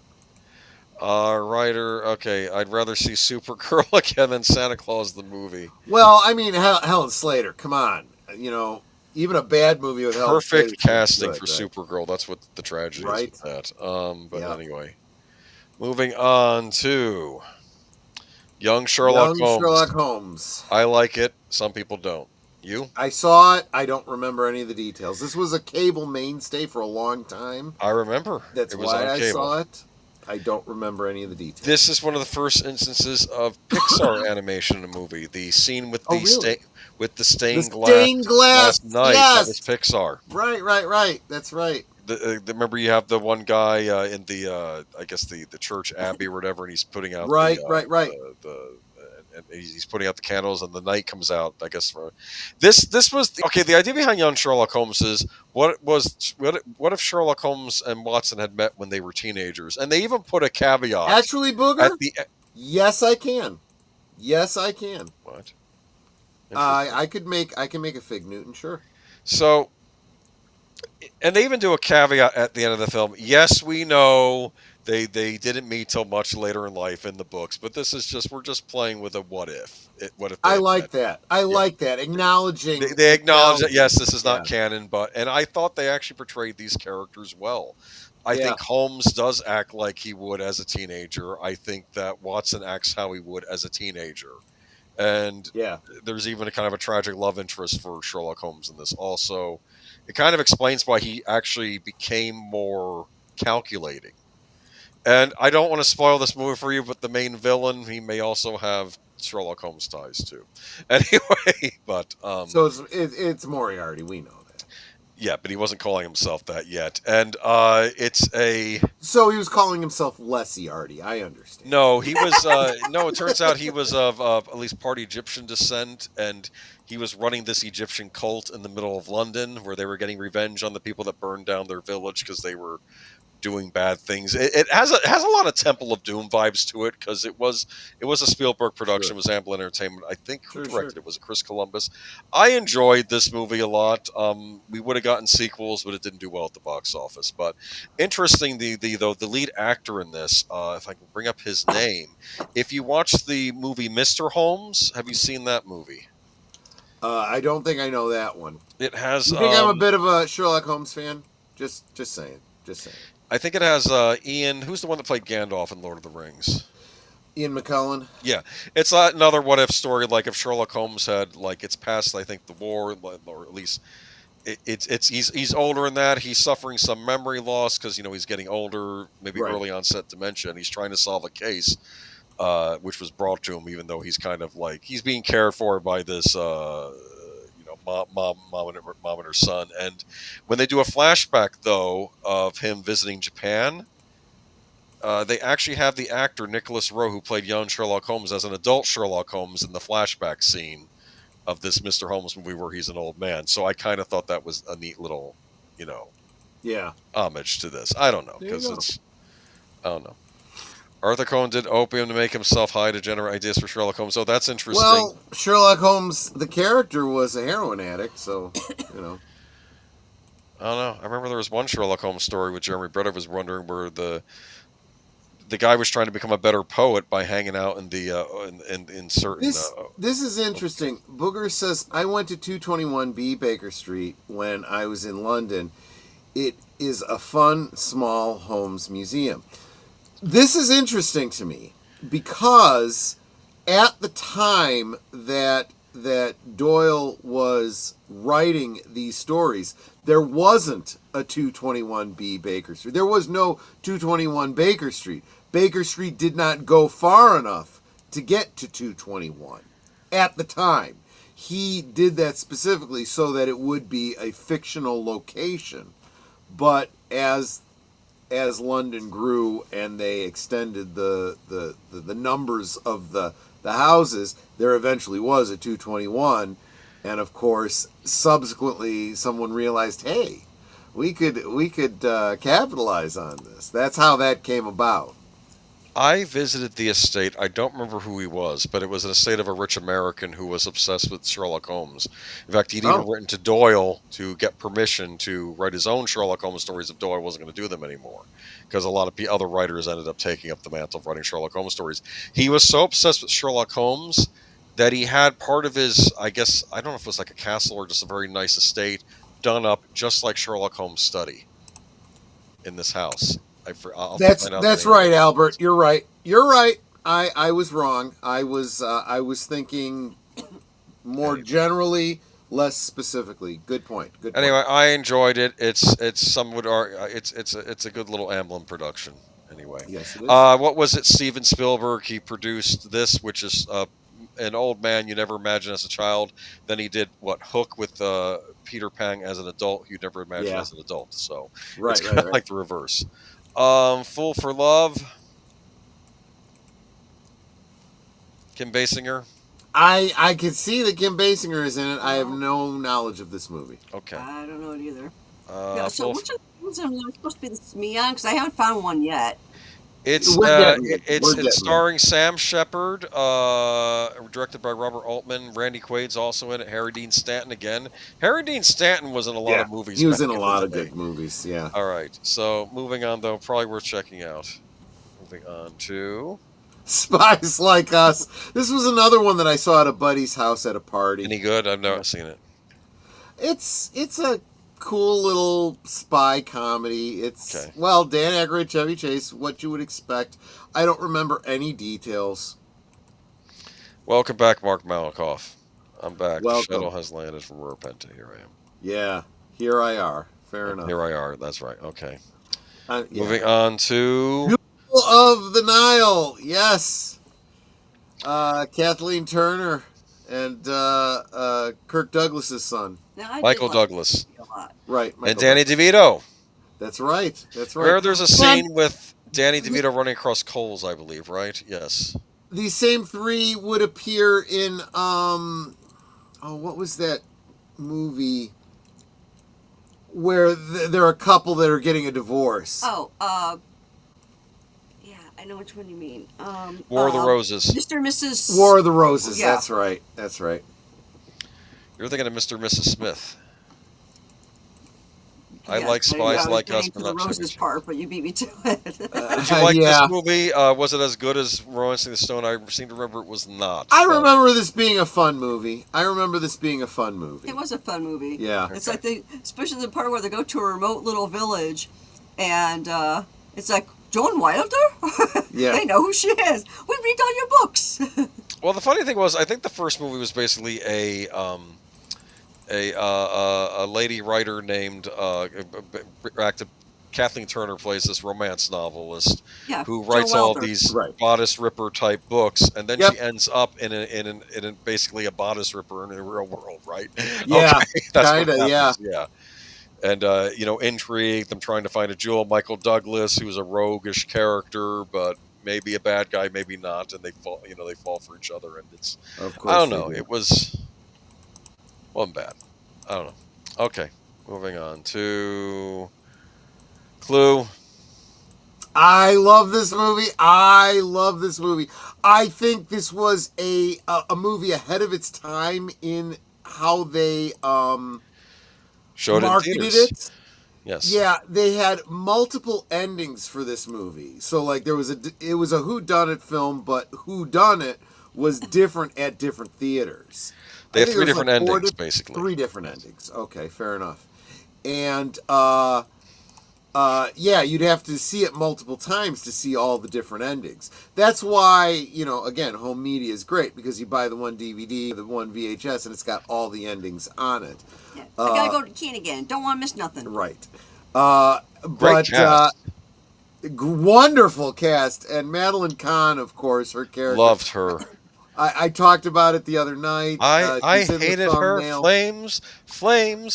Writer, okay, I'd rather see Supergirl again than Santa Claus the movie. Well, I mean, Helen Slater, come on. You know, even a bad movie with Helen Slater. Perfect casting for Supergirl. That's what the tragedy is with that. But anyway, moving on to Young Sherlock Holmes. I like it. Some people don't. You? I saw it. I don't remember any of the details. This was a cable mainstay for a long time. I remember. That's why I saw it. I don't remember any of the details. This is one of the first instances of Pixar animation in a movie. The scene with the stained glass knife. That was Pixar. Right. That's right. Remember, you have the one guy in the I guess the church abbey or whatever, and he's putting out right. And he's putting out the candles, and the night comes out. I guess for this was okay. The idea behind Young Sherlock Holmes is what if Sherlock Holmes and Watson had met when they were teenagers, and they even put a caveat. Actually, Booger. Yes, I can. What? I can make a Fig Newton, sure. So, and they even do a caveat at the end of the film. Yes, we know. They didn't meet till much later in life in the books, but this is we're just playing with a what if. I like that. I like that. Acknowledging. They acknowledge that, yes, this is not canon, and I thought they actually portrayed these characters well. I think Holmes does act like he would as a teenager. I think that Watson acts how he would as a teenager. And there's even a kind of a tragic love interest for Sherlock Holmes in this also. It kind of explains why he actually became more calculating. And I don't want to spoil this movie for you, but the main villain, he may also have Sherlock Holmes ties too. Anyway, but so it's Moriarty. We know that. Yeah, but he wasn't calling himself that yet, and So he was calling himself Lessiarty. I understand. No, he was. No, it turns out he was of at least part Egyptian descent, and he was running this Egyptian cult in the middle of London, where they were getting revenge on the people that burned down their village because they were doing bad things. It has a lot of Temple of Doom vibes to it because it was a Spielberg production. It was Amblin Entertainment. I think who directed it was Chris Columbus. I enjoyed this movie a lot. We would have gotten sequels, but it didn't do well at the box office. But interesting, the lead actor in this, if I can bring up his name, if you watch the movie Mr. Holmes, have you seen that movie? I don't think I know that one. It has. You think I'm a bit of a Sherlock Holmes fan? Just saying. I think it has Ian. Who's the one that played Gandalf in Lord of the Rings? Ian McKellen. Yeah, it's another what if story. Like if Sherlock Holmes had it's past, I think, the war, or at least he's older in that. He's suffering some memory loss because he's getting older, maybe early onset dementia, and he's trying to solve a case, which was brought to him, even though he's kind of he's being cared for by this mom and her son. And when they do a flashback though of him visiting Japan, they actually have the actor Nicholas Rowe, who played young Sherlock Holmes, as an adult Sherlock Holmes in the flashback scene of this Mr. Holmes movie where he's an old man. So I kind of thought that was a neat little, homage to this. I don't know, because I don't know. Arthur Conan did opium to make himself high to generate ideas for Sherlock Holmes. So that's interesting. Well, Sherlock Holmes, the character, was a heroin addict, so, I don't know. I remember there was one Sherlock Holmes story with Jeremy Brett. I was wondering where the guy was trying to become a better poet by hanging out in the in certain. This is interesting. Booger says, I went to 221B Baker Street when I was in London. It is a fun, small Holmes museum. This is interesting to me because at the time that Doyle was writing these stories, there wasn't a 221B Baker Street. There was no 221 Baker Street. Baker Street did not go far enough to get to 221 at the time. He did that specifically so that it would be a fictional location. But as London grew and they extended the numbers of the houses, there eventually was a 221. And of course, subsequently, someone realized, hey, we could capitalize on this. That's how that came about. I visited the estate. I don't remember who he was, but it was an estate of a rich American who was obsessed with Sherlock Holmes. In fact, he'd even written to Doyle to get permission to write his own Sherlock Holmes stories if Doyle wasn't going to do them anymore, because a lot of other writers ended up taking up the mantle of writing Sherlock Holmes stories. He was so obsessed with Sherlock Holmes that he had part of his, I guess, I don't know if it was like a castle or just a very nice estate, done up just like Sherlock Holmes' study in this house. That's right, Albert. You're right. I was wrong. I was thinking more generally, less specifically. Good point. Anyway, I enjoyed it. It's some would argue it's a good little Amblin production. Anyway, yes, it is. What was it? Steven Spielberg. He produced this, which is an old man you never imagine as a child. Then he did Hook with Peter Pan as an adult. You'd never imagine as an adult. So it's kind of like the reverse. Fool for Love. Kim Basinger. I could see that Kim Basinger is in it. I have no knowledge of this movie. Okay. I don't know it either. So which ones are supposed to be this Mian? Because I haven't found one yet. It's starring Sam Shepard, directed by Robert Altman. Randy Quaid's also in it. Harry Dean Stanton again. Harry Dean Stanton was in a lot of movies. He was in a lot of good movies, yeah. All right, so moving on, though, probably worth checking out. Moving on to... Spies Like Us. This was another one that I saw at a buddy's house at a party. Any good? I've never seen it. It's a cool little spy comedy. It's Dan Aykroyd, Chevy Chase, what you would expect. I don't remember any details. Welcome back, Mark Malikoff. I'm back. Welcome. The shuttle has landed from Rurpenta. Here I am. Yeah, here I are. Fair enough. Here I are. That's right. Okay. Moving on to Jewel of the Nile. Yes. Kathleen Turner and Kirk Douglas's son. Michael Douglas. Right. And Danny DeVito. That's right. Where there's a scene with Danny DeVito running across coals, I believe, right? Yes. These same three would appear in, what was that movie where there are a couple that are getting a divorce? Yeah, I know which one you mean. War of the Roses. Mr. and Mrs. War of the Roses, yeah. That's right. You're thinking of Mr. and Mrs. Smith. I Yes, like Spies Like Us, but but the not Roses part, but you beat me to it. Did you like this movie? Was it as good as Romancing the Stone? I seem to remember it was not. I remember this being a fun movie. It was a fun movie. Yeah. It's like especially the part where they go to a remote little village, And it's like, Joan Wilder? Yeah. They know who she is. We read all your books. Well, the funny thing was, I think the first movie was basically a lady writer named Kathleen Turner plays this romance novelist who writes all these bodice ripper type books, and then she ends up in basically a bodice ripper in the real world, right? Yeah, okay. That's kinda, what happens. Yeah. And intrigue, them trying to find a jewel. Michael Douglas, who's a roguish character, but maybe a bad guy, maybe not, and they fall for each other, and it's I don't know. It wasn't bad. I don't know. Okay, moving on to Clue. I love this movie. I think this was a movie ahead of its time in how they showed marketed it. Yes. Yeah, they had multiple endings for this movie. So like it was a whodunit film, but whodunit was different at different theaters. They had 3 different endings, basically. 3 different endings. Okay, fair enough. And you'd have to see it multiple times to see all the different endings. That's why, again, home media is great because you buy the one DVD, the one VHS, and it's got all the endings on it. Yeah, I gotta go to the can again. Don't want to miss nothing. Right. Great cast. Wonderful cast. And Madeline Kahn, of course, her character. Loved her. I talked about it the other night. I hated her. Flames falling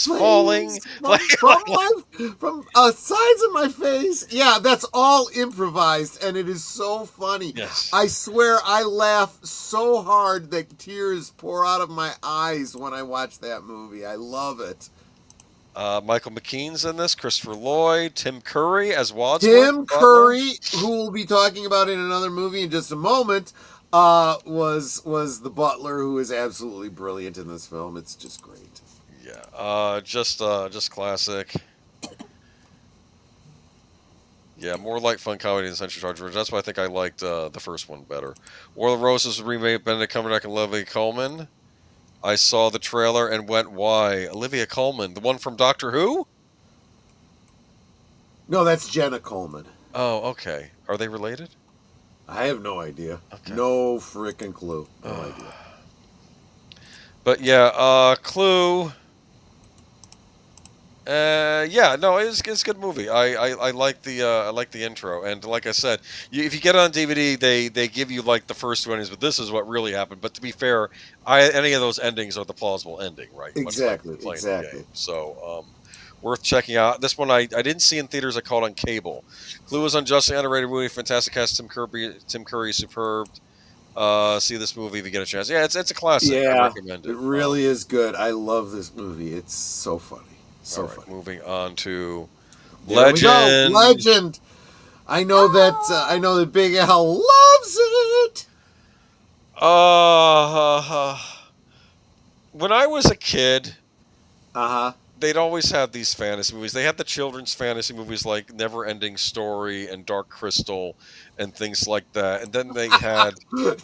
from sides of my face. Yeah, that's all improvised, and it is so funny. Yes. I swear I laugh so hard that tears pour out of my eyes when I watch that movie. I love it. Michael McKean's in this. Christopher Lloyd. Tim Curry as Wadsworth. Tim Curry, who we'll be talking about in another movie in just a moment, was the butler, who is absolutely brilliant in this film. It's just great. Yeah, just classic. Yeah, more light fun comedy than Century Charge. That's why I think I liked the first one better. War of the Roses remade Benedict Cumberbatch and Olivia Colman. I saw the trailer and went, why? Olivia Colman, the one from Doctor Who? No, that's Jenna Coleman. Oh, okay. Are they related? I have no idea. Okay. No freaking clue. No idea. But yeah, Clue. It's a good movie. I like the intro, and like I said, if you get it on DVD, they give you like the first 2 endings, but this is what really happened. But to be fair, any of those endings are the plausible ending, right? Exactly. So worth checking out. This one I didn't see in theaters. I caught on cable. Clue is unjustly underrated movie. Fantastic cast. Tim Curry, superb. See this movie if you get a chance. Yeah, it's a classic. Yeah, I recommend it. It really is good. I love this movie. It's so funny. So funny. Moving on to Legend. Legend. I know that Big Al loves it. When I was a kid, they'd always have these fantasy movies. They had the children's fantasy movies like Never Ending Story and Dark Crystal and things like that. And then they had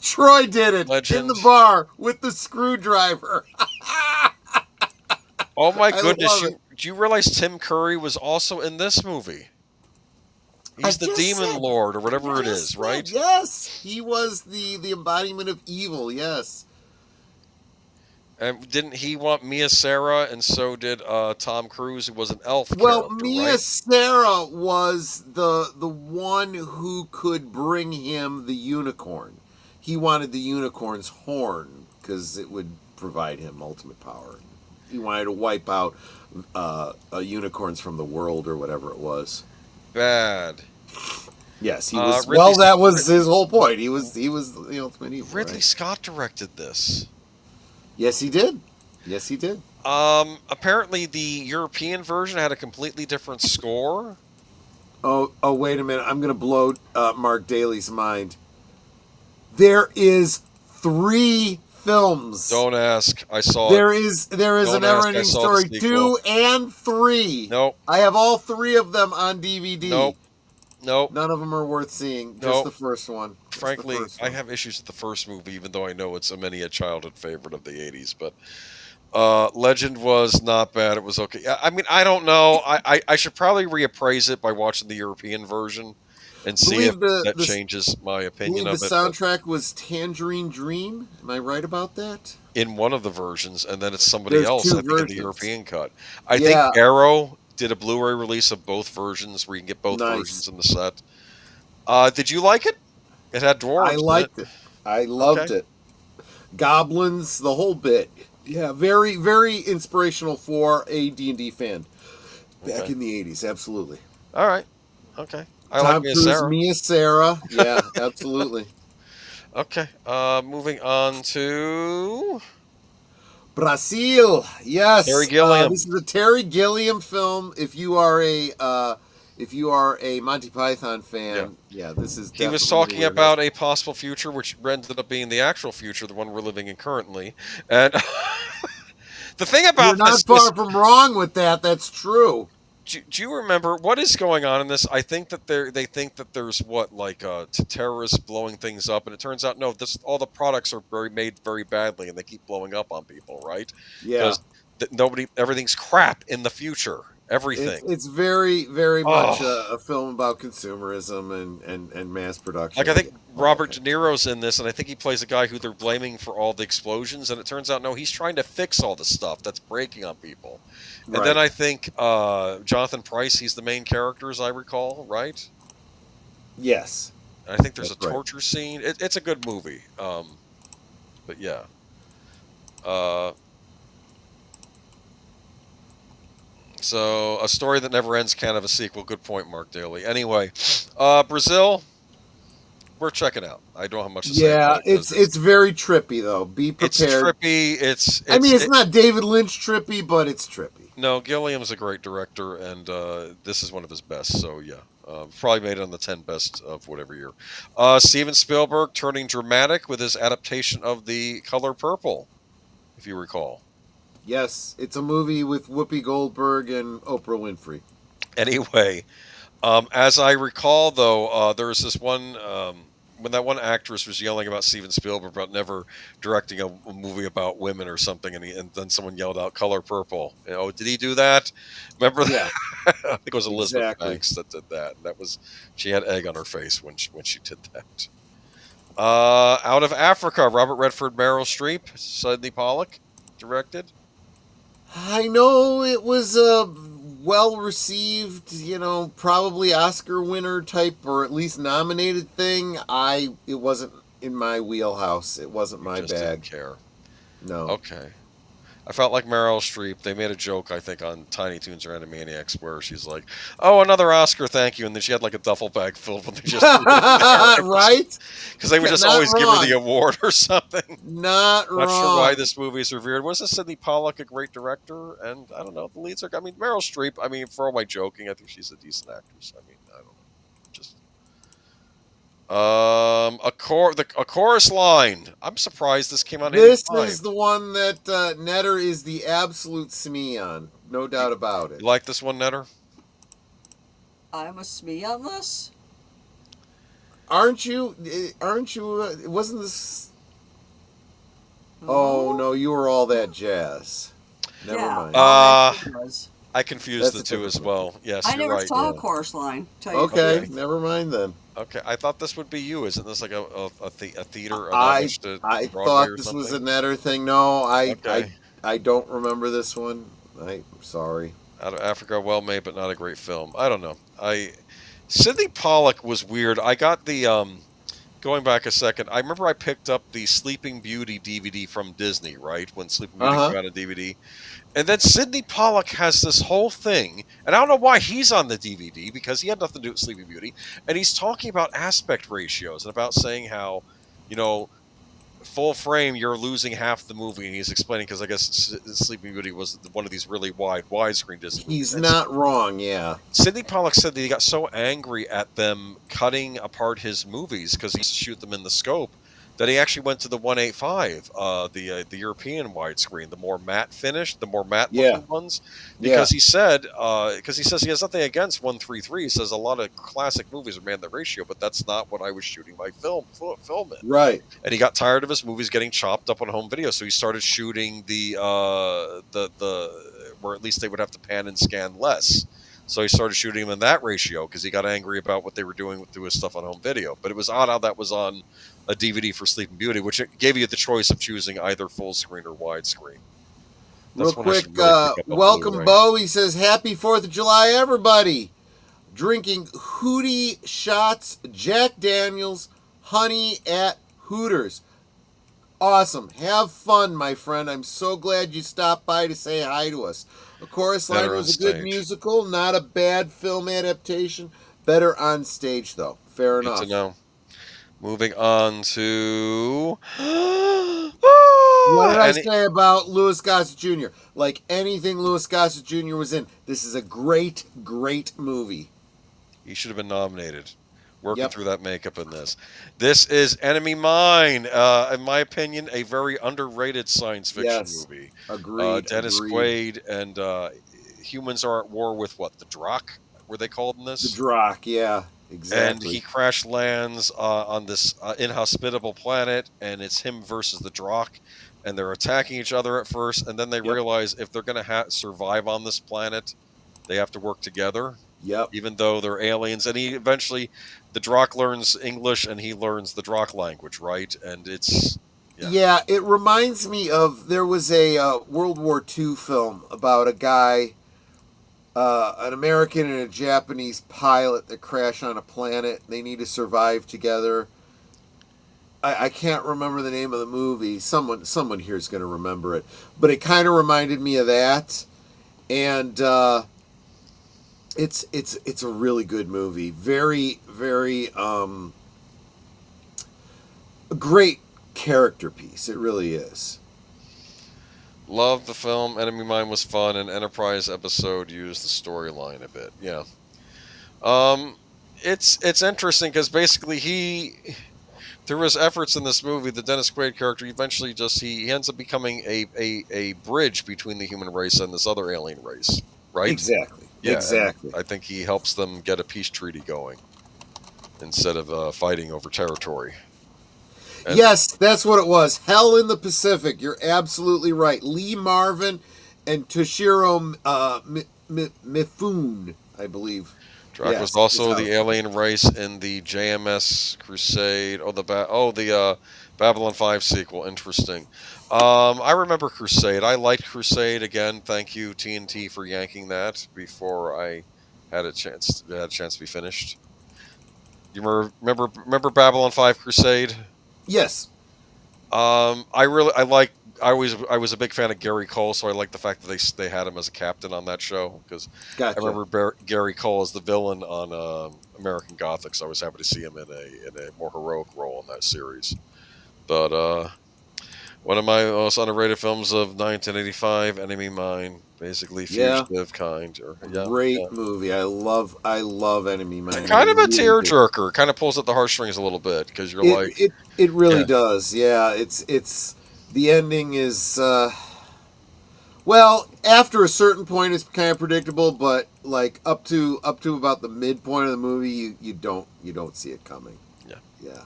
Troy did it Legend. In the bar with the screwdriver. Oh my goodness! Do you realize Tim Curry was also in this movie? He's the Demon Lord or whatever it is, right? Yes, he was the embodiment of evil. Yes. And didn't he want Mia Sara, and so did Tom Cruise, who was an elf Well, character, Mia right? Sara was the one who could bring him the unicorn. He wanted the unicorn's horn because it would provide him ultimate power. He wanted to wipe out unicorns from the world or whatever it was. Bad. Yes, he was. That was his whole point. He was the ultimate evil. Ridley Scott directed this. Yes, he did. Apparently, the European version had a completely different score. Oh, wait a minute. I'm going to blow Mark Daly's mind. There is 3 films. Don't ask. I saw there it. There is a Never Ending Story 2 and 3. Nope. I have all 3 of them on DVD. Nope. None of them are worth seeing. Just the first one. Frankly, I have issues with the first movie, even though I know it's a childhood favorite of the 80s. But Legend was not bad. It was okay. I mean, I don't know. I should probably reappraise it by watching the European version and see if that changes my opinion of the it. Soundtrack was Tangerine Dream. Am I right about that? In one of the versions, and then it's somebody else, I think, in the European cut. I think Arrow did a Blu-ray release of both versions where you can get both versions in the set. Did you like it? It had dwarves. I liked it. I loved it. Goblins, the whole bit. Yeah, very, very inspirational for a D&D fan back in the 80s. Absolutely. All right. Okay. I Tom like Cruise, Mia Sarah. Yeah, absolutely. Okay. Moving on to Brazil. Yes. Terry Gilliam. This is a Terry Gilliam film. If you are a Monty Python fan, this is. He was talking about a possible future, which ended up being the actual future, the one we're living in currently. And the thing about you're not far from wrong with that. That's true. Do you remember what is going on in this? I think that they think that there's terrorists blowing things up, and it turns out no. All the products are made very badly, and they keep blowing up on people, right? Yeah. Because everything's crap in the future. Everything. It's very, very much a film about consumerism and mass production. Like I think Robert De Niro's in this, and I think he plays a guy who they're blaming for all the explosions, and it turns out no, he's trying to fix all the stuff that's breaking on people. And then I think Jonathan Pryce, he's the main character, as I recall, right? Yes. And I think there's a torture scene. It's a good movie. But yeah. So, A Story That Never Ends, can't have a sequel. Good point, Mark Daly. Anyway, Brazil, we're checking out. I don't have much to say. Yeah, it's very trippy, though. Be prepared. It's trippy. It's not David Lynch trippy, but it's trippy. No, Gilliam's a great director, and this is one of his best, so yeah. Probably made it on the 10 best of whatever year. Steven Spielberg turning dramatic with his adaptation of The Color Purple, if you recall. Yes, it's a movie with Whoopi Goldberg and Oprah Winfrey. Anyway, as I recall, though, there was this one when that one actress was yelling about Steven Spielberg about never directing a movie about women or something, and then someone yelled out "Color Purple." Did he do that? Remember that? I think it was Elizabeth Banks that did that. She had egg on her face when she did that. Out of Africa, Robert Redford, Meryl Streep, Sidney Pollack directed. I know it was a well-received, probably Oscar winner type, or at least nominated thing. It wasn't in my wheelhouse. It wasn't my bag. Didn't care. No. Okay. I felt like Meryl Streep. They made a joke, I think, on Tiny Toons or Animaniacs where she's like, "Oh, another Oscar, thank you," and then she had like a duffel bag filled with just right? Because they would just always give her the award or something. Not sure why this movie is revered. Wasn't Sidney Pollack a great director? And I don't know, the leads are. I mean, Meryl Streep. I mean, for all my joking, I think she's a decent actress. I mean, I don't know, just. A chorus line. I'm surprised this came out. This is the one that Netter is the absolute SME on, no doubt about it. You like this one, Netter? I'm a SME on this. Aren't you? Wasn't this? Oh no, you were All That Jazz. Never mind. I confused the two as well. Yes, I you're never right. saw a chorus line. Okay, never mind then. Okay, I thought this would be you. Isn't this like a theater? I thought this was a Netter thing. No, I don't remember this one. I'm sorry. Out of Africa, well made, but not a great film. I don't know. Sidney Pollack was weird. I got the going back a second. I remember I picked up the Sleeping Beauty DVD from Disney, right? When Sleeping Beauty came out on DVD. And then Sidney Pollack has this whole thing, and I don't know why he's on the DVD, because he had nothing to do with Sleeping Beauty, and he's talking about aspect ratios and about saying how, full frame, you're losing half the movie, and he's explaining, because I guess Sleeping Beauty was one of these really wide widescreen Disney movies. He's not wrong, yeah. Sidney Pollack said that he got so angry at them cutting apart his movies, because he used to shoot them in the scope, that he actually went to the 185, the European widescreen, the more matte finish, the more matte looking ones, because he said, because he says he has nothing against 133. He says a lot of classic movies are made in that ratio, but that's not what I was shooting my film in. Right. And he got tired of his movies getting chopped up on home video, so he started shooting the where at least they would have to pan and scan less. So he started shooting them in that ratio because he got angry about what they were doing to his stuff on home video. But it was odd how that was on a DVD for Sleeping Beauty, which gave you the choice of choosing either full screen or widescreen. Real quick, welcome Bo. He says, "Happy 4th of July, everybody! Drinking Hootie shots, Jack Daniels, honey at Hooters. Awesome. Have fun, my friend. I'm so glad you stopped by to say hi to us. A Chorus Line was a good musical, not a bad film adaptation. Better on stage, though. Fair enough. Good to know. Moving on to... What did I say about Louis Gossett Jr.? Like anything Louis Gossett Jr. was in, this is a great, great movie. He should have been nominated. Working through that makeup in this. This is Enemy Mine. In my opinion, a very underrated science fiction movie. Agreed. Dennis Quaid and humans are at war with what? The Drakh? Were they called in this? The Drakh, yeah. Exactly. And he crash lands on this inhospitable planet, and it's him versus the Drakh, and they're attacking each other at first, and then they realize if they're going to survive on this planet, they have to work together. Yep. Even though they're aliens, and he eventually, the Drakh learns English, and he learns the Drakh language, right? And it's it reminds me of, there was a World War II film about a guy, an American and a Japanese pilot that crash on a planet. They need to survive together. I can't remember the name of the movie. Someone here is going to remember it, but it kind of reminded me of that, and it's a really good movie. Very, very a great character piece. It really is. Loved the film. Enemy Mine was fun, and Enterprise episode used the storyline a bit. Yeah. It's interesting because basically he, through his efforts in this movie, the Dennis Quaid character eventually he ends up becoming a bridge between the human race and this other alien race, right? Exactly. Yeah, exactly. I think he helps them get a peace treaty going instead of fighting over territory. And yes, that's what it was. Hell in the Pacific. You're absolutely right. Lee Marvin and Toshiro Mifune, I believe. Drakh was also the alien race in the JMS Crusade. The Babylon 5 sequel. Interesting. I remember Crusade. I liked Crusade. Again, thank you TNT for yanking that before I had a chance to be finished. You remember Babylon 5 Crusade? Yes. I was a big fan of Gary Cole, so I like the fact that they had him as a captain on that show, because I remember Gary Cole as the villain on American Gothic, so I was happy to see him in a more heroic role in that series. But one of my most underrated films of 1985, Enemy Mine, basically fugitive kind. Great movie. I love Enemy Mine. Kind of a tearjerker. Kind of pulls at the heartstrings a little bit because you're it really does. Yeah, it's the ending is well, after a certain point it's kind of predictable, but like up to about the midpoint of the movie, you don't see it coming. Yeah.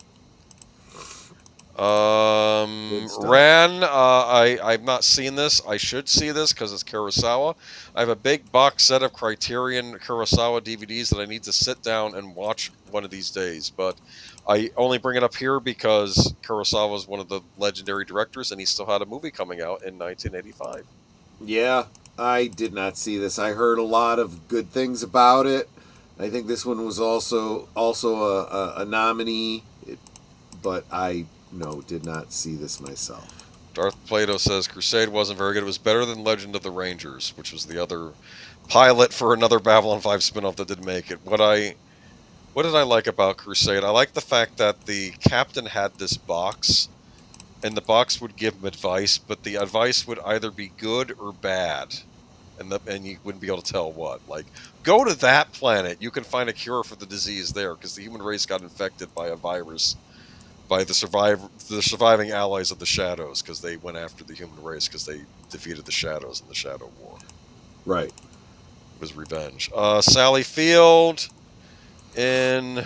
Ran, I've not seen this. I should see this because it's Kurosawa. I have a big box set of Criterion Kurosawa DVDs that I need to sit down and watch one of these days. But I only bring it up here because Kurosawa is one of the legendary directors, and he still had a movie coming out in 1985. Yeah, I did not see this. I heard a lot of good things about it. I think this one was also a nominee, but I did not see this myself. Darth Plato says Crusade wasn't very good. It was better than Legend of the Rangers, which was the other pilot for another Babylon 5 spinoff that didn't make it. What did I like about Crusade? I like the fact that the captain had this box, and the box would give him advice, but the advice would either be good or bad, and you wouldn't be able to tell what. Like, go to that planet. You can find a cure for the disease there, because the human race got infected by a virus by the surviving allies of the Shadows, because they went after the human race because they defeated the Shadows in the Shadow War. Right. It was revenge. Sally Field in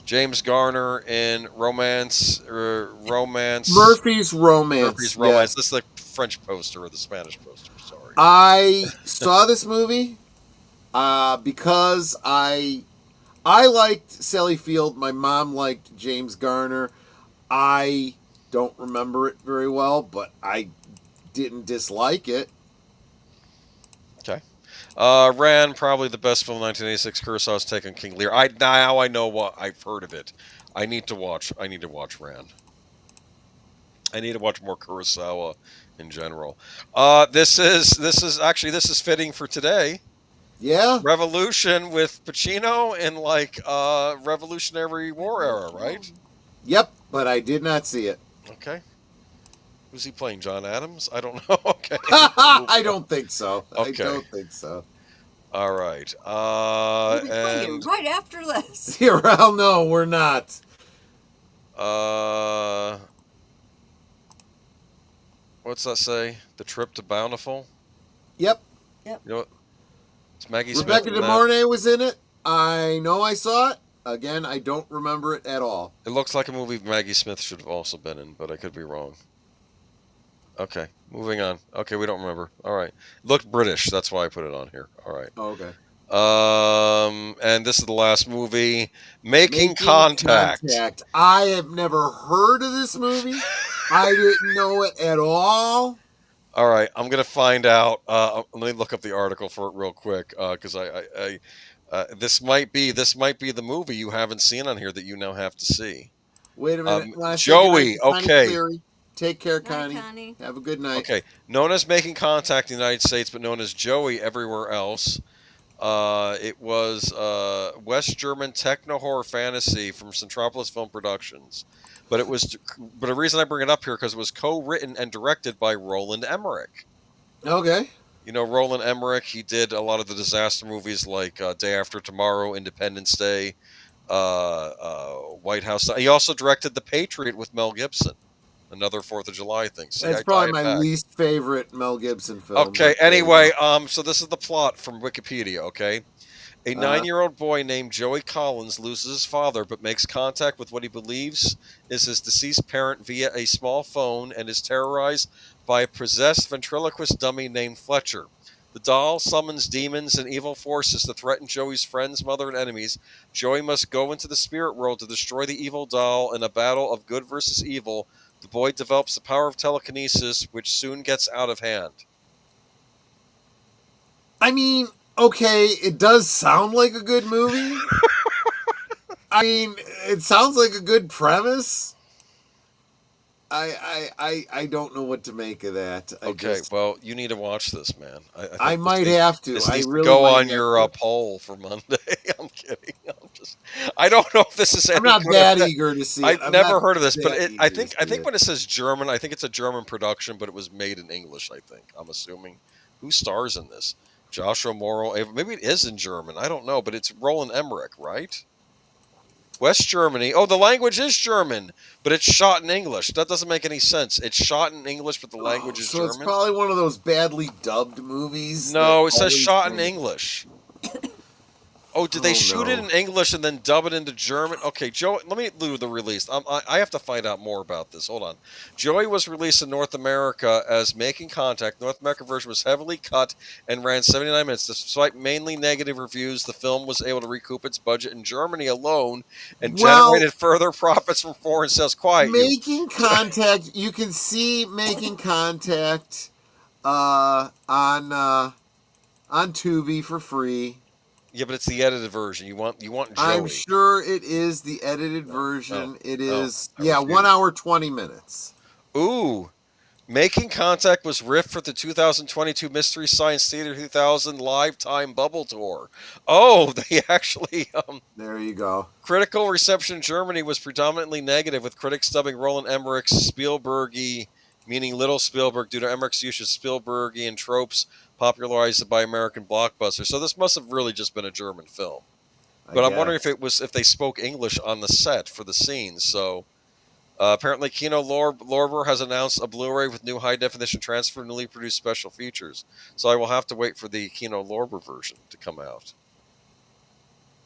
James Garner in Romance. Murphy's Romance. Yes. This is the French poster or the Spanish poster. Sorry. I saw this movie because I liked Sally Field. My mom liked James Garner. I don't remember it very well, but I didn't dislike it. Okay. Ran, probably the best film of 1986. Kurosawa's take on King Lear. Now I know what I've heard of it. I need to watch Ran. I need to watch more Kurosawa in general. This is fitting for today. Yeah. Revolution with Pacino in like Revolutionary War era, right? Yep, but I did not see it. Okay. Who's he playing? John Adams? I don't know. Okay. I don't think so. Okay. I don't think so. All right. We'll be playing right after this. Well, no, we're not. What's that say? The Trip to Bountiful? Yep. You know what? It's Maggie Rebecca Smith. De Mornay was in it. I know I saw it. Again, I don't remember it at all. It looks like a movie Maggie Smith should have also been in, but I could be wrong. Okay, moving on. Okay, we don't remember. All right. It looked British. That's why I put it on here. All right. Okay. And this is the last movie, Making Contact. I have never heard of this movie. I didn't know it at all. All right, I'm gonna find out. Let me look up the article for it real quick, because this might be the movie you haven't seen on here that you now have to see. Wait a minute, Joey. Okay. Cleary. Take care, Night, Connie. Have a good night. Okay, known as Making Contact in the United States, but known as Joey everywhere else. It was West German techno horror fantasy from Centropolis Film Productions, but the reason I bring it up here because it was co-written and directed by Roland Emmerich. Okay. You know Roland Emmerich. He did a lot of the disaster movies like Day After Tomorrow, Independence Day, White House. He also directed The Patriot with Mel Gibson. Another 4th of July thing. See, that's probably my least favorite Mel Gibson film. Okay, anyway, so this is the plot from Wikipedia, okay? A 9-year-old boy named Joey Collins loses his father but makes contact with what he believes is his deceased parent via a small phone and is terrorized by a possessed ventriloquist dummy named Fletcher. The doll summons demons and evil forces to threaten Joey's friends, mother, and enemies. Joey must go into the spirit world to destroy the evil doll in a battle of good versus evil. The boy develops the power of telekinesis, which soon gets out of hand. I mean, okay, it does sound like a good movie. I mean, it sounds like a good premise. I don't know what to make of that. Well, you need to watch this, man. I might have to. This needs to go on your poll for Monday. I'm kidding. I don't know if this is. I'm not that eager to see it. I've never heard of this, but I think when it says German, I think it's a German production, but it was made in English. I think. I'm assuming. Who stars in this? Joshua Morrow. Maybe it is in German. I don't know, but it's Roland Emmerich, right? West Germany. Oh, the language is German, but it's shot in English. That doesn't make any sense. It's shot in English, but the language is German. So it's probably one of those badly dubbed movies. No, it says shot in English. Oh, did they shoot it in English and then dub it into German? Okay, Joey, let me do the release. I have to find out more about this. Hold on. Joey was released in North America as Making Contact. North American version was heavily cut and ran 79 minutes. Despite mainly negative reviews, the film was able to recoup its budget in Germany alone and generated further profits from foreign sales. Making Contact, you can see Making Contact on Tubi for free. Yeah, but it's the edited version. You want Joey. I'm sure it is the edited version. It is 1 hour 20 minutes. Ooh. Making Contact was riffed for the 2022 Mystery Science Theater 2000 Lifetime Bubble Tour. Oh, they actually there you go. Critical reception in Germany was predominantly negative, with critics dubbing Roland Emmerich's Spielbergy, meaning Little Spielberg, due to Emmerich's use of Spielbergian tropes popularized by American blockbusters. So this must have really just been a German film. But I'm wondering if they spoke English on the set for the scenes. So Apparently, Kino Lorber has announced a Blu-ray with new high-definition transfer, newly produced special features. So I will have to wait for the Kino Lorber version to come out.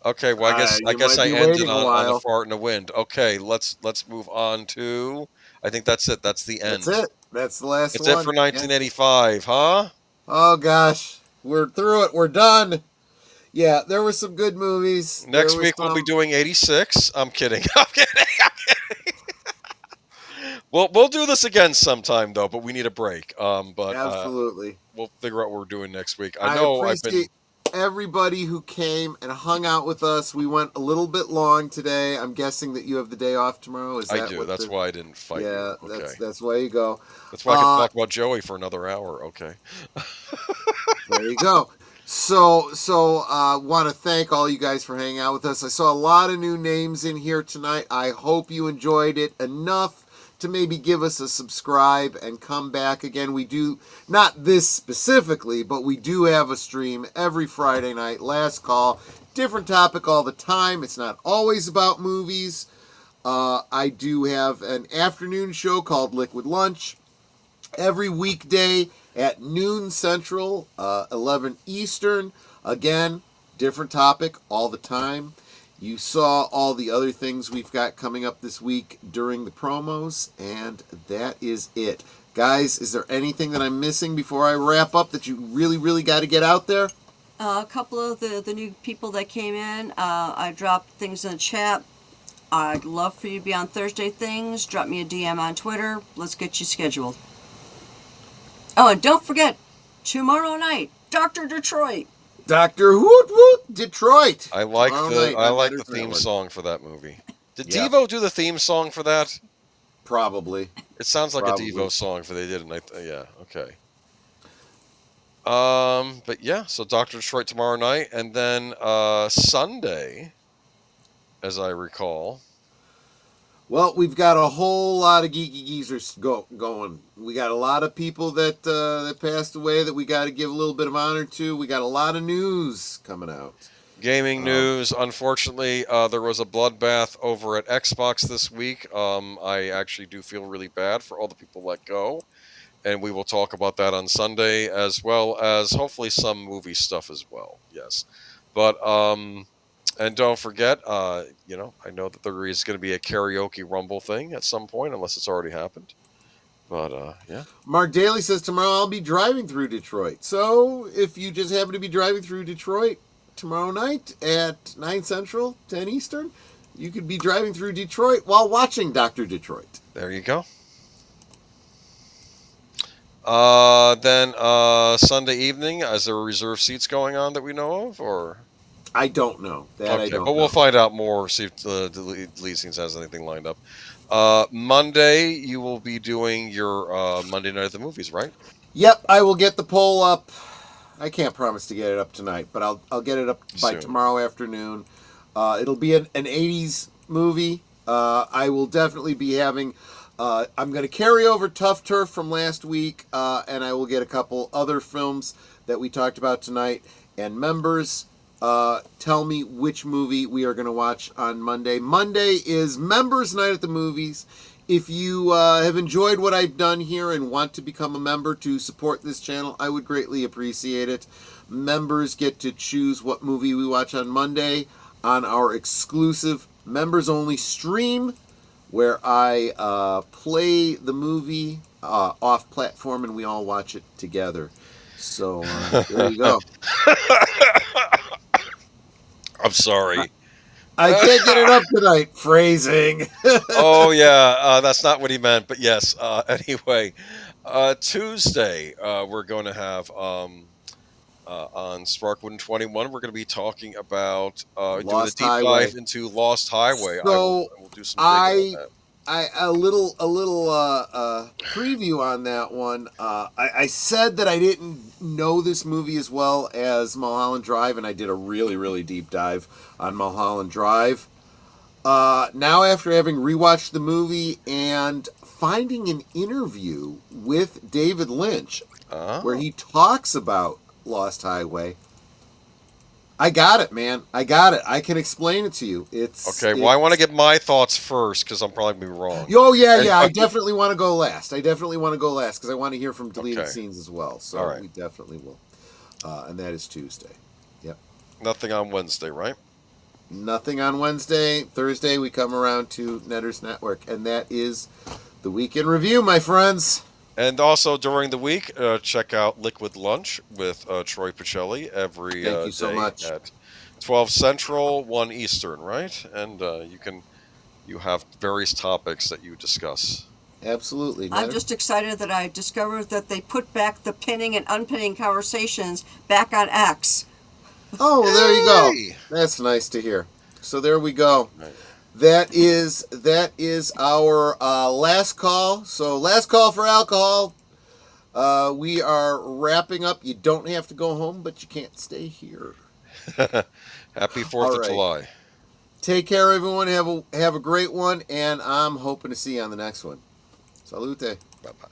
Okay, well, I guess I ended on a fart in the wind. Okay, let's move on to. I think that's it. That's the end. That's it. That's the last It's one. it for 1985, huh? Oh gosh, we're through it. We're done. Yeah, there were some good movies. Next week we'll be doing 86. I'm kidding. I'm kidding. We'll do this again sometime though, but we need a break. But absolutely, we'll figure out what we're doing next week. I appreciate everybody who came and hung out with us. We went a little bit long today. I'm guessing that you have the day off tomorrow. I do. That's why I didn't fight. Yeah, you. Okay. That's why you go. That's why I can talk about Joey for another hour. Okay. There you go. So want to thank all you guys for hanging out with us. I saw a lot of new names in here tonight. I hope you enjoyed it enough to maybe give us a subscribe and come back again. We do, not this specifically, but we do have a stream every Friday night. Last call, different topic all the time. It's not always about movies. I do have an afternoon show called Liquid Lunch every weekday at noon Central, 11 Eastern. Again, different topic all the time. You saw all the other things we've got coming up this week during the promos, and that is it. Guys, is there anything that I'm missing before I wrap up that you really, really got to get out there? A couple of the new people that came in, I dropped things in the chat. I'd love for you to be on Thursday things. Drop me a DM on Twitter. Let's get you scheduled. Oh, and don't forget, tomorrow night, Dr. Detroit. Dr. Woot Woot Detroit. I like the theme song for that movie. Did Devo do the theme song for that? Probably. It sounds like a Devo song for they didn't. Yeah, okay. But yeah, so Dr. Detroit tomorrow night, and then Sunday, as I recall. Well, we've got a whole lot of geeky geezers going. We got a lot of people that passed away that we got to give a little bit of honor to. We got a lot of news coming out. Gaming news. Unfortunately, there was a bloodbath over at Xbox this week. I actually do feel really bad for all the people let go. And we will talk about that on Sunday, as well as hopefully some movie stuff as well. Yes. But... and don't forget, I know that there is going to be a karaoke rumble thing at some point, unless it's already happened. But, yeah. Mark Daly says tomorrow I'll be driving through Detroit. So if you just happen to be driving through Detroit tomorrow night at 9 Central, 10 Eastern, you could be driving through Detroit while watching Dr. Detroit. There you go. Then Sunday evening, is there reserved seats going on that we know of, or... I don't know. We'll find out more, see if the lead scenes has anything lined up. Monday, you will be doing your Monday Night at the Movies, right? Yep, I will get the poll up. I can't promise to get it up tonight, but I'll get it up by tomorrow afternoon. It'll be an 80s movie. I will definitely be having... I'm going to carry over Tough Turf from last week, and I will get a couple other films that we talked about tonight. And members... tell me which movie we are going to watch on Monday. Monday is Members Night at the Movies. If you have enjoyed what I've done here and want to become a member to support this channel, I would greatly appreciate it. Members get to choose what movie we watch on Monday on our exclusive members-only stream, where I play the movie off-platform and we all watch it together. So, there you go. I'm sorry. I can't get it up tonight. Phrasing. Oh, yeah. That's not what he meant. But yes. Anyway, Tuesday, we're going to have on Sparkwood 21, we're going to be talking about doing a deep dive into Lost Highway. So we'll do some digging on that. A little preview on that one. I said that I didn't know this movie as well as Mulholland Drive, and I did a really, really deep dive on Mulholland Drive. Now, after having rewatched the movie and finding an interview with David Lynch, where he talks about Lost Highway, I got it, man. I got it. I can explain it to you. Okay. Well, I want to get my thoughts first because I'm probably gonna be wrong. Oh yeah. I definitely want to go last. Because I want to hear from deleted scenes as well. So we definitely will. And that is Tuesday. Yep. Nothing on Wednesday, right? Nothing on Wednesday. Thursday we come around to Netters Network, and that is the Week in Review, my friends. And also during the week, check out Liquid Lunch with Troy Pacelli every Thank you so day much. at 12 Central, 1 Eastern, right? And you have various topics that you discuss. Absolutely. I'm just excited that I discovered that they put back the pinning and unpinning conversations back on X. Oh, well, there you go. That's nice to hear. So there we go. Right. That is our last call. So last call for alcohol. We are wrapping up. You don't have to go home, but you can't stay here. Happy 4th of July. Take care, everyone. Have a great one, and I'm hoping to see you on the next one. Salute. Bye-bye.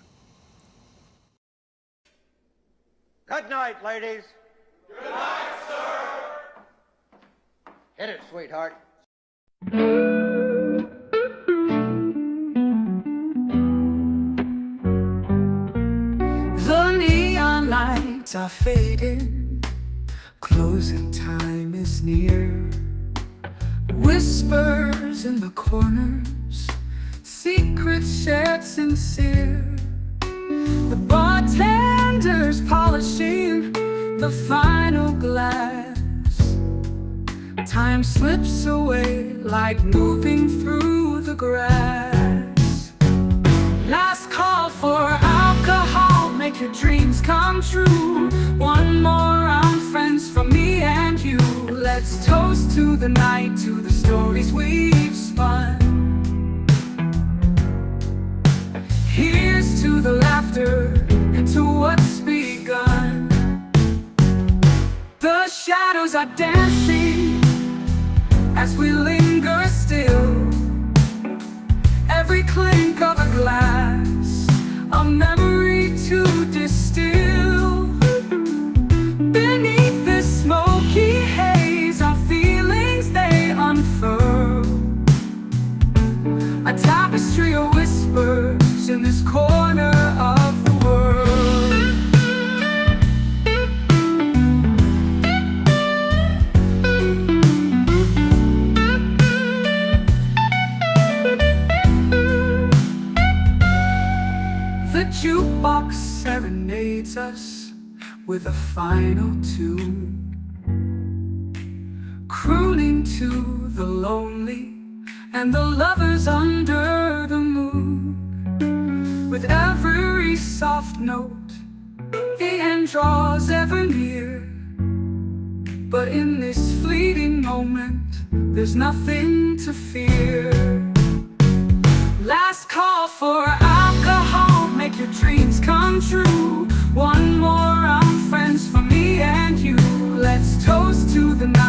Good night, ladies. Good night, sir. Hit it, sweetheart. The neon lights are fading, closing time is near. Whispers in the corners, secrets shared sincere. The bartender's polishing the final glass. Time slips away like moving through the grass. Last call for alcohol, make your dreams come true. One more round, friends, from me and you. Let's toast to the night, to the stories we've spun. Here's to the laughter and to what's begun. The shadows are dancing as we linger still. Every clink of a glass, a memory to distill. Beneath this smoky haze, our feelings they unfurl. A tapestry of whispers in this corner of the world. The jukebox serenades us with a final tune, crooning to the lonely and the lovers under the moon. With every soft note, the end draws ever near. But in this fleeting moment, there's nothing to fear. Last call for alcohol, make your dreams come true. One more round, friends, for me and you. Let's toast to the night.